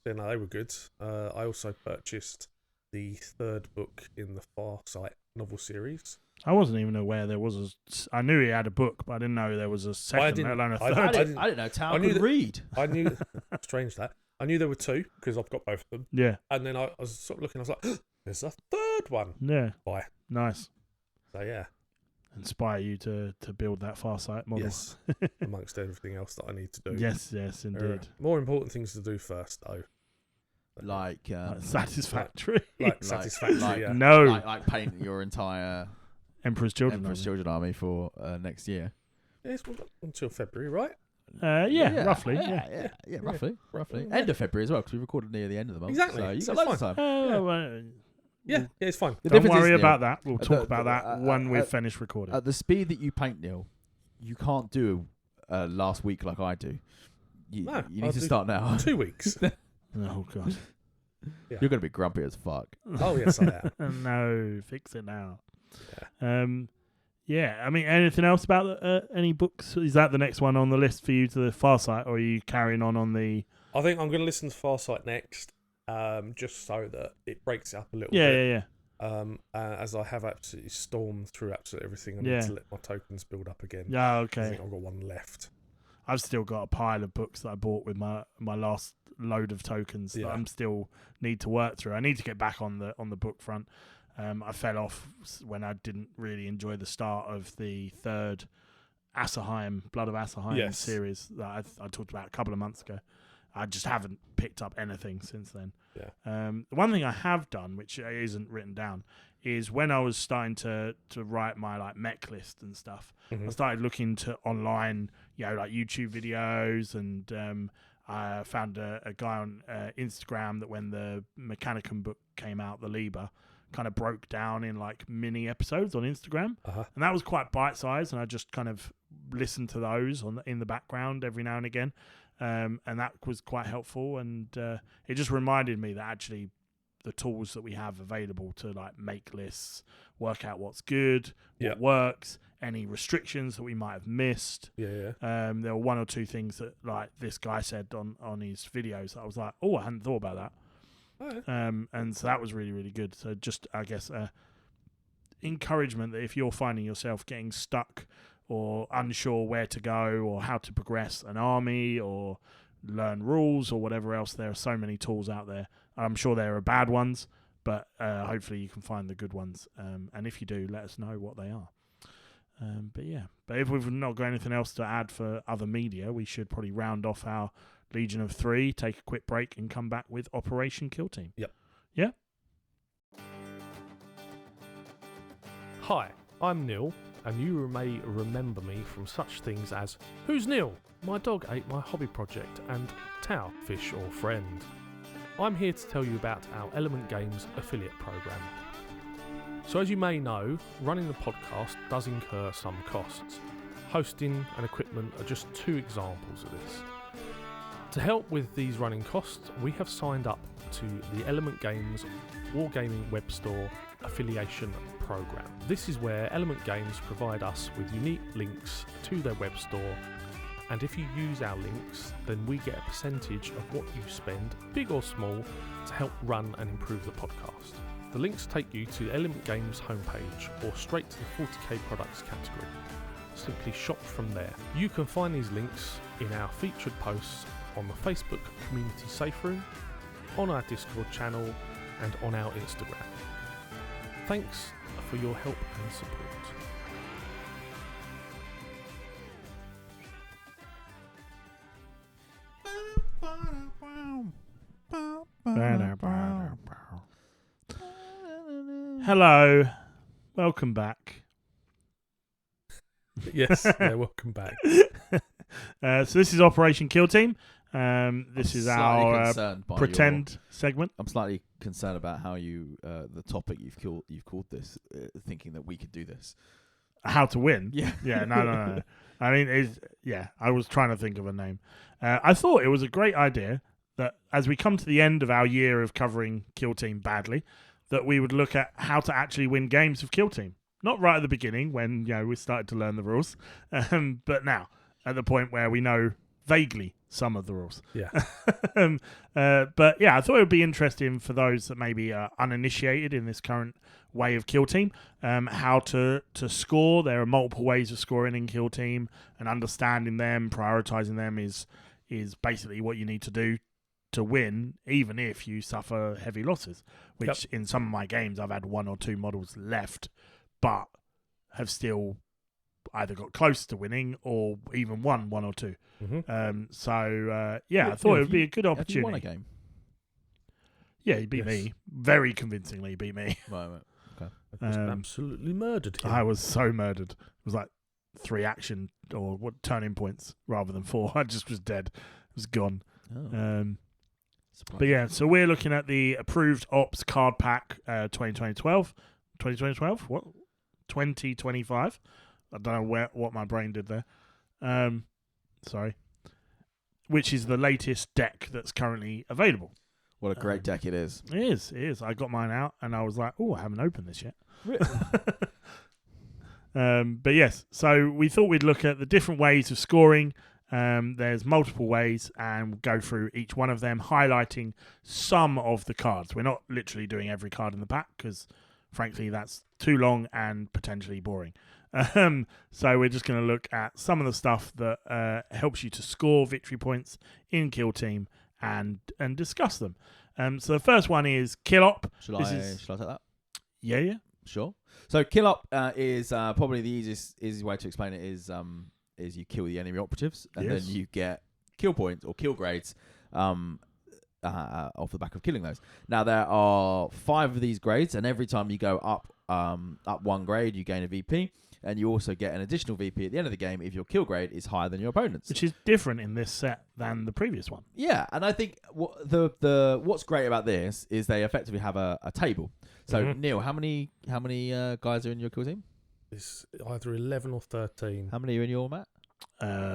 S2: So no, they were good. I also purchased the 3rd book in the Farsight novel series.
S1: I wasn't even aware there was I knew he had a book, but I didn't know there was a second, let alone a third.
S3: I didn't know Tao could read.
S2: I knew. Strange that. I knew there were 2 because I've got both of them.
S1: Yeah.
S2: And then I was sort of looking. I was like, "There's a 3rd one."
S1: Yeah.
S2: Why?
S1: Nice.
S2: So yeah.
S1: Inspire you to build that Farsight model.
S2: Yes. Amongst everything else that I need to do.
S1: Yes, indeed.
S2: More important things to do first, though.
S3: Like
S1: Satisfactory.
S2: Like Satisfactory.
S3: Like,
S1: no.
S3: Like paint your entire
S1: Emperor's Children
S3: army for next year.
S2: Yes, until February, right?
S1: Roughly.
S3: Yeah, roughly. End of February as well, because we recorded near the end of the month.
S2: Exactly.
S3: So you
S2: So
S3: got
S2: it's
S3: loads of time.
S2: Yeah, it's fine.
S1: Don't worry about that. We'll talk about that when we've finished recording.
S3: At the speed that you paint, Neil, you can't do last week like I do. You need to start now.
S2: 2 weeks.
S1: Oh, God.
S2: Yeah.
S3: You're going to be grumpy as fuck.
S2: Oh, yes, I am.
S1: No, fix it now.
S2: Yeah.
S1: I mean, anything else about any books? Is that the next one on the list for you to the Farsight, or are you carrying on the...
S2: I think I'm going to listen to Farsight next, just so that it breaks it up a little bit.
S1: Yeah.
S2: As I have absolutely stormed through absolutely everything, I need to let my tokens build up again.
S1: Yeah, okay.
S2: I think I've got one left.
S1: I've still got a pile of books that I bought with my last load of tokens that I'm still need to work through. I need to get back on the book front. I fell off when I didn't really enjoy the start of the 3rd Assaheim, Blood of Assaheim series that I talked about a couple of months ago. I just haven't picked up anything since then.
S2: Yeah.
S1: The one thing I have done, which isn't written down, is when I was starting to write my like mech list and stuff, I started looking to online, like YouTube videos, and I found a guy on Instagram that when the Mechanicum book came out, the Liber, kind of broke down in like mini episodes on Instagram, and that was quite bite-sized, and I just kind of listened to those in the background every now and again, and that was quite helpful, and it just reminded me that actually the tools that we have available to like make lists, work out what's good, what works, any restrictions that we might have missed. There were one or two things that like this guy said on his videos that I was like, oh, I hadn't thought about that. And so that was really, really good. So just, I guess, encouragement that if you're finding yourself getting stuck or unsure where to go or how to progress an army or learn rules or whatever else, there are so many tools out there. I'm sure there are bad ones, but hopefully you can find the good ones. And if you do, let us know what they are. But if we've not got anything else to add for other media, we should probably round off our Legion of 3, take a quick break, and come back with Operation Kill Team.
S2: Yep.
S1: Yeah?
S2: Hi, I'm Neil, and you may remember me from such things as Who's Neil? My dog ate my hobby project, and Tau, fish or friend. I'm here to tell you about our Element Games affiliate program. So as you may know, running the podcast does incur some costs. Hosting and equipment are just two examples of this. To help with these running costs, we have signed up to the Element Games Wargaming Web Store affiliation program. This is where Element Games provide us with unique links to their web store, and if you use our links, then we get a percentage of what you spend, big or small, to help run and improve the podcast. The links take you to Element Games homepage or straight to the 40k products category. Simply shop from there. You can find these links in our featured posts on the Facebook Community Safe Room, on our Discord channel, and on our Instagram. Thanks for your help and support.
S1: Hello, welcome back.
S2: Yes, welcome back.
S1: So this is Operation Kill Team. This is our pretend segment.
S3: I'm slightly concerned about how you, the topic you've called this, thinking that we could do this.
S1: How to win?
S3: Yeah.
S1: Yeah, no. I mean, I was trying to think of a name. I thought it was a great idea that as we come to the end of our year of covering Kill Team badly, that we would look at how to actually win games of Kill Team. Not right at the beginning when we started to learn the rules, but now at the point where we know vaguely some of the rules.
S2: Yeah.
S1: But yeah, I thought it would be interesting for those that maybe are uninitiated in this current way of Kill Team, how to score. There are multiple ways of scoring in Kill Team, and understanding them, prioritizing them is basically what you need to do to win, even if you suffer heavy losses, which in some of my games I've had one or two models left, but have still either got close to winning or even won one or two.
S2: Mm-hmm.
S1: I thought it would be a good opportunity.
S3: Have you won a game?
S1: Yeah, he beat me. Very convincingly he beat me.
S3: Right. Okay.
S2: I just absolutely murdered him.
S1: I was so murdered. It was like 3 action or turning points rather than 4. I just was dead. It was gone.
S3: Oh.
S1: But yeah, so we're looking at the Approved Ops Card Pack 2012. 2012? What? 2025? I don't know what my brain did there. Sorry. Which is the latest deck that's currently available.
S3: What a great deck it is.
S1: It is. I got mine out and I was like, oh, I haven't opened this yet.
S3: Really?
S1: But yes, so we thought we'd look at the different ways of scoring. There's multiple ways, and we'll go through each one of them, highlighting some of the cards. We're not literally doing every card in the pack because, frankly, that's too long and potentially boring. So we're just going to look at some of the stuff that helps you to score victory points in Kill Team and discuss them. So the first one is Kill Op.
S3: Shall I take that?
S1: Yeah.
S3: Sure. So Kill Op is probably the easy way to explain it is you kill the enemy operatives and then you get kill points or kill grades off the back of killing those. Now there are 5 of these grades, and every time you go up 1 grade, you gain a VP, and you also get an additional VP at the end of the game if your kill grade is higher than your opponent's.
S1: Which is different in this set than the previous one.
S3: Yeah, and I think what's great about this is they effectively have a table. So Neil, how many guys are in your kill team?
S2: It's either 11 or 13.
S3: How many are in your, Matt?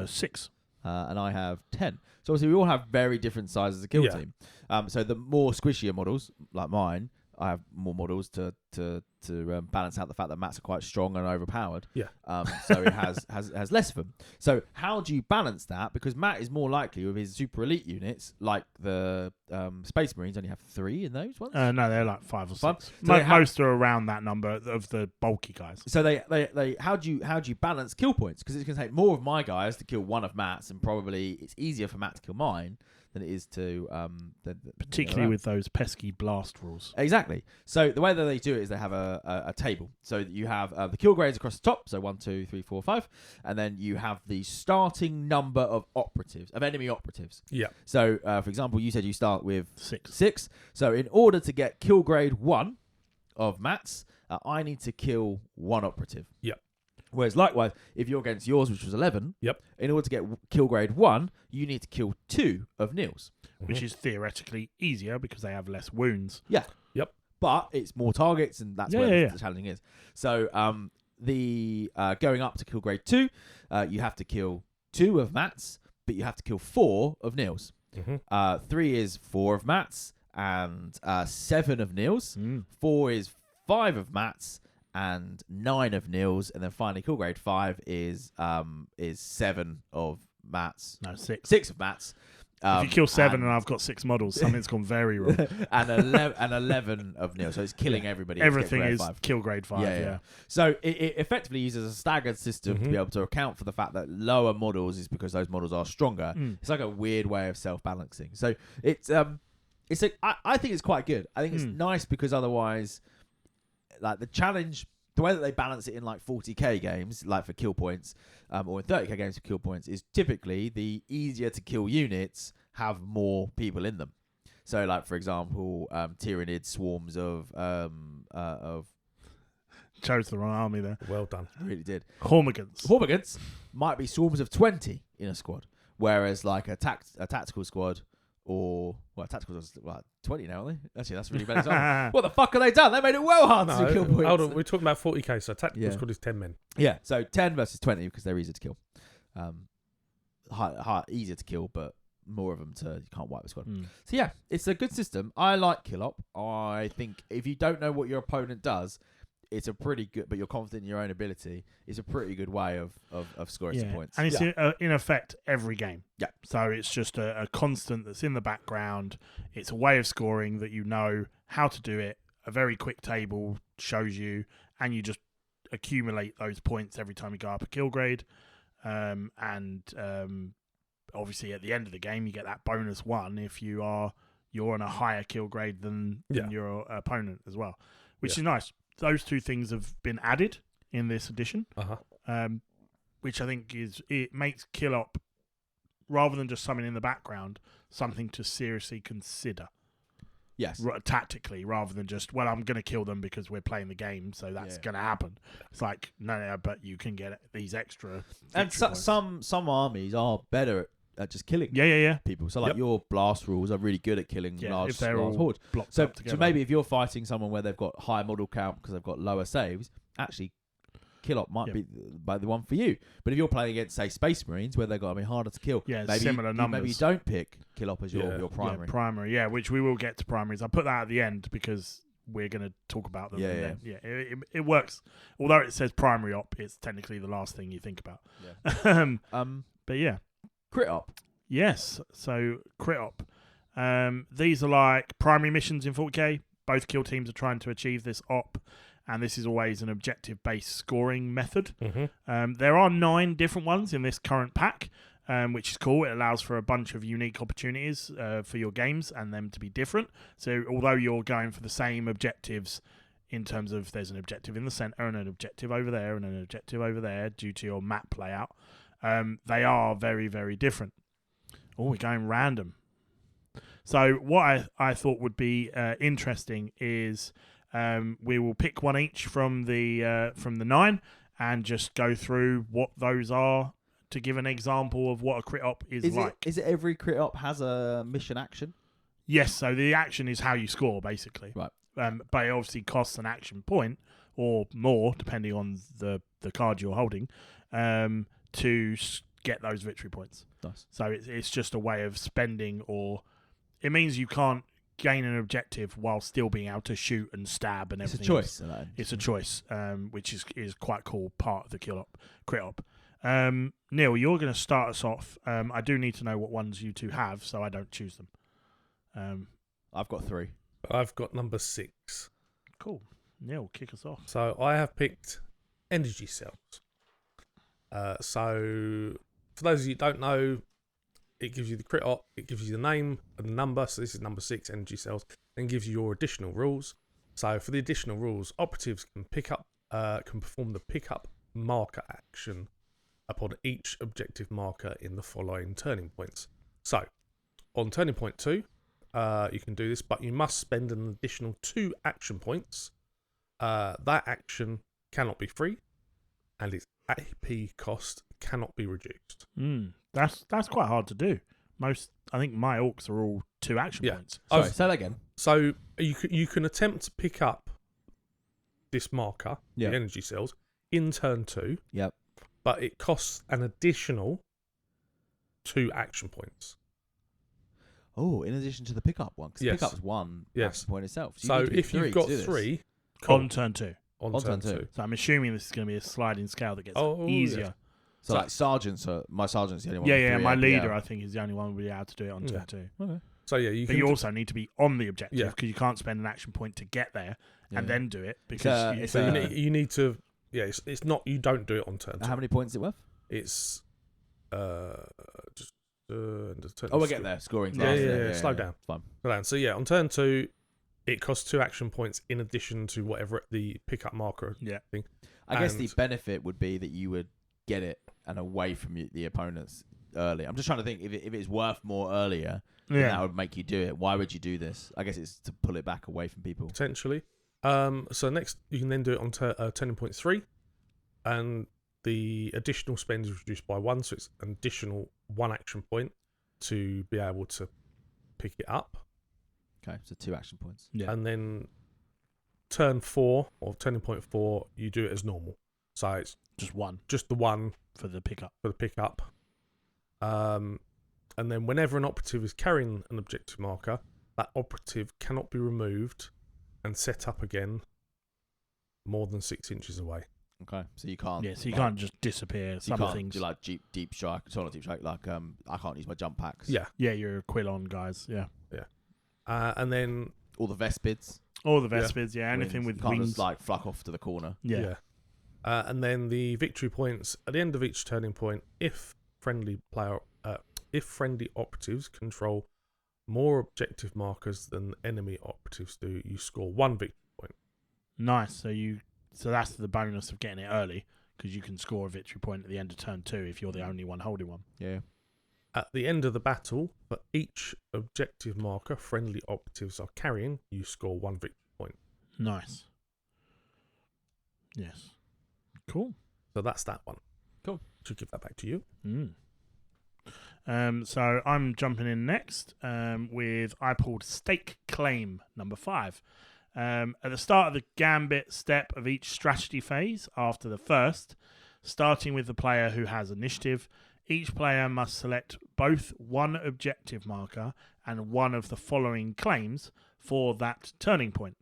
S1: 6.
S3: And I have 10. So obviously we all have very different sizes of kill team. So the more squishier models, like mine, I have more models to balance out the fact that Matt's are quite strong and overpowered.
S2: Yeah.
S3: So it has less of them. So how do you balance that? Because Matt is more likely with his super elite units, like the Space Marines, only have 3 in those ones.
S1: No, they're like 5 or 6.
S3: So
S1: most are around that number of the bulky guys.
S3: So they how do you balance kill points? Because it's going to take more of my guys to kill one of Matt's, and probably it's easier for Matt to kill mine than it is to
S1: particularly with those pesky blast rules.
S3: Exactly. So the way that they do it is they have a table. So you have the kill grades across the top, so 1, 2, 3, 4, 5, and then you have the starting number of enemy operatives.
S2: Yeah.
S3: So for example, you said you start with
S1: 6.
S3: So in order to get kill grade 1 of Matt's, I need to kill 1 operative.
S2: Yep.
S3: Whereas likewise, if you're against yours, which was 11, in order to get kill grade 1, you need to kill 2 of Neil's.
S1: Which is theoretically easier because they have less wounds.
S3: Yeah.
S2: Yep.
S3: But it's more targets, and that's where the challenging is. So the going up to kill grade 2, you have to kill 2 of Matt's, but you have to kill 4 of Neil's. 3 is 4 of Matt's, and 7 of Neil's. 4 is 5 of Matt's, and 9 of Neil's, and then finally kill grade 5 is 7 of Matt's.
S1: No, 6.
S3: 6 of Matt's.
S1: If you kill 7 and I've got 6 models, something's gone very wrong.
S3: and 11 of Neil, so it's killing everybody.
S1: Everything is kill grade 5. Yeah.
S3: So it effectively uses a staggered system to be able to account for the fact that lower models is because those models are stronger. It's like a weird way of self-balancing. So I think it's quite good. I think it's nice because otherwise, like the challenge, the way that they balance it in like 40k games, like for kill points, or in 30k games for kill points, is typically the easier to kill units have more people in them. So, like for example, Tyranid swarms of
S1: chose the wrong army there.
S2: Well done.
S3: I really did.
S1: Hormigans
S3: might be swarms of 20 in a squad, whereas like a tactical squad. Or, tactical was like 20 now, aren't they? Actually, that's really bad. What the fuck have they done? They made it well hard to kill points.
S2: Hold on, we're talking about 40k, so tactical squad is 10 men.
S3: Yeah, so 10 versus 20 because they're easier to kill. Easier to kill, but more of them you can't wipe the squad. So yeah, it's a good system. I like Kill Op. I think if you don't know what your opponent does, it's a pretty good, but you're confident in your own ability, it's a pretty good way of scoring some points.
S1: And it's in effect every game.
S3: Yeah.
S1: So it's just a constant that's in the background. It's a way of scoring that you know how to do it. A very quick table shows you, and you just accumulate those points every time you go up a kill grade. Obviously at the end of the game, you get that bonus 1 if you're on a higher kill grade than your opponent as well, which is nice. Those 2 things have been added in this edition, which I think it makes Kill Op, rather than just something in the background, something to seriously consider.
S3: Yes.
S1: Tactically, rather than just, well, I'm going to kill them because we're playing the game, so that's going to happen. It's like, no, but you can get these extra.
S3: And some armies are better at just killing people. So like your blast rules are really good at killing large hordes. So maybe if you're fighting someone where they've got high model count because they've got lower saves, actually Kill Op might be the one for you. But if you're playing against, say, Space Marines where they've got to be harder to kill, maybe
S1: similar numbers.
S3: Maybe you don't pick Kill Op as your primary.
S1: Primary, which we will get to primaries. I put that at the end because we're going to talk about them. It works. Although it says primary op, it's technically the last thing you think about. But yeah.
S3: Crit Op.
S1: Yes, so Crit Op. These are like primary missions in 40k. Both kill teams are trying to achieve this op, and this is always an objective-based scoring method. There are 9 different ones in this current pack, which is cool. It allows for a bunch of unique opportunities for your games and them to be different. So although you're going for the same objectives in terms of there's an objective in the center and an objective over there and an objective over there due to your map layout, they are very, very different. Oh, we're going random. So what I thought would be interesting is we will pick one each from the 9 and just go through what those are to give an example of what a crit op is like.
S3: Is it every crit op has a mission action?
S1: Yes, so the action is how you score, basically.
S3: Right.
S1: But it obviously costs an action point or more, depending on the card you're holding, to get those victory points.
S3: Nice.
S1: So it's just a way of spending, or it means you can't gain an objective while still being able to shoot and stab and everything.
S3: It's a choice.
S1: It's a choice, which is quite cool part of the crit op. Neil, you're going to start us off. I do need to know what ones you two have, so I don't choose them.
S3: I've got 3.
S2: I've got number 6.
S1: Cool. Neil, kick us off.
S2: So I have picked energy cells. So for those of you who don't know, it gives you the crit op, it gives you the name and the number. So this is number 6, energy cells. Then gives you your additional rules. So for the additional rules, operatives can perform the pickup marker action upon each objective marker in the following turning points. So on turning point 2, you can do this, but you must spend an additional 2 action points. That action cannot be free, and its AP cost cannot be reduced.
S1: That's quite hard to do. I think my orcs are all 2 action points.
S3: Sorry, say that again.
S2: So you can attempt to pick up this marker, the energy cells, in turn 2.
S3: Yep.
S2: But it costs an additional 2 action points.
S3: Oh, in addition to the pickup one, because pickup's 1 action point itself.
S2: So if you've got 3
S1: on turn 2.
S2: On turn 2.
S1: So I'm assuming this is going to be a sliding scale that gets easier.
S3: Yes. So like sergeants, my sergeant's the only one.
S1: Yeah. My leader, I think, is the only one who will be able to do it on turn 2.
S3: Okay.
S2: So
S1: you also need to be on the objective because you can't spend an action point to get there and then do it because
S2: you need to. Yeah, it's not. You don't do it on turn 2.
S3: How many points is it worth?
S2: It's just.
S3: We'll get there. Scoring.
S2: Yeah. Slow down.
S3: Fine.
S2: Slow down. So on turn 2, it costs 2 action points in addition to whatever the pickup marker thing.
S3: I guess the benefit would be that you would get it and away from the opponents early. I'm just trying to think if it's worth more earlier. Then that would make you do it. Why would you do this? I guess it's to pull it back away from people.
S2: Potentially. So next, you can then do it on turning point 3, and the additional spend is reduced by 1, so it's an additional 1 action point to be able to pick it up.
S3: Okay, so 2 action points.
S2: Yeah. And then turn 4, or turning point 4, you do it as normal. So it's
S1: just 1.
S2: Just the 1
S1: for the pickup.
S2: And then whenever an operative is carrying an objective marker, that operative cannot be removed and set up again more than 6 inches away.
S3: Okay, so you can't.
S1: Yeah, so you can't just disappear. Some things
S3: do like deep strike, sort of deep strike. Like I can't use my jump packs.
S2: Yeah,
S1: you're Quillon guys. Yeah.
S2: And then
S3: all the Vespids.
S1: Anything with
S3: you can't
S1: wings,
S3: just like fluck off to the corner.
S1: Yeah.
S2: And then the victory points at the end of each turning point, if friendly operatives control more objective markers than enemy operatives do, you score 1 victory point.
S1: Nice. So that's the bonus of getting it early, because you can score a victory point at the end of turn 2 if you're the only one holding one.
S3: Yeah.
S2: At the end of the battle, for each objective marker friendly operatives are carrying, you score 1 victory point.
S1: Nice. Yes. Cool.
S2: So that's that one.
S3: Cool.
S2: Should give that back to you.
S1: So I'm jumping in next with I pulled Stake Claim number 5. At the start of the gambit step of each strategy phase, after the first, starting with the player who has initiative, each player must select both 1 objective marker and 1 of the following claims for that turning point.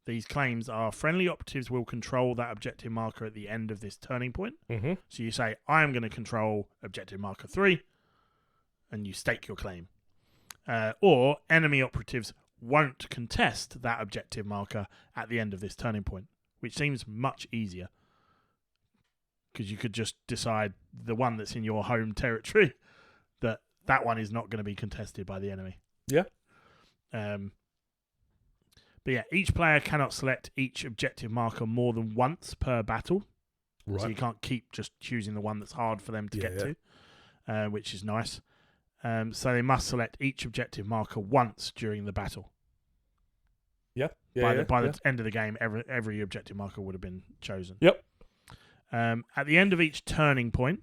S1: These claims are friendly operatives will control that objective marker at the end of this turning point.
S2: Mm-hmm.
S1: So you say, I am going to control objective marker 3, and you stake your claim. Or enemy operatives won't contest that objective marker at the end of this turning point, which seems much easier. Because you could just decide the one that's in your home territory, that one is not going to be contested by the enemy.
S2: Yeah.
S1: But yeah, each player cannot select each objective marker more than once per battle.
S2: Right.
S1: So you can't keep just choosing the one that's hard for them to get to, which is nice. So they must select each objective marker once during the battle. By the end of the game, every objective marker would have been chosen.
S2: Yep.
S1: At the end of each turning point,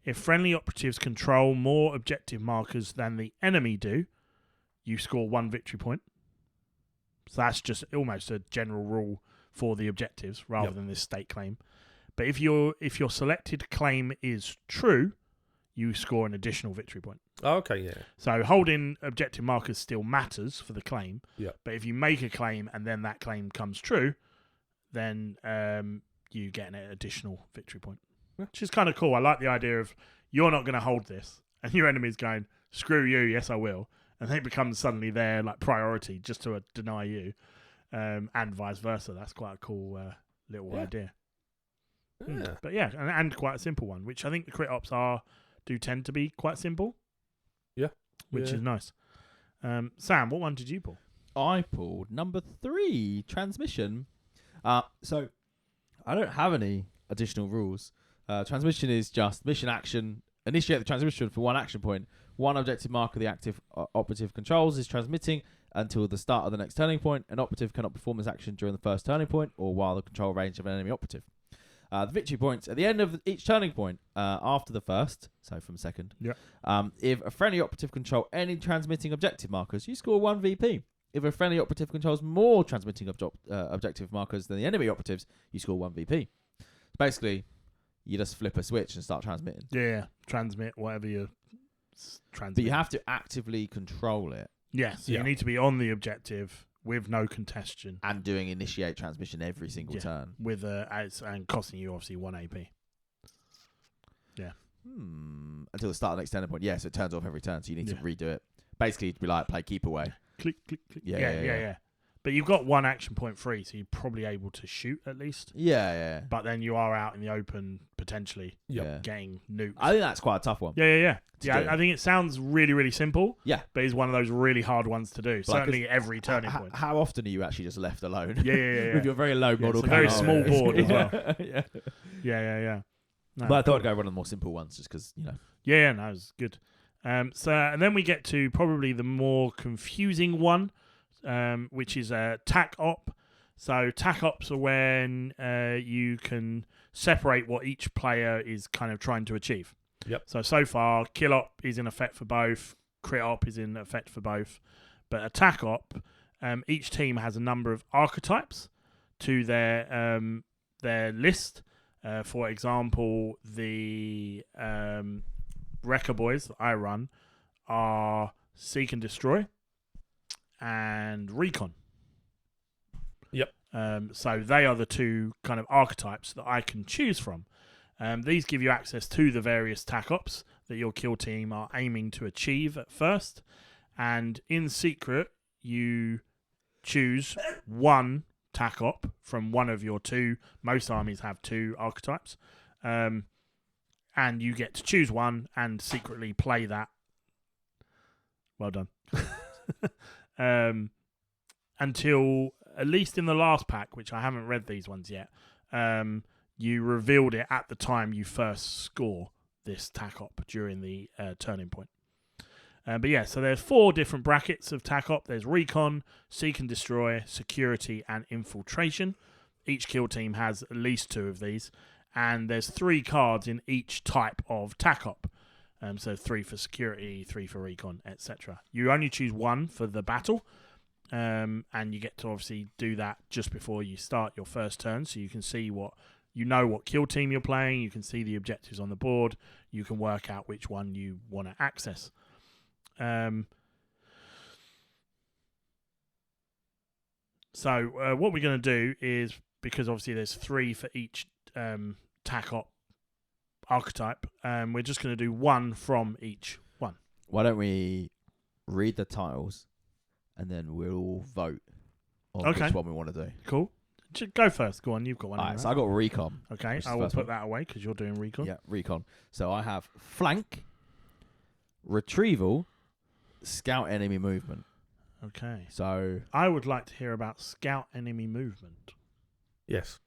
S1: if friendly operatives control more objective markers than the enemy do, you score 1 victory point. So that's just almost a general rule for the objectives rather than this state claim. But if your selected claim is true, you score an additional victory point.
S2: Oh, okay, yeah.
S1: So holding objective markers still matters for the claim.
S2: Yeah.
S1: But if you make a claim and then that claim comes true, then you get an additional victory point.
S2: Yeah.
S1: Which is kind of cool. I like the idea of you're not going to hold this and your enemy's going, screw you, yes I will. And then it becomes suddenly their like priority just to deny you. And vice versa. That's quite a cool little idea.
S2: Yeah.
S1: But yeah, and quite a simple one, which I think the crit ops do tend to be quite simple.
S2: Yeah.
S1: Which is nice. Sam, what one did you pull?
S3: I pulled number 3, transmission. So I don't have any additional rules. Transmission is just mission action. Initiate the transmission for 1 action point. 1 objective marker the active operative controls is transmitting until the start of the next turning point. An operative cannot perform this action during the first turning point or while the control range of an enemy operative. The victory points at the end of each turning point after the first, so from second.
S1: Yeah.
S3: If a friendly operative control any transmitting objective markers, you score 1 VP. If a friendly operative controls more transmitting objective markers than the enemy operatives, you score 1 VP. Basically, you just flip a switch and start transmitting.
S1: Yeah, transmit whatever you transmit.
S3: But you have to actively control it.
S1: Yes, you need to be on the objective with no contestation.
S3: And doing initiate transmission every single turn.
S1: With and costing you obviously 1 AP. Yeah.
S3: Until the start of the next turning point. Yeah, so it turns off every turn, so you need to redo it. Basically, it'd be like play keep away.
S1: Click, click, click.
S3: Yeah.
S1: But you've got 1 action point free, so you're probably able to shoot at least.
S3: Yeah.
S1: But then you are out in the open potentially getting nuked.
S3: I think that's quite a tough one.
S1: Yeah. I think it sounds really, really simple.
S3: Yeah.
S1: But it's one of those really hard ones to do. Certainly every turning point.
S3: How often are you actually just left alone?
S1: Yeah.
S3: With your very low model.
S1: It's a very small board as well.
S3: Yeah.
S1: No,
S3: but I thought I'd go one of the more simple ones just because, you know.
S1: Yeah, no, it was good. And then we get to probably the more confusing one, which is a TAC op. So TAC ops are when you can separate what each player is kind of trying to achieve.
S2: Yep.
S1: So far, kill op is in effect for both, crit op is in effect for both. But a TAC op, each team has a number of archetypes to their list. For example, the Wrecker Boys that I run are Seek and Destroy and Recon.
S2: Yep.
S1: So they are the 2 kind of archetypes that I can choose from. These give you access to the various TAC ops that your kill team are aiming to achieve at first. And in secret, you choose 1 TAC op from one of your 2. Most armies have 2 archetypes. And you get to choose 1 and secretly play that. Well done. Until, at least in the last pack, which I haven't read these ones yet, you revealed it at the time you first score this TAC op during the turning point. But yeah, so there's 4 different brackets of TAC op. There's Recon, Seek and Destroy, Security, and Infiltration. Each kill team has at least 2 of these. And there's 3 cards in each type of TAC op. So 3 for Security, 3 for Recon, etc. You only choose 1 for the battle. And you get to obviously do that just before you start your first turn. So you can see what kill team you're playing. You can see the objectives on the board. You can work out which one you want to access. So what we're going to do is, because obviously there's 3 for each TAC op archetype, we're just going to do 1 from each one.
S3: Why don't we read the titles and then we'll all vote on which one we want to do.
S1: Cool. Go first. Go on. You've got one.
S3: All right, so I got Recon.
S1: Okay, I will put that away because you're doing Recon.
S3: Yeah, Recon. So I have Flank, Retrieval, Scout Enemy Movement.
S1: Okay.
S3: So
S1: I would like to hear about Scout Enemy Movement.
S2: Yes.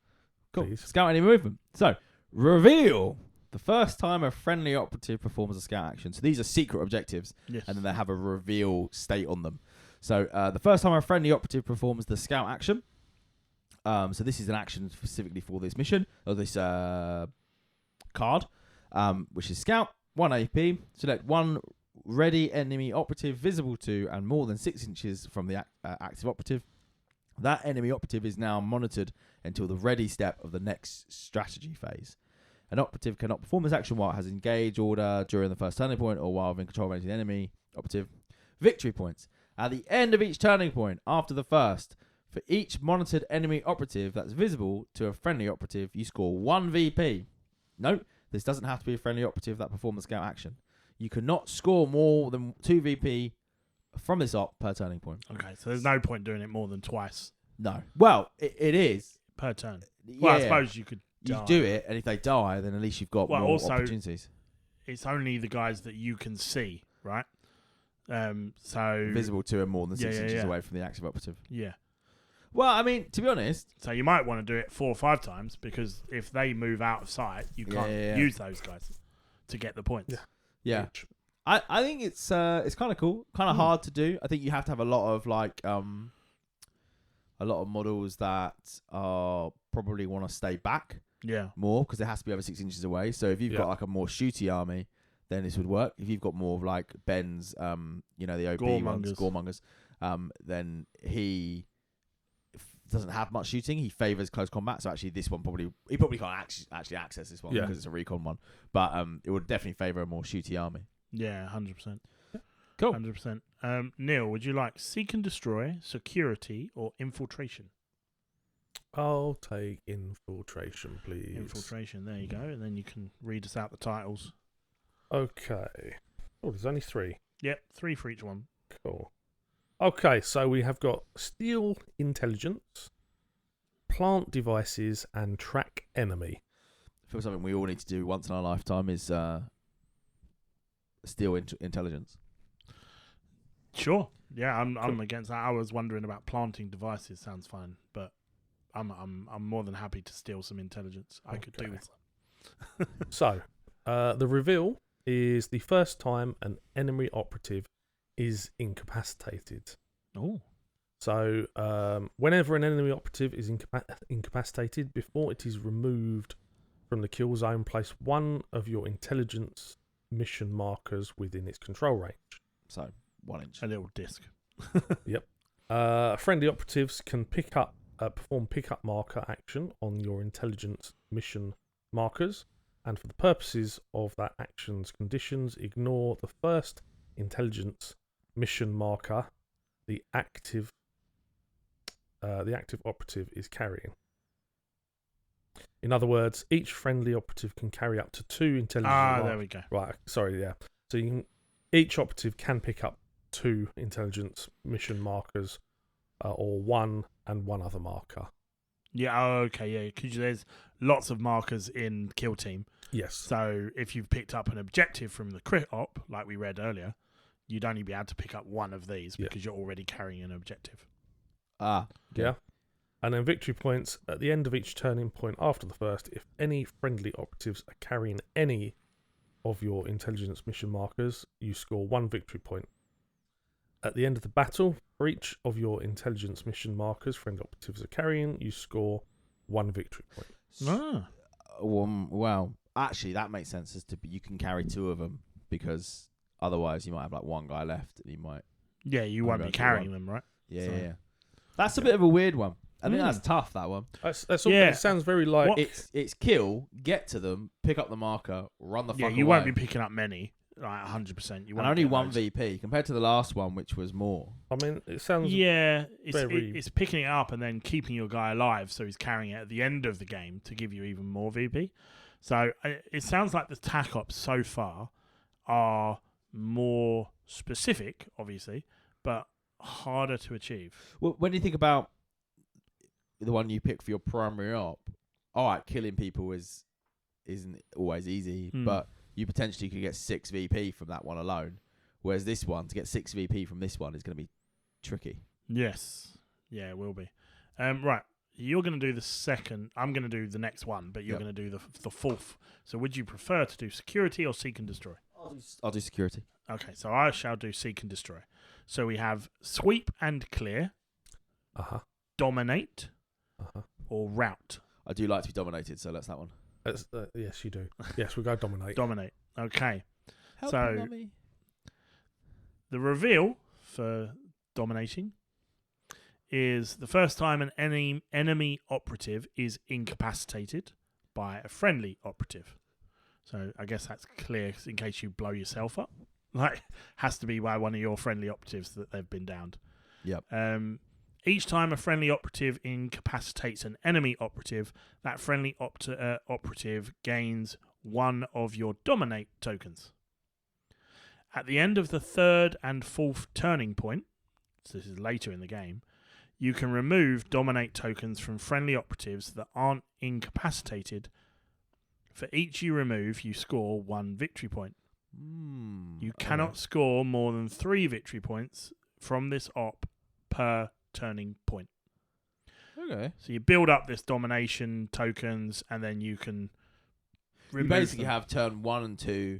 S3: Cool.
S2: Please.
S3: Scout Enemy Movement. So reveal The first time a friendly operative performs a scout action. So these are secret objectives,
S1: Yes.
S3: and then they have a reveal state on them. So the first time a friendly operative performs the scout action. So this is an action specifically for this mission, or this card, which is scout, 1 AP. Select one ready enemy operative visible to and more than 6 inches from the active operative. That enemy operative is now monitored until the ready step of the next strategy phase. An operative cannot perform this action while it has engaged order during the first turning point or while within control range of the enemy operative. Victory points. At the end of each turning point after the first, for each monitored enemy operative that's visible to a friendly operative, you score 1 VP. Note, this doesn't have to be a friendly operative that performs the scout action. You cannot score more than 2 VP from this op per turning point.
S1: Okay, so there's no point doing it more than twice.
S3: No. Well, it is.
S1: Per turn.
S3: Yeah,
S1: Well, I suppose you could die.
S3: You do it, and if they die, then at least you've got more opportunities.
S1: It's only the guys that you can see, right? So
S3: visible to and more than 6 inches away from the active operative.
S1: Yeah.
S3: Well, I mean, to be honest...
S1: So you might want to do it 4 or 5 times, because if they move out of sight, you can't use those guys to get the points.
S3: Yeah. I think it's kind of cool, kind of hard to do. I think you have to have a lot of models that probably want to stay back more, because it has to be over 6 inches away. So if you've got like a more shooty army, then this would work. If you've got more of like Ben's, the OP ones, Goremongers, then he doesn't have much shooting. He favors close combat. So actually this one he probably can't actually access this one because it's a recon one. But it would definitely favor a more shooty army.
S1: Yeah, 100%.
S3: Cool.
S1: 100%. Neil, would you like seek and destroy, security, or infiltration?
S2: I'll take infiltration, please.
S1: Infiltration, there you go. And then you can read us out the titles.
S2: Okay. Oh, there's only 3.
S1: Yep, 3 for each one.
S2: Cool. Okay, so we have got steal intelligence, plant devices, and track enemy.
S3: I feel something we all need to do once in our lifetime is steal intelligence.
S1: Sure. Yeah, I'm against that. I was wondering about planting devices. Sounds fine, but I'm more than happy to steal some intelligence. I could do with some.
S2: So, the reveal is the first time an enemy operative is incapacitated.
S1: Oh.
S2: So, whenever an enemy operative is incapacitated, before it is removed from the kill zone, place one of your intelligence mission markers within its control range.
S3: So, 1 inch.
S1: A little disc.
S2: Yep. Friendly operatives can perform pickup marker action on your intelligence mission markers, and for the purposes of that action's conditions, ignore the first intelligence mission marker the active operative is carrying. In other words, each friendly operative can carry up to 2 intelligence.
S1: There we go.
S2: Right, sorry, yeah. So each operative can pick up 2 intelligence mission markers, or 1 and 1 other marker.
S1: Yeah, okay, yeah, because there's lots of markers in Kill Team.
S2: Yes.
S1: So if you've picked up an objective from the crit op, like we read earlier, you'd only be able to pick up 1 of these because you're already carrying an objective.
S2: Yeah. And then victory points at the end of each turning point after the first. If any friendly operatives are carrying any of your intelligence mission markers, you score 1 victory point. At the end of the battle, for each of your intelligence mission markers friendly operatives are carrying, you score 1 victory point.
S3: Wow. Actually, that makes sense. You can carry 2 of them, because otherwise you might have like 1 guy left, and you might.
S1: Yeah, you won't be carrying them, right?
S3: Yeah. That's a bit of a weird one. I think that's tough, that one.
S2: That's all. It sounds very like
S3: it's kill, get to them, pick up the marker, run the fuck away.
S1: Yeah, you won't be picking up many, like 100%.
S3: And only 1 VP compared to the last one, which was more.
S2: I mean, it sounds
S1: it's picking it up and then keeping your guy alive, so he's carrying it at the end of the game to give you even more VP. So it sounds like the TAC ops so far are more specific, obviously, but harder to achieve.
S3: Well, when you think about the one you pick for your primary op, all right, killing people isn't always easy, but you potentially could get 6 VP from that one alone. Whereas this one, to get 6 VP from this one is going to be tricky.
S1: Yes. Yeah, it will be. Right. you're going to do the second. I'm going to do the next one, but you're going to do the fourth. So would you prefer to do security or seek and destroy?
S3: I'll do security.
S1: Okay, so I shall do seek and destroy. So we have sweep and clear, dominate, or rout.
S3: I do like to be dominated, so that's that one.
S2: Yes, you do. Yes, we'll go dominate.
S1: Dominate. Okay.
S3: Help
S1: So
S3: me, Mummy.
S1: the reveal for dominating is the first time an enemy operative is incapacitated by a friendly operative. So I guess that's clear in case you blow yourself up. Like, has to be by one of your friendly operatives that they've been downed.
S3: Yep.
S1: Each time a friendly operative incapacitates an enemy operative, that friendly operative gains one of your dominate tokens. At the end of the third and fourth turning point, so this is later in the game, you can remove dominate tokens from friendly operatives that aren't incapacitated. For each you remove, you score 1 victory point. You cannot score more than 3 victory points from this op per turning point.
S3: Okay.
S1: So you build up this domination tokens, and then you can remove
S3: You basically
S1: them.
S3: have turn 1 and 2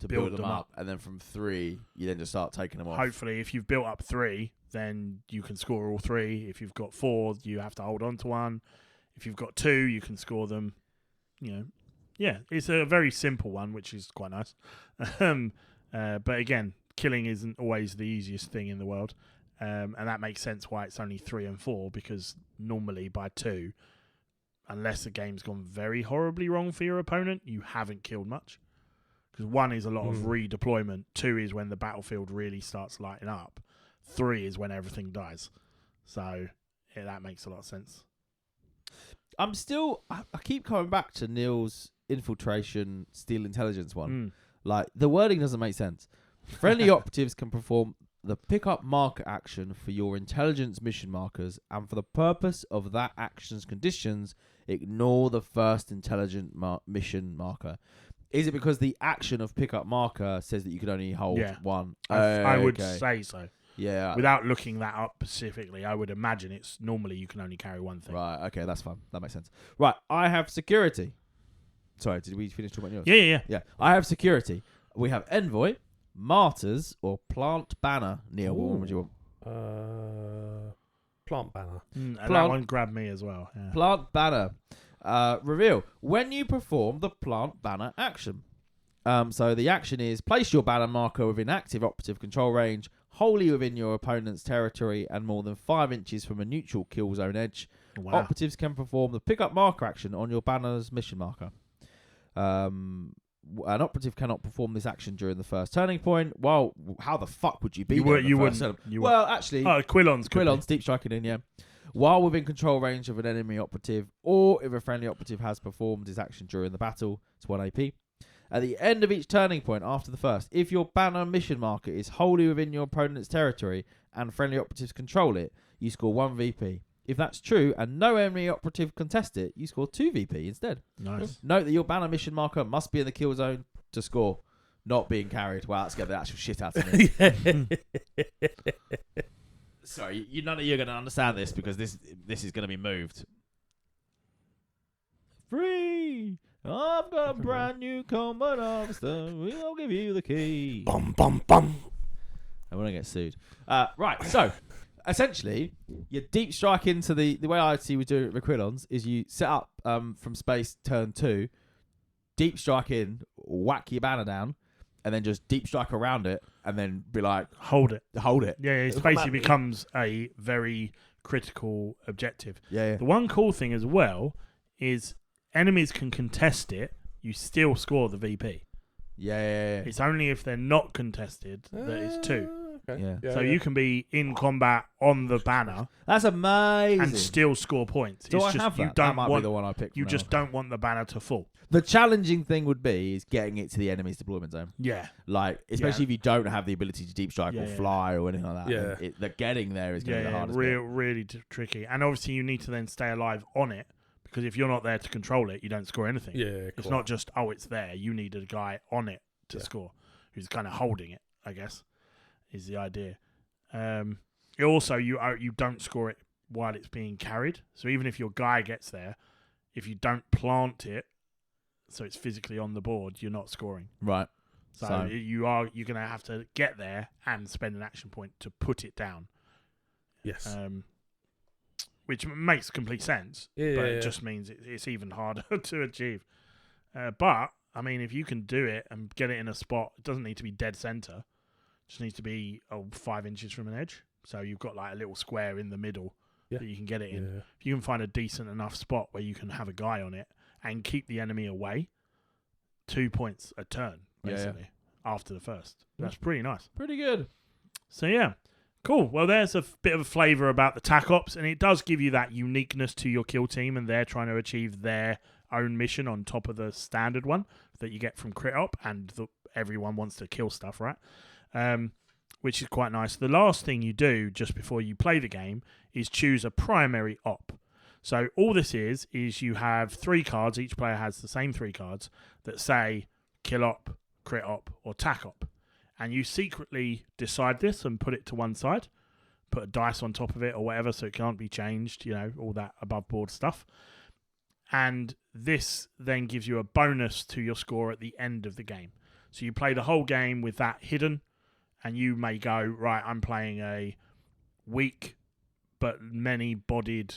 S3: to build them up, and then from 3, you then just start taking them off.
S1: Hopefully, if you've built up 3, then you can score all 3. If you've got 4, you have to hold on to 1. If you've got 2, you can score them. Yeah, it's a very simple one, which is quite nice. But again, killing isn't always the easiest thing in the world. And that makes sense why it's only 3 and 4, because normally by 2, unless the game's gone very horribly wrong for your opponent, you haven't killed much. Because 1 is a lot of redeployment, 2 is when the battlefield really starts lighting up, 3 is when everything dies. So yeah, that makes a lot of sense.
S3: I keep coming back to Neil's infiltration steal intelligence one. Like, the wording doesn't make sense. Friendly operatives can perform the pickup marker action for your intelligence mission markers, and for the purpose of that action's conditions, ignore the first intelligent mission marker. Is it because the action of pickup marker says that you can only hold 1?
S1: I would say so.
S3: Yeah.
S1: Without looking that up specifically, I would imagine it's normally you can only carry 1 thing.
S3: Right, okay, that's fine. That makes sense. Right, I have security. Sorry, did we finish talking about
S1: Yeah.
S3: yours? Yeah, I have security. We have Envoy, Martyrs, or Plant Banner. Neil, what one would you want?
S2: Plant Banner.
S1: And that one grabbed me as well. Yeah.
S3: Plant Banner. Reveal. When you perform the Plant Banner action. So the action is place your banner marker within active operative control range, wholly within your opponent's territory, and more than 5 inches from a neutral kill zone edge.
S1: Wow.
S3: Operatives can perform the pickup marker action on your banner's mission marker. An operative cannot perform this action during the first turning point. Well, how the fuck would you be? Well, actually,
S1: Quillon's
S3: deep striking in, yeah. While within control range of an enemy operative, or if a friendly operative has performed his action during the battle, it's 1 AP. At the end of each turning point after the first, if your banner mission marker is wholly within your opponent's territory and friendly operatives control it, you score 1 VP. If that's true and no enemy operative contest it, you score 2 VP instead.
S1: Nice.
S3: Note that your banner mission marker must be in the kill zone to score, not being carried. Wow, let's get the actual shit out of me. Sorry, none of you are going to understand this because this is going to be moved. Free! I've got a brand new combat officer. We'll give you the key.
S2: Bum, bum, bum.
S3: I want to get sued. Right, so essentially, you deep strike into the way I see we do it with Quillons is you set up from space turn 2, deep strike in, whack your banner down, and then just deep strike around it, and then be like,
S1: hold it.
S3: Yeah,
S1: it basically becomes a very critical objective.
S3: Yeah.
S1: The one cool thing as well is enemies can contest it, you still score the VP.
S3: Yeah.
S1: It's only if they're not contested that it's 2.
S3: Okay.
S1: Yeah. So you can be in combat on the banner.
S3: That's amazing.
S1: And still score points.
S3: Do
S1: it's
S3: I
S1: just,
S3: have that?
S1: You don't
S3: That might
S1: want,
S3: be the one I picked.
S1: You just don't want the banner to fall.
S3: The challenging thing would be is getting it to the enemy's deployment zone.
S1: Yeah.
S3: Like, especially if you don't have the ability to deep strike or fly or anything like that.
S2: Yeah.
S3: The getting there is going to be the hardest
S1: really tricky. And obviously you need to then stay alive on it, because if you're not there to control it, you don't score anything.
S2: Yeah, cool.
S1: It's not just, it's there. You need a guy on it to score, who's kind of holding it, I guess, is the idea. Also, you don't score it while it's being carried. So even if your guy gets there, if you don't plant it, so it's physically on the board, you're not scoring.
S3: Right.
S1: So you're going to have to get there and spend an action point to put it down.
S2: Yes.
S1: Which makes complete sense. But it just means it's even harder to achieve. But, I mean, if you can do it and get it in a spot, it doesn't need to be dead center. It just needs to be 5 inches from an edge. So you've got like a little square in the middle that you can get it in. If you can find a decent enough spot where you can have a guy on it and keep the enemy away, 2 points a turn, basically, after the first. That's pretty nice.
S3: Pretty good.
S1: So, yeah. Cool. Well, there's a bit of a flavour about the TAC Ops, and it does give you that uniqueness to your kill team, and they're trying to achieve their own mission on top of the standard one that you get from Crit Op, and everyone wants to kill stuff, right? Which is quite nice. The last thing you do just before you play the game is choose a primary op. So all this is you have 3 cards. Each player has the same 3 cards that say Kill Op, Crit Op, or TAC Op. And you secretly decide this and put it to one side. Put a dice on top of it or whatever so it can't be changed, all that above board stuff. And this then gives you a bonus to your score at the end of the game. So you play the whole game with that hidden, and you may go, right, I'm playing a weak but many-bodied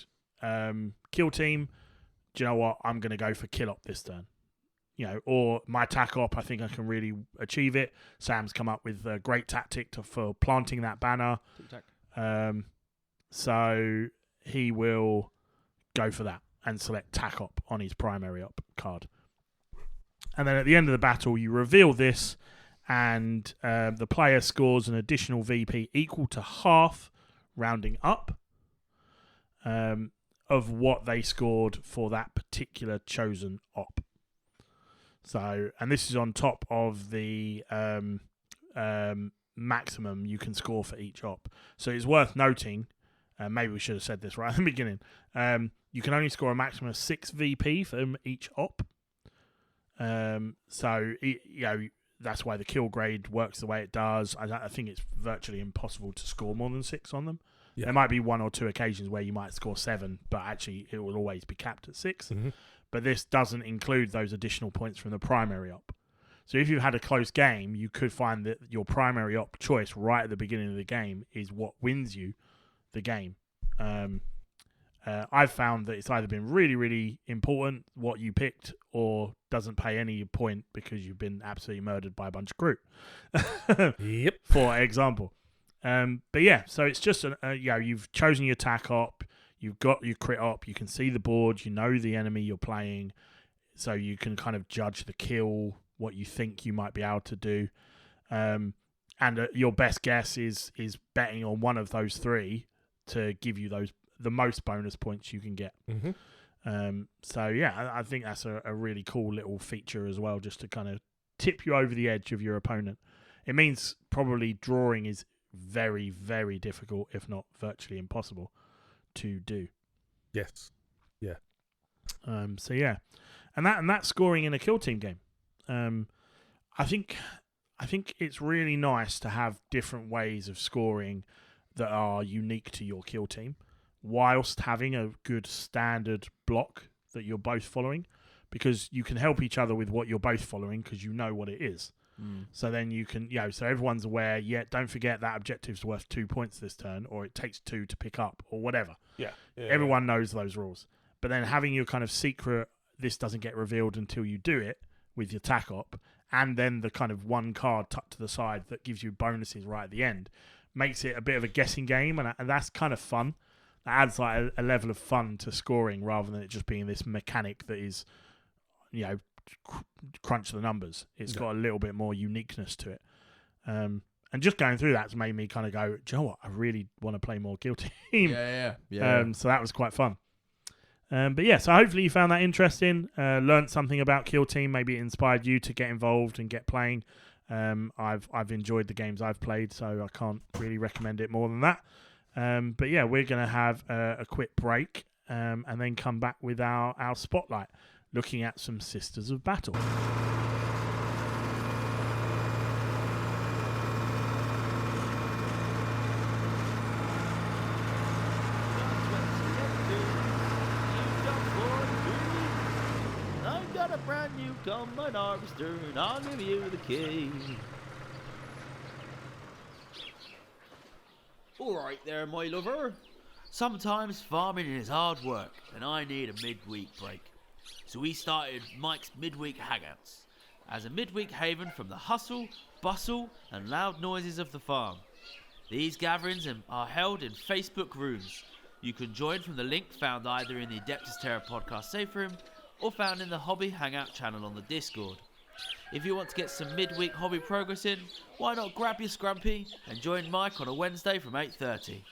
S1: kill team. Do you know what? I'm going to go for Kill Op this turn. Or my TAC Op, I think I can really achieve it. Sam's come up with a great tactic for planting that banner. So he will go for that and select TAC Op on his primary op card. And then at the end of the battle, you reveal this, and the player scores an additional VP equal to half, rounding up, of what they scored for that particular chosen op. So, and this is on top of the maximum you can score for each op. So it's worth noting, maybe we should have said this right at the beginning, you can only score a maximum of 6 VP from each op. So, that's why the kill grade works the way it does. I think it's virtually impossible to score more than 6 on them. Yeah. There might be 1 or 2 occasions where you might score 7, but actually it will always be capped at 6. Mm-hmm. But this doesn't include those additional points from the primary op. So if you had a close game, you could find that your primary op choice right at the beginning of the game is what wins you the game. I've found that it's either been really, really important what you picked or doesn't pay any point because you've been absolutely murdered by a bunch of crew.
S2: Yep.
S1: For example. But yeah, so it's just, you've chosen your TAC Op, you've got your Crit Op, you can see the board, you know the enemy you're playing, so you can kind of judge the kill, what you think you might be able to do. And your best guess is betting on one of those 3 to give you the most bonus points you can get. Mm-hmm. So yeah, I think that's a really cool little feature as well, just to kind of tip you over the edge of your opponent. It means probably drawing is very, very difficult, if not virtually impossible to do.
S2: Yes. Yeah.
S1: So yeah, and that's scoring in a kill team game. I think it's really nice to have different ways of scoring that are unique to your kill team, whilst having a good standard block that you're both following, because you can help each other with what you're both following because you know what it is. So then you can, so everyone's aware, don't forget that objective's worth 2 points this turn, or it takes 2 to pick up, or whatever.
S2: Yeah.
S1: Everyone knows those rules. But then having your kind of secret, this doesn't get revealed until you do it with your TAC Op, and then the kind of one card tucked to the side that gives you bonuses right at the end, makes it a bit of a guessing game, and that's kind of fun. That adds like a level of fun to scoring rather than it just being this mechanic that is, crunch the numbers. It's got a little bit more uniqueness to it. And just going through that's made me kind of go, do you know what? I really want to play more kill team.
S3: Yeah.
S1: So that was quite fun. But yeah, so hopefully you found that interesting, learned something about kill team, maybe it inspired you to get involved and get playing. I've enjoyed the games I've played, so I can't really recommend it more than that. But yeah, we're going to have a quick break and then come back with our spotlight, looking at some Sisters of Battle.
S3: a brand new combine harvester, and I'll give you the key. Alright there, my lover. Sometimes farming is hard work, and I need a midweek break. So we started Mike's Midweek Hangouts, as a midweek haven from the hustle, bustle, and loud noises of the farm. These gatherings are held in Facebook rooms. You can join from the link found either in the Adeptus Terra podcast safe room or found in the Hobby Hangout channel on the Discord. If you want to get some midweek hobby progress in, why not grab your scrumpy and join Mike on a Wednesday from 8:30.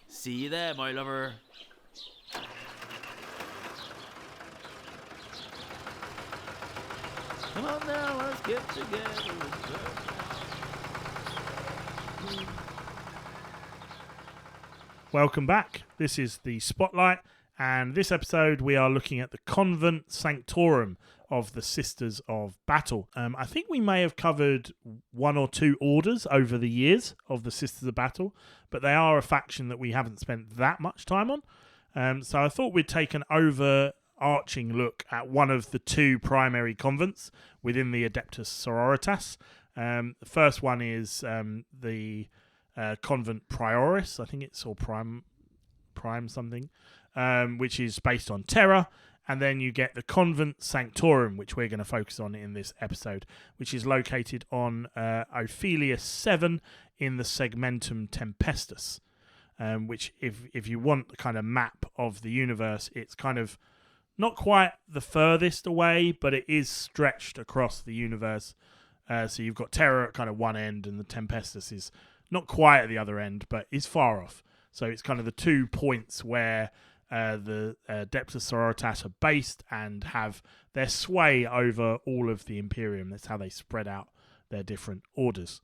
S3: See you there, my lover. Come on now, let's get together.
S1: Welcome back. This is the Spotlight, and this episode we are looking at the Convent Sanctorum of the Sisters of Battle. I think we may have covered one or two orders over the years of the Sisters of Battle, but they are a faction that we haven't spent that much time on. So I thought we'd take an overarching look at one of the two primary convents within the Adeptus Sororitas. The first one is the Convent Prioris, I think it's, or Prime something, which is based on Terra. And then you get the Convent Sanctorum, which we're going to focus on in this episode, which is located on Ophelia 7 in the Segmentum Tempestus, which if you want the kind of map of the universe, it's kind of not quite the furthest away, but it is stretched across the universe. So you've got Terra at kind of one end, and the Tempestus is not quite at the other end, but is far off. So it's kind of the 2 points where the Adeptus Sororitas are based and have their sway over all of the Imperium. That's how they spread out their different orders.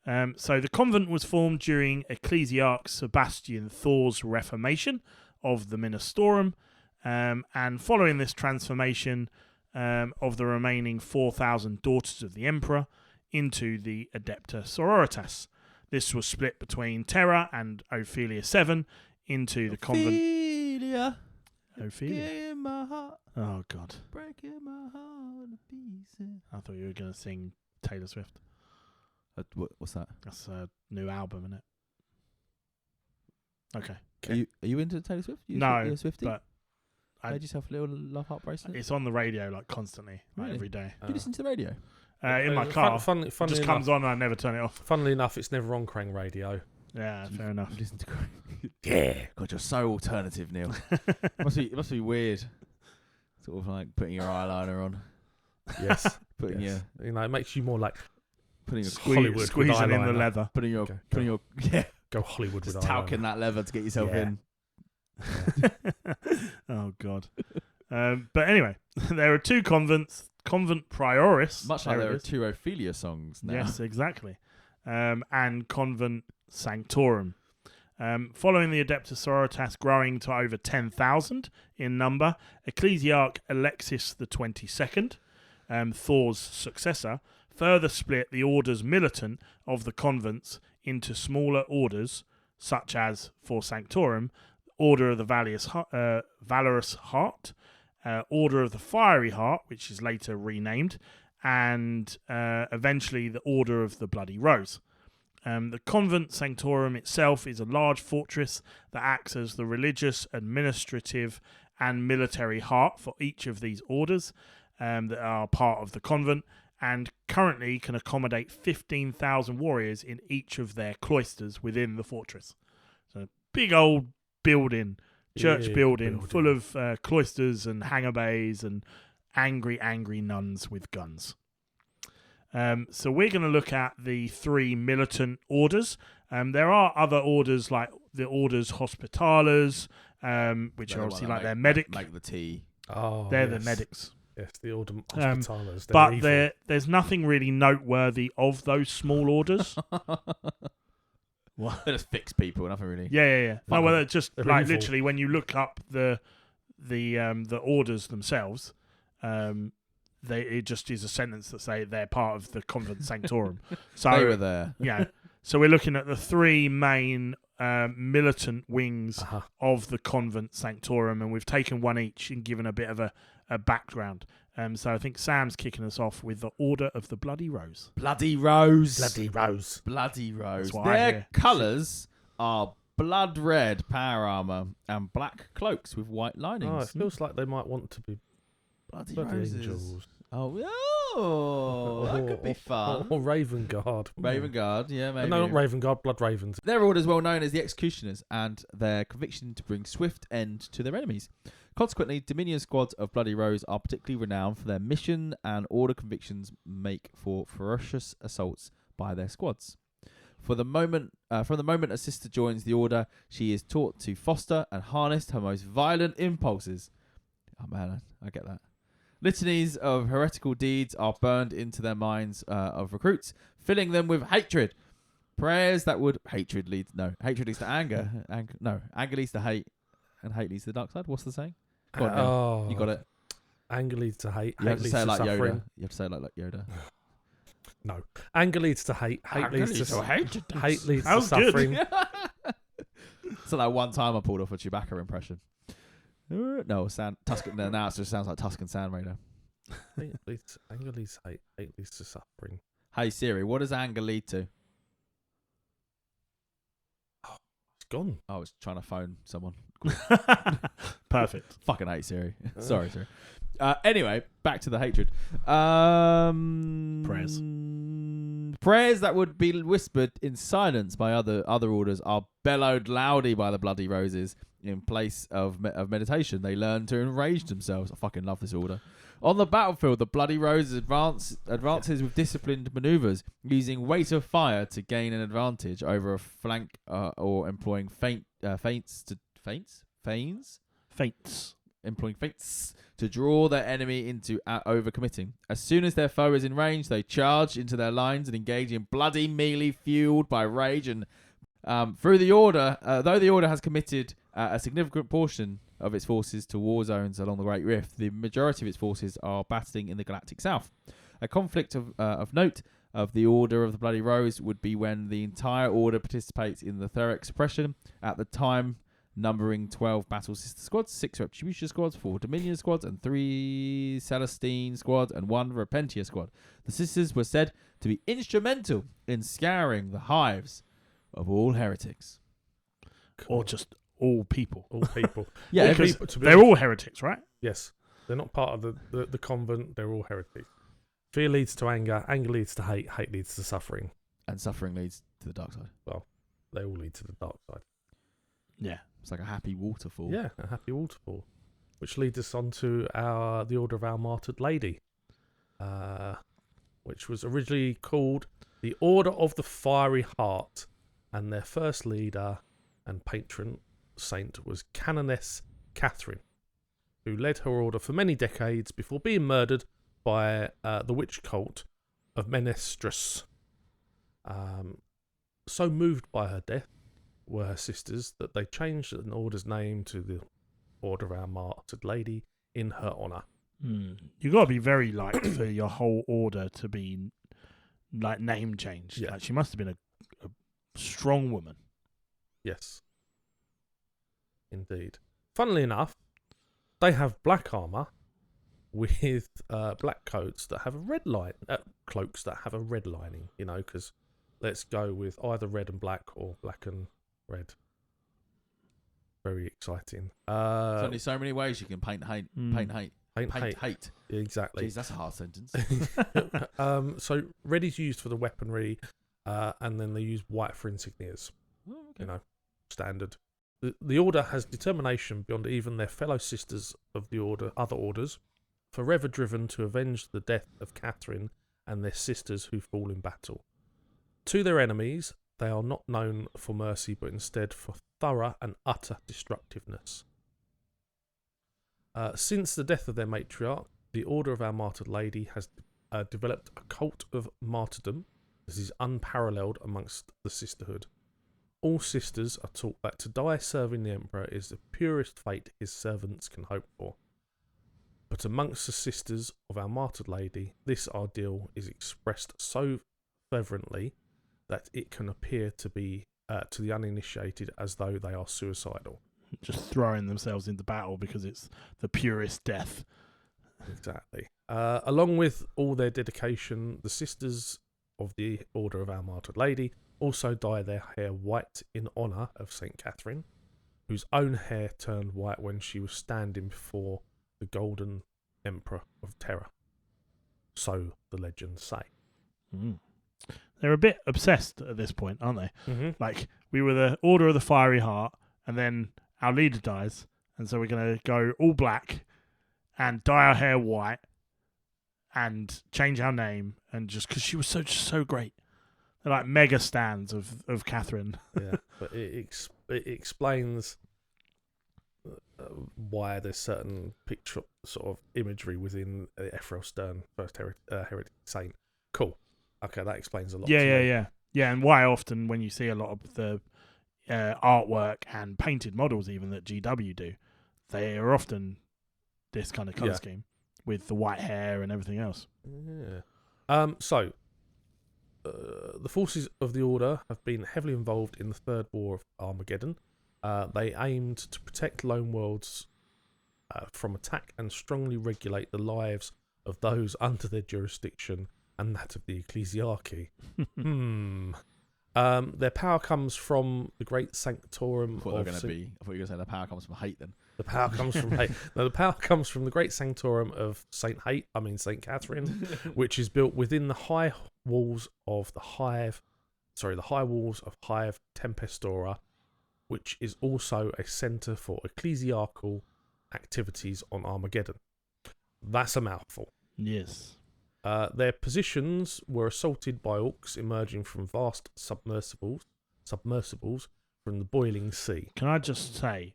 S1: So the convent was formed during Ecclesiarch Sebastian Thor's reformation of the Ministorum, and following this transformation of the remaining 4,000 daughters of the Emperor into the Adepta Sororitas. This was split between Terra and Ophelia 7 into the convent. Ophelia.
S3: My heart,
S1: oh God!
S3: breaking my heart to pieces.
S1: I thought you were going to sing Taylor Swift.
S3: What's that?
S1: That's a new album, isn't it? Okay.
S3: Are you into Taylor Swift?
S1: No,
S3: are you a Swiftie?
S1: but
S3: Made yourself a little love heart bracelet.
S1: It's on the radio like constantly, like
S3: Really?
S1: every day.
S3: Do you listen to the radio?
S1: In my car.
S2: Funnily
S1: It just
S2: enough,
S1: comes on and I never turn it off.
S2: Funnily enough, it's never on Krang Radio.
S1: Yeah, fair enough.
S3: You listen to yeah. God, you're so alternative, Neil. It must be weird. Sort of like putting your eyeliner on.
S2: Yes.
S3: Putting
S2: yes. It makes you more like
S3: putting your
S2: Hollywood
S1: squeezing in the
S2: eyeliner.
S1: leather.
S3: putting your
S2: go Hollywood
S3: just
S2: with
S3: talcing
S2: eyeliner.
S3: that leather to get yourself in.
S1: Oh God. But anyway, there are two convents. Convent Prioris.
S3: Much like there are two Ophelia songs now.
S1: Yes, exactly. And Convent Sanctorum. Following the Adeptus Sororitas growing to over 10,000 in number, Ecclesiarch Alexis the 22nd, Thor's successor, further split the orders militant of the convents into smaller orders, such as, for Sanctorum, Order of the Valorous Heart, Order of the Fiery Heart, which is later renamed, and eventually the Order of the Bloody Rose. The Convent Sanctorum itself is a large fortress that acts as the religious, administrative, and military heart for each of these orders that are part of the convent, and currently can accommodate 15,000 warriors in each of their cloisters within the fortress. So, big old building, church building, full of cloisters and hangar bays and angry nuns with guns. So we're going to look at the three militant orders. There are other orders like the Orders Hospitallers, which are obviously like their medic.
S3: Make the tea.
S2: Oh,
S1: they're the medics.
S2: Yes, the Order Hospitallers.
S1: But there's nothing really noteworthy of those small orders. What?
S3: They just fix people, nothing really.
S1: Yeah. No, well, it's just
S2: they're
S1: like
S2: evil.
S1: literally when you look up the orders themselves, it just is a sentence that say they're part of the Convent Sanctorum. So
S3: they were there.
S1: Yeah. So we're looking at the three main militant wings of the Convent Sanctorum, and we've taken one each and given a bit of a background. So I think Sam's kicking us off with the Order of the Bloody Rose.
S3: Bloody Rose.
S2: Bloody Rose.
S3: Bloody Rose.
S1: That's what I
S3: Their
S1: hear.
S3: colours are blood red power armour and black cloaks with white linings.
S2: Oh, it feels like they might want to be
S3: Bloody
S2: bloody
S3: Roses.
S2: angels.
S3: Oh, that could be fun.
S2: Or Raven Guard.
S3: Raven Guard, yeah, maybe.
S2: No, not Raven Guard, Blood Ravens.
S3: Their order is well known as the Executioners and their conviction to bring swift end to their enemies. Consequently, Dominion squads of Bloody Rose are particularly renowned for their mission, and order convictions make for ferocious assaults by their squads. From the moment a sister joins the order, she is taught to foster and harness her most violent impulses. Oh man, I get that. Litanies of heretical deeds are burned into their minds of recruits, filling them with hatred. Prayers that would... Hatred leads to anger. Anger leads to hate, and hate leads to the dark side. What's the saying? Go on, you got it.
S2: Anger leads to hate.
S3: You have
S2: Hate
S3: to say it
S2: leads
S3: like
S2: to suffering.
S3: Yoda. You have to say it like Yoda.
S2: No. Anger leads to hate. Hate leads to
S3: hate.
S2: Hate leads
S1: That
S2: to
S1: was good.
S2: suffering.
S3: So that one time I pulled off a Chewbacca impression. No, Tuscan. No, now it just sounds like Tuscan Sand Raider.
S2: Anger leads to hate. Hate leads to suffering.
S3: Hey Siri, what does anger lead to?
S2: It's gone.
S3: I was trying to phone someone.
S1: Perfect.
S3: Fucking hate Siri. Sorry, Siri. Anyway, back to the hatred. Prayers that would be whispered in silence by other orders are bellowed loudly by the Bloody Roses in place of meditation. They learn to enrage themselves. I fucking love this order. On the battlefield, the Bloody Roses advances with disciplined maneuvers, using weight of fire to gain an advantage over a flank or employing feints to draw their enemy into overcommitting. As soon as their foe is in range, they charge into their lines and engage in bloody melee fueled by rage. And through the order, though the order has committed a significant portion of its forces to war zones along the Great Rift, the majority of its forces are battling in the galactic south. A conflict of note of the Order of the Bloody Rose would be when the entire order participates in the Theric suppression, at the time numbering 12 Battle Sister squads, 6 Retribution squads, 4 Dominion squads, and 3 Celestine squads, and 1 Repentia squad. The Sisters were said to be instrumental in scouring the hives of all heretics.
S1: Or just all people.
S2: All people.
S3: Yeah,
S1: because they're all heretics, right?
S2: Yes. They're not part of the convent. They're all heretics. Fear leads to anger. Anger leads to hate. Hate leads to suffering.
S3: And suffering leads to the dark side.
S2: Well, they all lead to the dark side.
S1: Yeah.
S3: It's like a happy waterfall.
S2: Yeah, a happy waterfall. Which leads us on to the Order of our Martyred Lady, which was originally called the Order of the Fiery Heart, and their first leader and patron saint was Canoness Catherine, who led her order for many decades before being murdered by the witch cult of Menestrus. So moved by her death were her sisters that they changed an order's name to the Order of our Martyred Lady in her honour.
S1: You got to be very for your whole order to be name changed.
S2: Yeah.
S1: Like, she must have been a strong woman.
S2: Yes, indeed. Funnily enough, they have black armour with black coats that have a red line, cloaks that have a red lining. You know, because let's go with either red and black or black and red. Very exciting.
S3: There's only so many ways you can paint hate. Paint hate.
S2: Paint hate. Yeah, exactly.
S3: Jeez, that's a hard sentence.
S2: So red is used for the weaponry, and then they use white for insignias.
S3: Oh, okay.
S2: You know, standard. The order has determination beyond even their fellow sisters of the other orders, forever driven to avenge the death of Catherine and their sisters who fall in battle. To their enemies, they are not known for mercy, but instead for thorough and utter destructiveness. Since the death of their matriarch, the Order of our Martyred Lady has developed a cult of martyrdom that is unparalleled amongst the sisterhood. All sisters are taught that to die serving the Emperor is the purest fate his servants can hope for. But amongst the sisters of our Martyred Lady, this ideal is expressed so fervently that it can appear to be to the uninitiated as though they are suicidal.
S1: Just throwing themselves into battle because it's the purest death.
S2: Exactly. Along with all their dedication, the Sisters of the Order of Our Martyred Lady also dye their hair white in honour of St. Catherine, whose own hair turned white when she was standing before the Golden Emperor of Terra. So the legends say.
S1: Mm. They're a bit obsessed at this point, aren't they?
S2: Mm-hmm.
S1: Like, we were the Order of the Fiery Heart, and then our leader dies, and so we're going to go all black and dye our hair white and change our name, and just because she was so great. They're like mega stands of Catherine.
S2: Yeah, but it explains why there's certain picture sort of imagery within Ephraim Stern, first heretic saint. Cool. Okay, that explains a lot.
S1: Yeah, and why often when you see a lot of the artwork and painted models even that GW do, they are often this kind of colour scheme with the white hair and everything else.
S2: Yeah. So the forces of the Order have been heavily involved in the Third War of Armageddon. They aimed to protect lone worlds from attack and strongly regulate the lives of those under their jurisdiction and that of the ecclesiarchy. Their power comes from the great sanctorum.
S3: I thought you were going to say the power comes from hate. Then
S2: the power comes from hate. No, the power comes from the great sanctorum of Saint Catherine, which is built within the high walls of the Hive Tempestora, which is also a centre for ecclesiarchal activities on Armageddon. That's a mouthful.
S1: Yes.
S2: Their positions were assaulted by orcs emerging from vast submersibles from the boiling sea.
S1: Can I just say,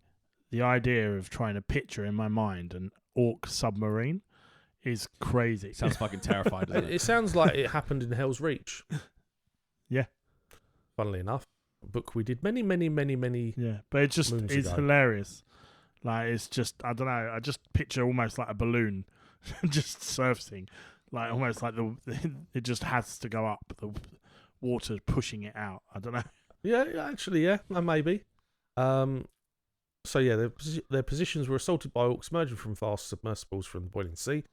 S1: the idea of trying to picture in my mind an orc submarine is crazy.
S3: Sounds fucking terrifying, doesn't it?
S2: It sounds like it happened in Hell's Reach.
S1: Yeah.
S2: Funnily enough, a book we did many.
S1: Yeah, but it's hilarious. Like, it's just, I don't know, I just picture almost like a balloon just surfacing. Like, almost like it just has to go up. The water pushing it out. I don't know.
S2: Yeah, actually, yeah, maybe. So yeah, their positions were assaulted by orcs emerging from vast submersibles from the boiling sea.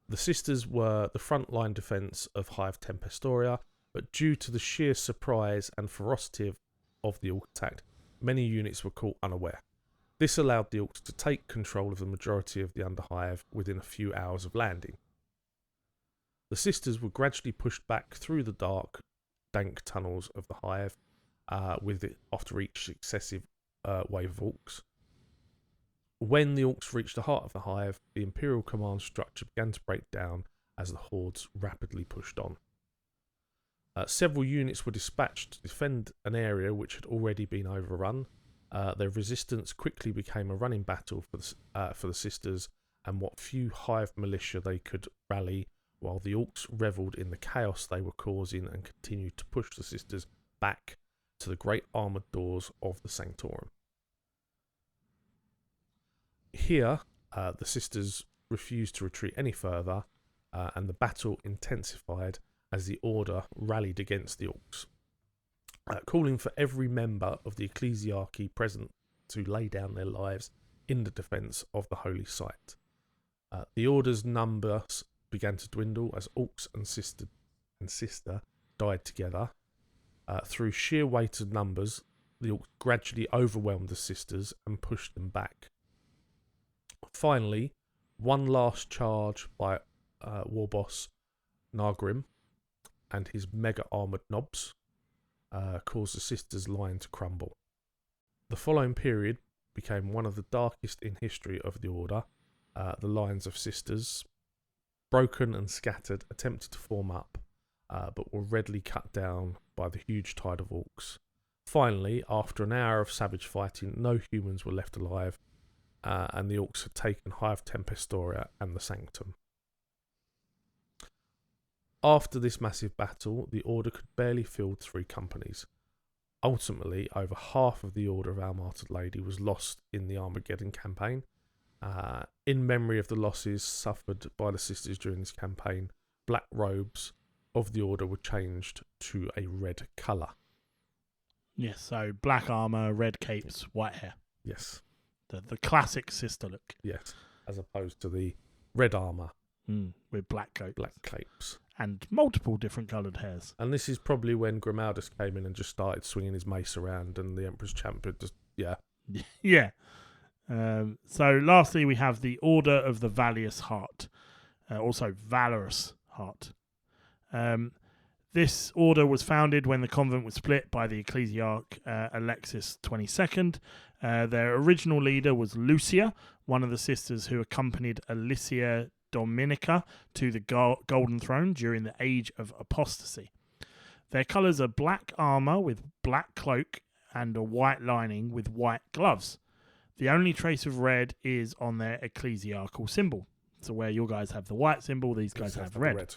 S2: The Sisters were the frontline defence of Hive Tempestoria, but due to the sheer surprise and ferocity of the orc attack, many units were caught unaware. This allowed the orcs to take control of the majority of the Underhive within a few hours of landing. The Sisters were gradually pushed back through the dark, dank tunnels of the Hive, after each successive wave of orcs. When the orcs reached the heart of the Hive, the Imperial command structure began to break down as the hordes rapidly pushed on. Several units were dispatched to defend an area which had already been overrun. Their resistance quickly became a running battle for the Sisters and what few Hive militia they could rally, while the orcs revelled in the chaos they were causing and continued to push the Sisters back to the great armoured doors of the Sanctorum. Here, the Sisters refused to retreat any further, and the battle intensified as the Order rallied against the orcs, calling for every member of the ecclesiarchy present to lay down their lives in the defence of the holy site. The Order's numbers began to dwindle as orcs and sister died together. Through sheer weight of numbers, the orcs gradually overwhelmed the Sisters and pushed them back. Finally, one last charge by war boss Nargrim and his mega armoured knobs caused the Sisters' line to crumble. The following period became one of the darkest in history of the Order. The lines of Sisters, broken and scattered, attempted to form up, but were readily cut down by the huge tide of orcs. Finally, after an hour of savage fighting, no humans were left alive, and the orcs had taken Hive Tempestoria and the Sanctum. After this massive battle, the Order could barely field 3 companies. Ultimately, over half of the Order of Our Martyred Lady was lost in the Armageddon campaign. In memory of the losses suffered by the Sisters during this campaign, black robes of the Order were changed to a red colour.
S1: Yes, so black armour, red capes, white hair.
S2: Yes.
S1: The classic sister look.
S2: Yes, as opposed to the red armour
S1: with black coats.
S2: Black capes.
S1: And multiple different coloured hairs.
S2: And this is probably when Grimaldus came in and just started swinging his mace around, and the Emperor's champion just, yeah.
S1: Yeah. So lastly, we have the Order of the Valorous Heart. Also Valorous Heart. This order was founded when the convent was split by the ecclesiarch Alexis XXII. Their original leader was Lucia, one of the sisters who accompanied Alicia Dominica to the Golden Throne during the Age of Apostasy. Their colours are black armour with black cloak and a white lining with white gloves. The only trace of red is on their ecclesiarchal symbol. So where your guys have the white symbol, these guys have red.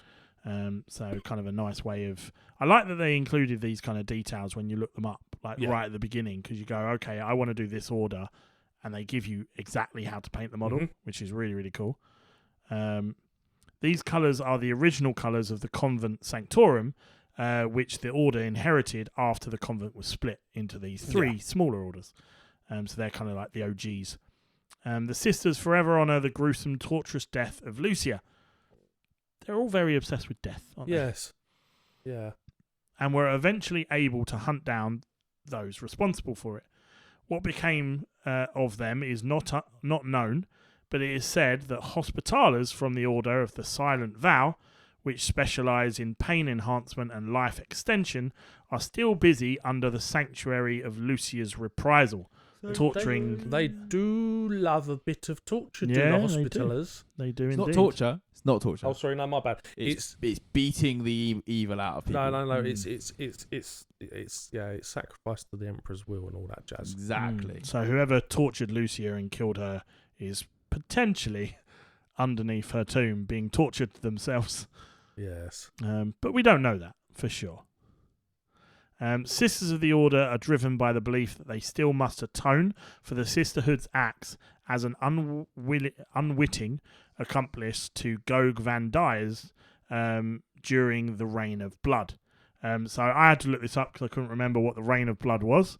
S1: So kind of a nice way of... I like that they included these kind of details when you look them up, right at the beginning, because you go, okay, I want to do this order, and they give you exactly how to paint the model, which is really, really cool. These colours are the original colours of the convent sanctorum, which the order inherited after the convent was split into these three smaller orders. So they're kind of like the OGs. The sisters forever honour the gruesome, torturous death of Lucia. They're all very obsessed with death, aren't they?
S2: Yes. Yeah.
S1: And were eventually able to hunt down those responsible for it. What became of them is not known, but it is said that Hospitalers from the Order of the Silent Vow, which specialise in pain enhancement and life extension, are still busy under the sanctuary of Lucia's reprisal, torturing...
S2: They do love a bit of torture, do the Hospitalers.
S1: They do
S3: it's
S1: indeed.
S3: It's not torture.
S2: Oh, sorry, no, my bad.
S3: It's beating the evil out of people.
S2: No. It's sacrifice to the Emperor's will and all that jazz.
S3: Exactly.
S1: So whoever tortured Lucia and killed her is potentially underneath her tomb being tortured themselves.
S2: Yes.
S1: But we don't know that for sure. Sisters of the Order are driven by the belief that they still must atone for the Sisterhood's acts as an unwitting accomplice to Gog Van Dyers during the Reign of Blood. So I had to look this up because I couldn't remember what the Reign of Blood was.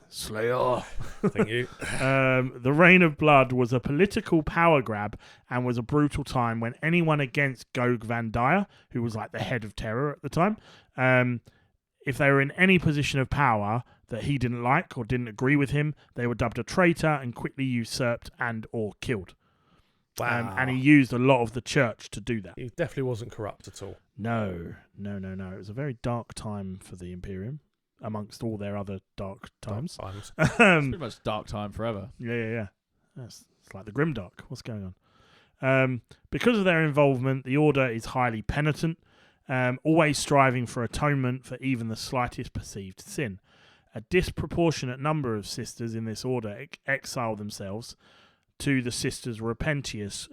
S2: Slayer. Thank you.
S1: The Reign of Blood was a political power grab and was a brutal time when anyone against Gog Van Dyer, who was like the head of terror at the time, if they were in any position of power that he didn't like or didn't agree with him, they were dubbed a traitor and quickly usurped and or killed.
S2: Wow.
S1: And he used a lot of the church to do that.
S2: He definitely wasn't corrupt at all.
S1: No. It was a very dark time for the Imperium, amongst all their other dark times.
S3: It's pretty much dark time forever.
S1: Yeah. It's like the Grimdark. What's going on? Because of their involvement, the Order is highly penitent, always striving for atonement for even the slightest perceived sin. A disproportionate number of sisters in this order exile themselves to the Sisters Repentious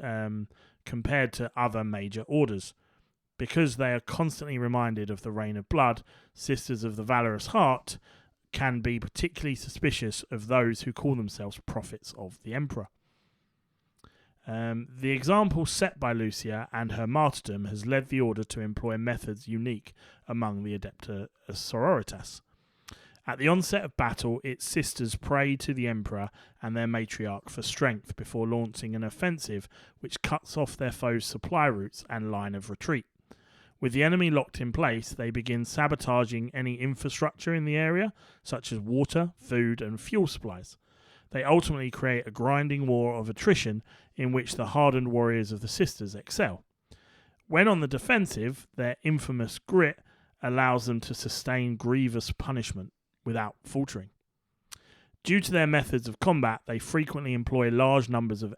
S1: compared to other major orders. Because they are constantly reminded of the Reign of Blood, Sisters of the Valorous Heart can be particularly suspicious of those who call themselves prophets of the Emperor. The example set by Lucia and her martyrdom has led the order to employ methods unique among the Adeptus Sororitas. At the onset of battle, its sisters pray to the Emperor and their matriarch for strength before launching an offensive which cuts off their foes' supply routes and line of retreat. With the enemy locked in place, they begin sabotaging any infrastructure in the area, such as water, food, and fuel supplies. They ultimately create a grinding war of attrition in which the hardened warriors of the sisters excel. When on the defensive, their infamous grit allows them to sustain grievous punishment without faltering. Due to their methods of combat, they frequently employ large numbers of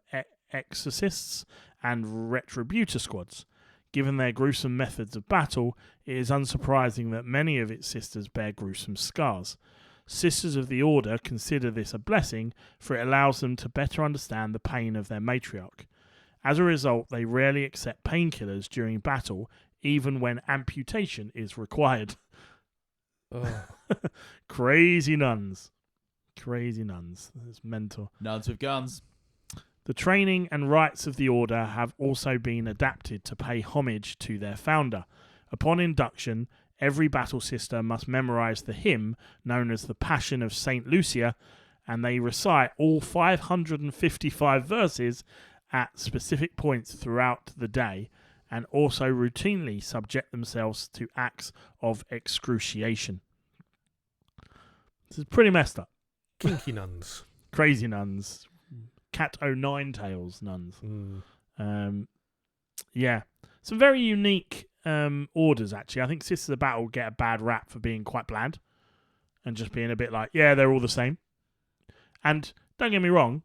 S1: exorcists and retributor squads. Given their gruesome methods of battle, it is unsurprising that many of its sisters bear gruesome scars. Sisters of the Order consider this a blessing, for it allows them to better understand the pain of their matriarch. As a result, they rarely accept painkillers during battle, even when amputation is required.
S2: Oh.
S1: Crazy nuns. It's mental.
S3: Nuns with guns.
S1: The training and rites of the Order have also been adapted to pay homage to their founder. Upon induction, every battle sister must memorize the hymn known as the Passion of Saint Lucia, and they recite all 555 verses at specific points throughout the day, and also routinely subject themselves to acts of excruciation. This is pretty messed up.
S2: Kinky nuns.
S1: Crazy nuns. Cat O' Tails nuns. Yeah. Some very unique orders, actually. I think Sisters of Battle get a bad rap for being quite bland and just being a bit like, yeah, they're all the same. And don't get me wrong,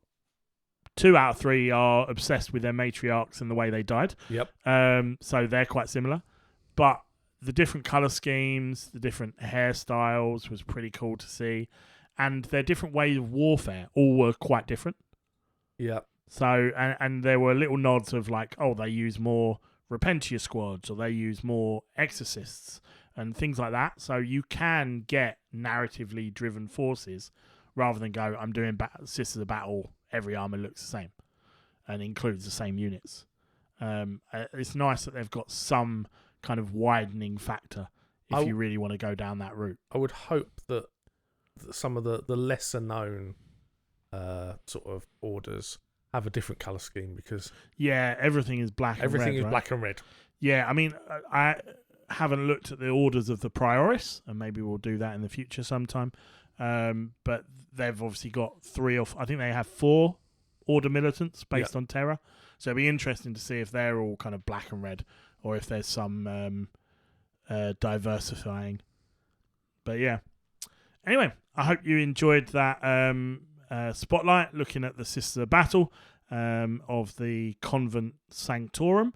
S1: 2 out of 3 are obsessed with their matriarchs and the way they died.
S2: Yep.
S1: So they're quite similar. But the different colour schemes, the different hairstyles was pretty cool to see. And their different ways of warfare all were quite different.
S2: Yep.
S1: So, and there were little nods of like, oh, they use more Repentia squads or they use more exorcists and things like that. So you can get narratively driven forces rather than go, I'm doing Sisters of Battle, every armor looks the same and includes the same units. It's nice that they've got some kind of widening factor if you really want to go down that route.
S2: I would hope that some of the lesser known sort of orders have a different colour scheme because
S1: everything is black and red.
S2: Everything is
S1: right?
S2: black and red.
S1: Yeah, I mean, I haven't looked at the orders of the Prioris, and maybe we'll do that in the future sometime. But they've obviously got I think they have 4 Order militants based on Terra. So it'd be interesting to see if they're all kind of black and red or if there's some diversifying. But yeah. Anyway, I hope you enjoyed that spotlight looking at the Sisters of Battle of the Convent Sanctorum.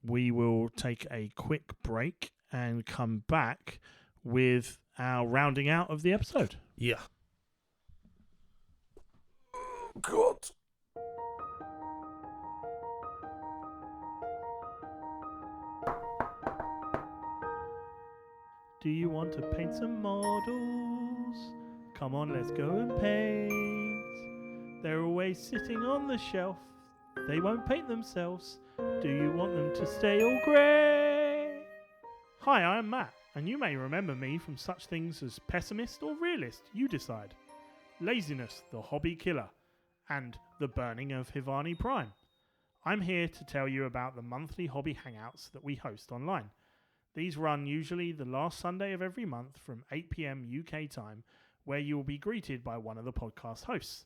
S1: We will take a quick break and come back with our rounding out of the episode.
S2: Yeah. God.
S1: Do you want to paint some models? Come on, let's go and paint. They're always sitting on the shelf. They won't paint themselves. Do you want them to stay all grey? Hi, I am Matt, and you may remember me from such things as pessimist or realist, you decide. Laziness, the hobby killer, and the burning of Hivani Prime. I'm here to tell you about the monthly hobby hangouts that we host online. These run usually the last Sunday of every month from 8 PM UK time, where you will be greeted by one of the podcast hosts.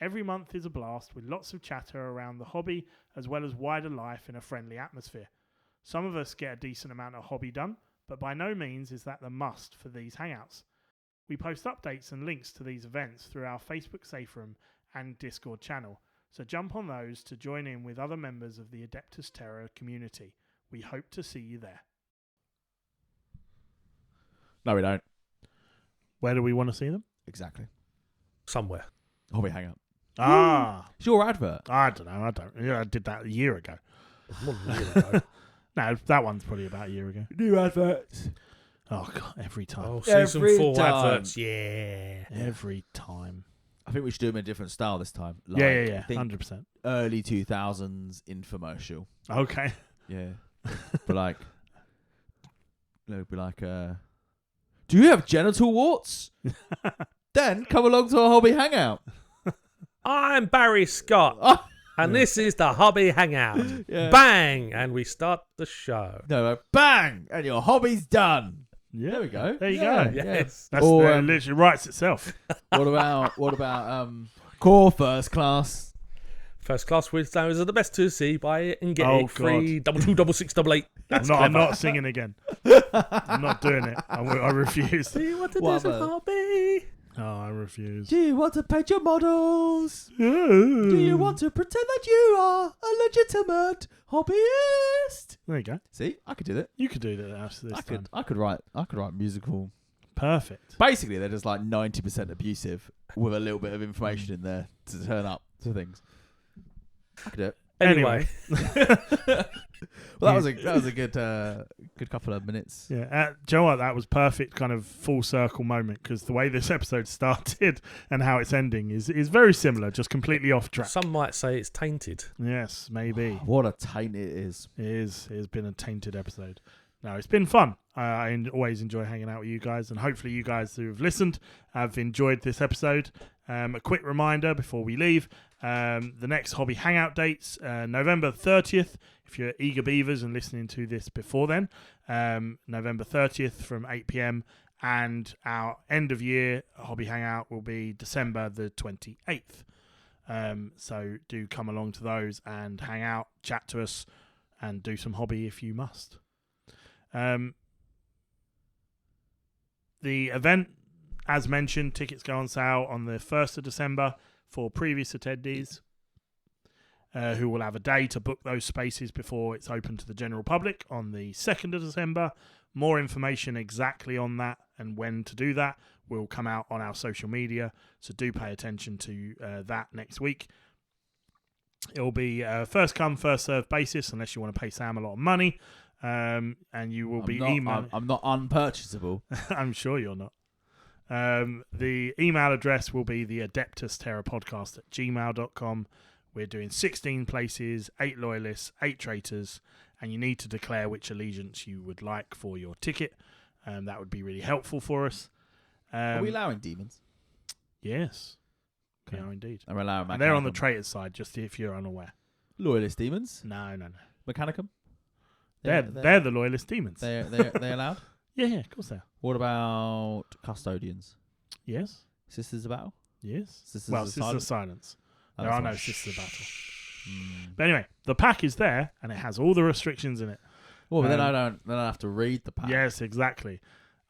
S1: Every month is a blast with lots of chatter around the hobby as well as wider life in a friendly atmosphere. Some of us get a decent amount of hobby done, but by no means is that the must for these hangouts. We post updates and links to these events through our Facebook Safe Room and Discord channel, so jump on those to join in with other members of the Adeptus Terra community. We hope to see you there.
S3: No, we don't.
S1: Where do we want to see them?
S3: Exactly.
S2: Somewhere.
S3: Hobby Hangout.
S1: It's
S3: your advert.
S1: I don't know. I did that a year ago.
S2: More than a year ago.
S1: No, that one's probably about a year ago.
S3: New adverts.
S1: Oh, God, every time.
S2: Oh, season
S3: Every
S2: 4
S3: time.
S2: adverts. Yeah.
S1: Every time.
S3: I think we should do them in a different style this time.
S1: Yeah.
S3: I think
S1: 100%.
S3: early 2000s infomercial.
S1: Okay.
S3: Yeah. But like, it'd be like, do you have genital warts? Then come along to a hobby hangout.
S2: I'm Barry Scott, and this is the Hobby Hangout.
S3: Yeah.
S2: Bang! And we start the show.
S3: No, bang! And your hobby's done.
S1: Yeah.
S3: There we go.
S1: There you go.
S2: Yes.
S1: That's
S3: Or,
S1: literally writes itself.
S3: What about core first class?
S2: First class windows are the best to see. Buy it and get
S1: Oh,
S2: it free. 2226688.
S1: I'm not singing again. I'm not doing it. I refuse.
S2: Do you want to do some hobby?
S1: Oh, I refuse.
S3: Do you want to paint your models? Do you want to pretend that you are a legitimate hobbyist?
S1: There you go.
S3: See, I could do that.
S1: You could do that after this time.
S3: I could write musical.
S1: Perfect.
S3: Basically, they're just like 90% abusive with a little bit of information in there to turn up to things. I could do it.
S2: Anyway.
S3: Well, that was a good couple of minutes.
S1: Yeah, do you know what? That was perfect, kind of full circle moment, because the way this episode started and how it's ending is very similar, just completely off track.
S2: Some might say it's tainted.
S1: Yes, maybe.
S3: What a taint it is.
S1: It is. It has been a tainted episode. No, it's been fun. I always enjoy hanging out with you guys, and hopefully you guys who have listened have enjoyed this episode. A quick reminder before we leave, The next hobby hangout dates, November 30th, if you're eager beavers and listening to this before then, November 30th from 8 p.m. And our end of year hobby hangout will be December the 28th. So do come along to those and hang out, chat to us, and do some hobby if you must. The event, as mentioned, tickets go on sale on the 1st of December for previous attendees who will have a day to book those spaces before it's open to the general public on the 2nd of December. More information exactly on that and when to do that will come out on our social media, so do pay attention to that next week. It will be first come, first served basis unless you want to pay Sam a lot of money, and you will emailing.
S3: I'm not unpurchasable.
S1: I'm sure you're not. The email address will be the Adeptus Terra podcast at gmail.com. We're doing 16 places, 8 loyalists, 8 traitors, and you need to declare which allegiance you would like for your ticket. That would be really helpful for us.
S3: Are we allowing demons?
S1: Yes.
S3: Okay.
S1: We are indeed.
S3: And we're allowing
S1: and they're on the traitors side, just if you're unaware.
S3: Loyalist demons?
S1: No.
S3: Mechanicum?
S1: They're the loyalist demons.
S3: They're allowed?
S1: Yeah, of course they are.
S3: What about custodians?
S1: Yes.
S3: Sisters of Battle?
S1: Yes.
S3: Sisters
S1: of Silence.
S3: Oh,
S1: there are no Sisters of Battle. But anyway, the pack is there, and it has all the restrictions in it.
S3: Well, but then I don't have to read the pack.
S1: Yes, exactly.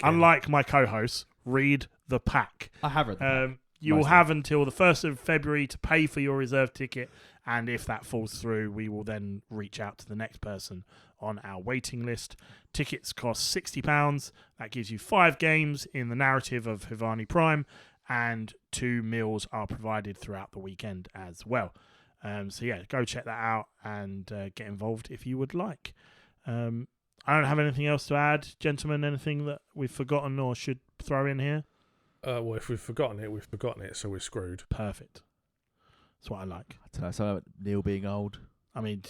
S1: Unlike my co-hosts, read the pack.
S3: I have read the pack.
S1: You will have until the 1st of February to pay for your reserve ticket, and if that falls through, we will then reach out to the next person on our waiting list. Tickets cost £60. That gives you 5 games in the narrative of Hivani Prime, and 2 meals are provided throughout the weekend as well. So yeah, go check that out and get involved if you would like. I don't have anything else to add, gentlemen. Anything that we've forgotten or should throw in here?
S2: Well, if we've forgotten it, we've forgotten it, so we're screwed.
S1: Perfect. That's what I like.
S3: I don't know, something about Neil being old.
S1: I mean,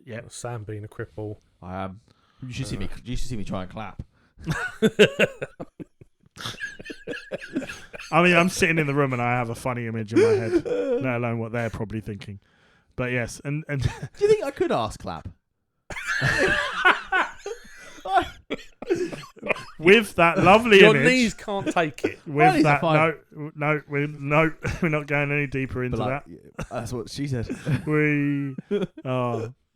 S1: yeah.
S2: Sam being a cripple.
S3: I am. You should see me. You should see me try and clap.
S1: I mean, I'm sitting in the room and I have a funny image in my head, let alone what they're probably thinking. But yes, and
S3: do you think I could ask clap?
S1: With that lovely
S2: your
S1: image,
S2: knees can't take it.
S1: With that, no, we're not going any deeper into that.
S3: That's what she said.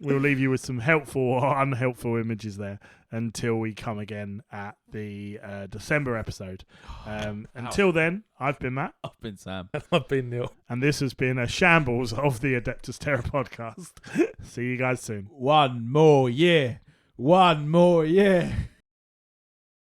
S1: We'll leave you with some helpful or unhelpful images there until we come again at the December episode. Until then, I've been Matt.
S3: I've been Sam.
S2: And I've been Neil.
S1: And this has been a shambles of the Adeptus Terra podcast. See you guys soon.
S3: One more year.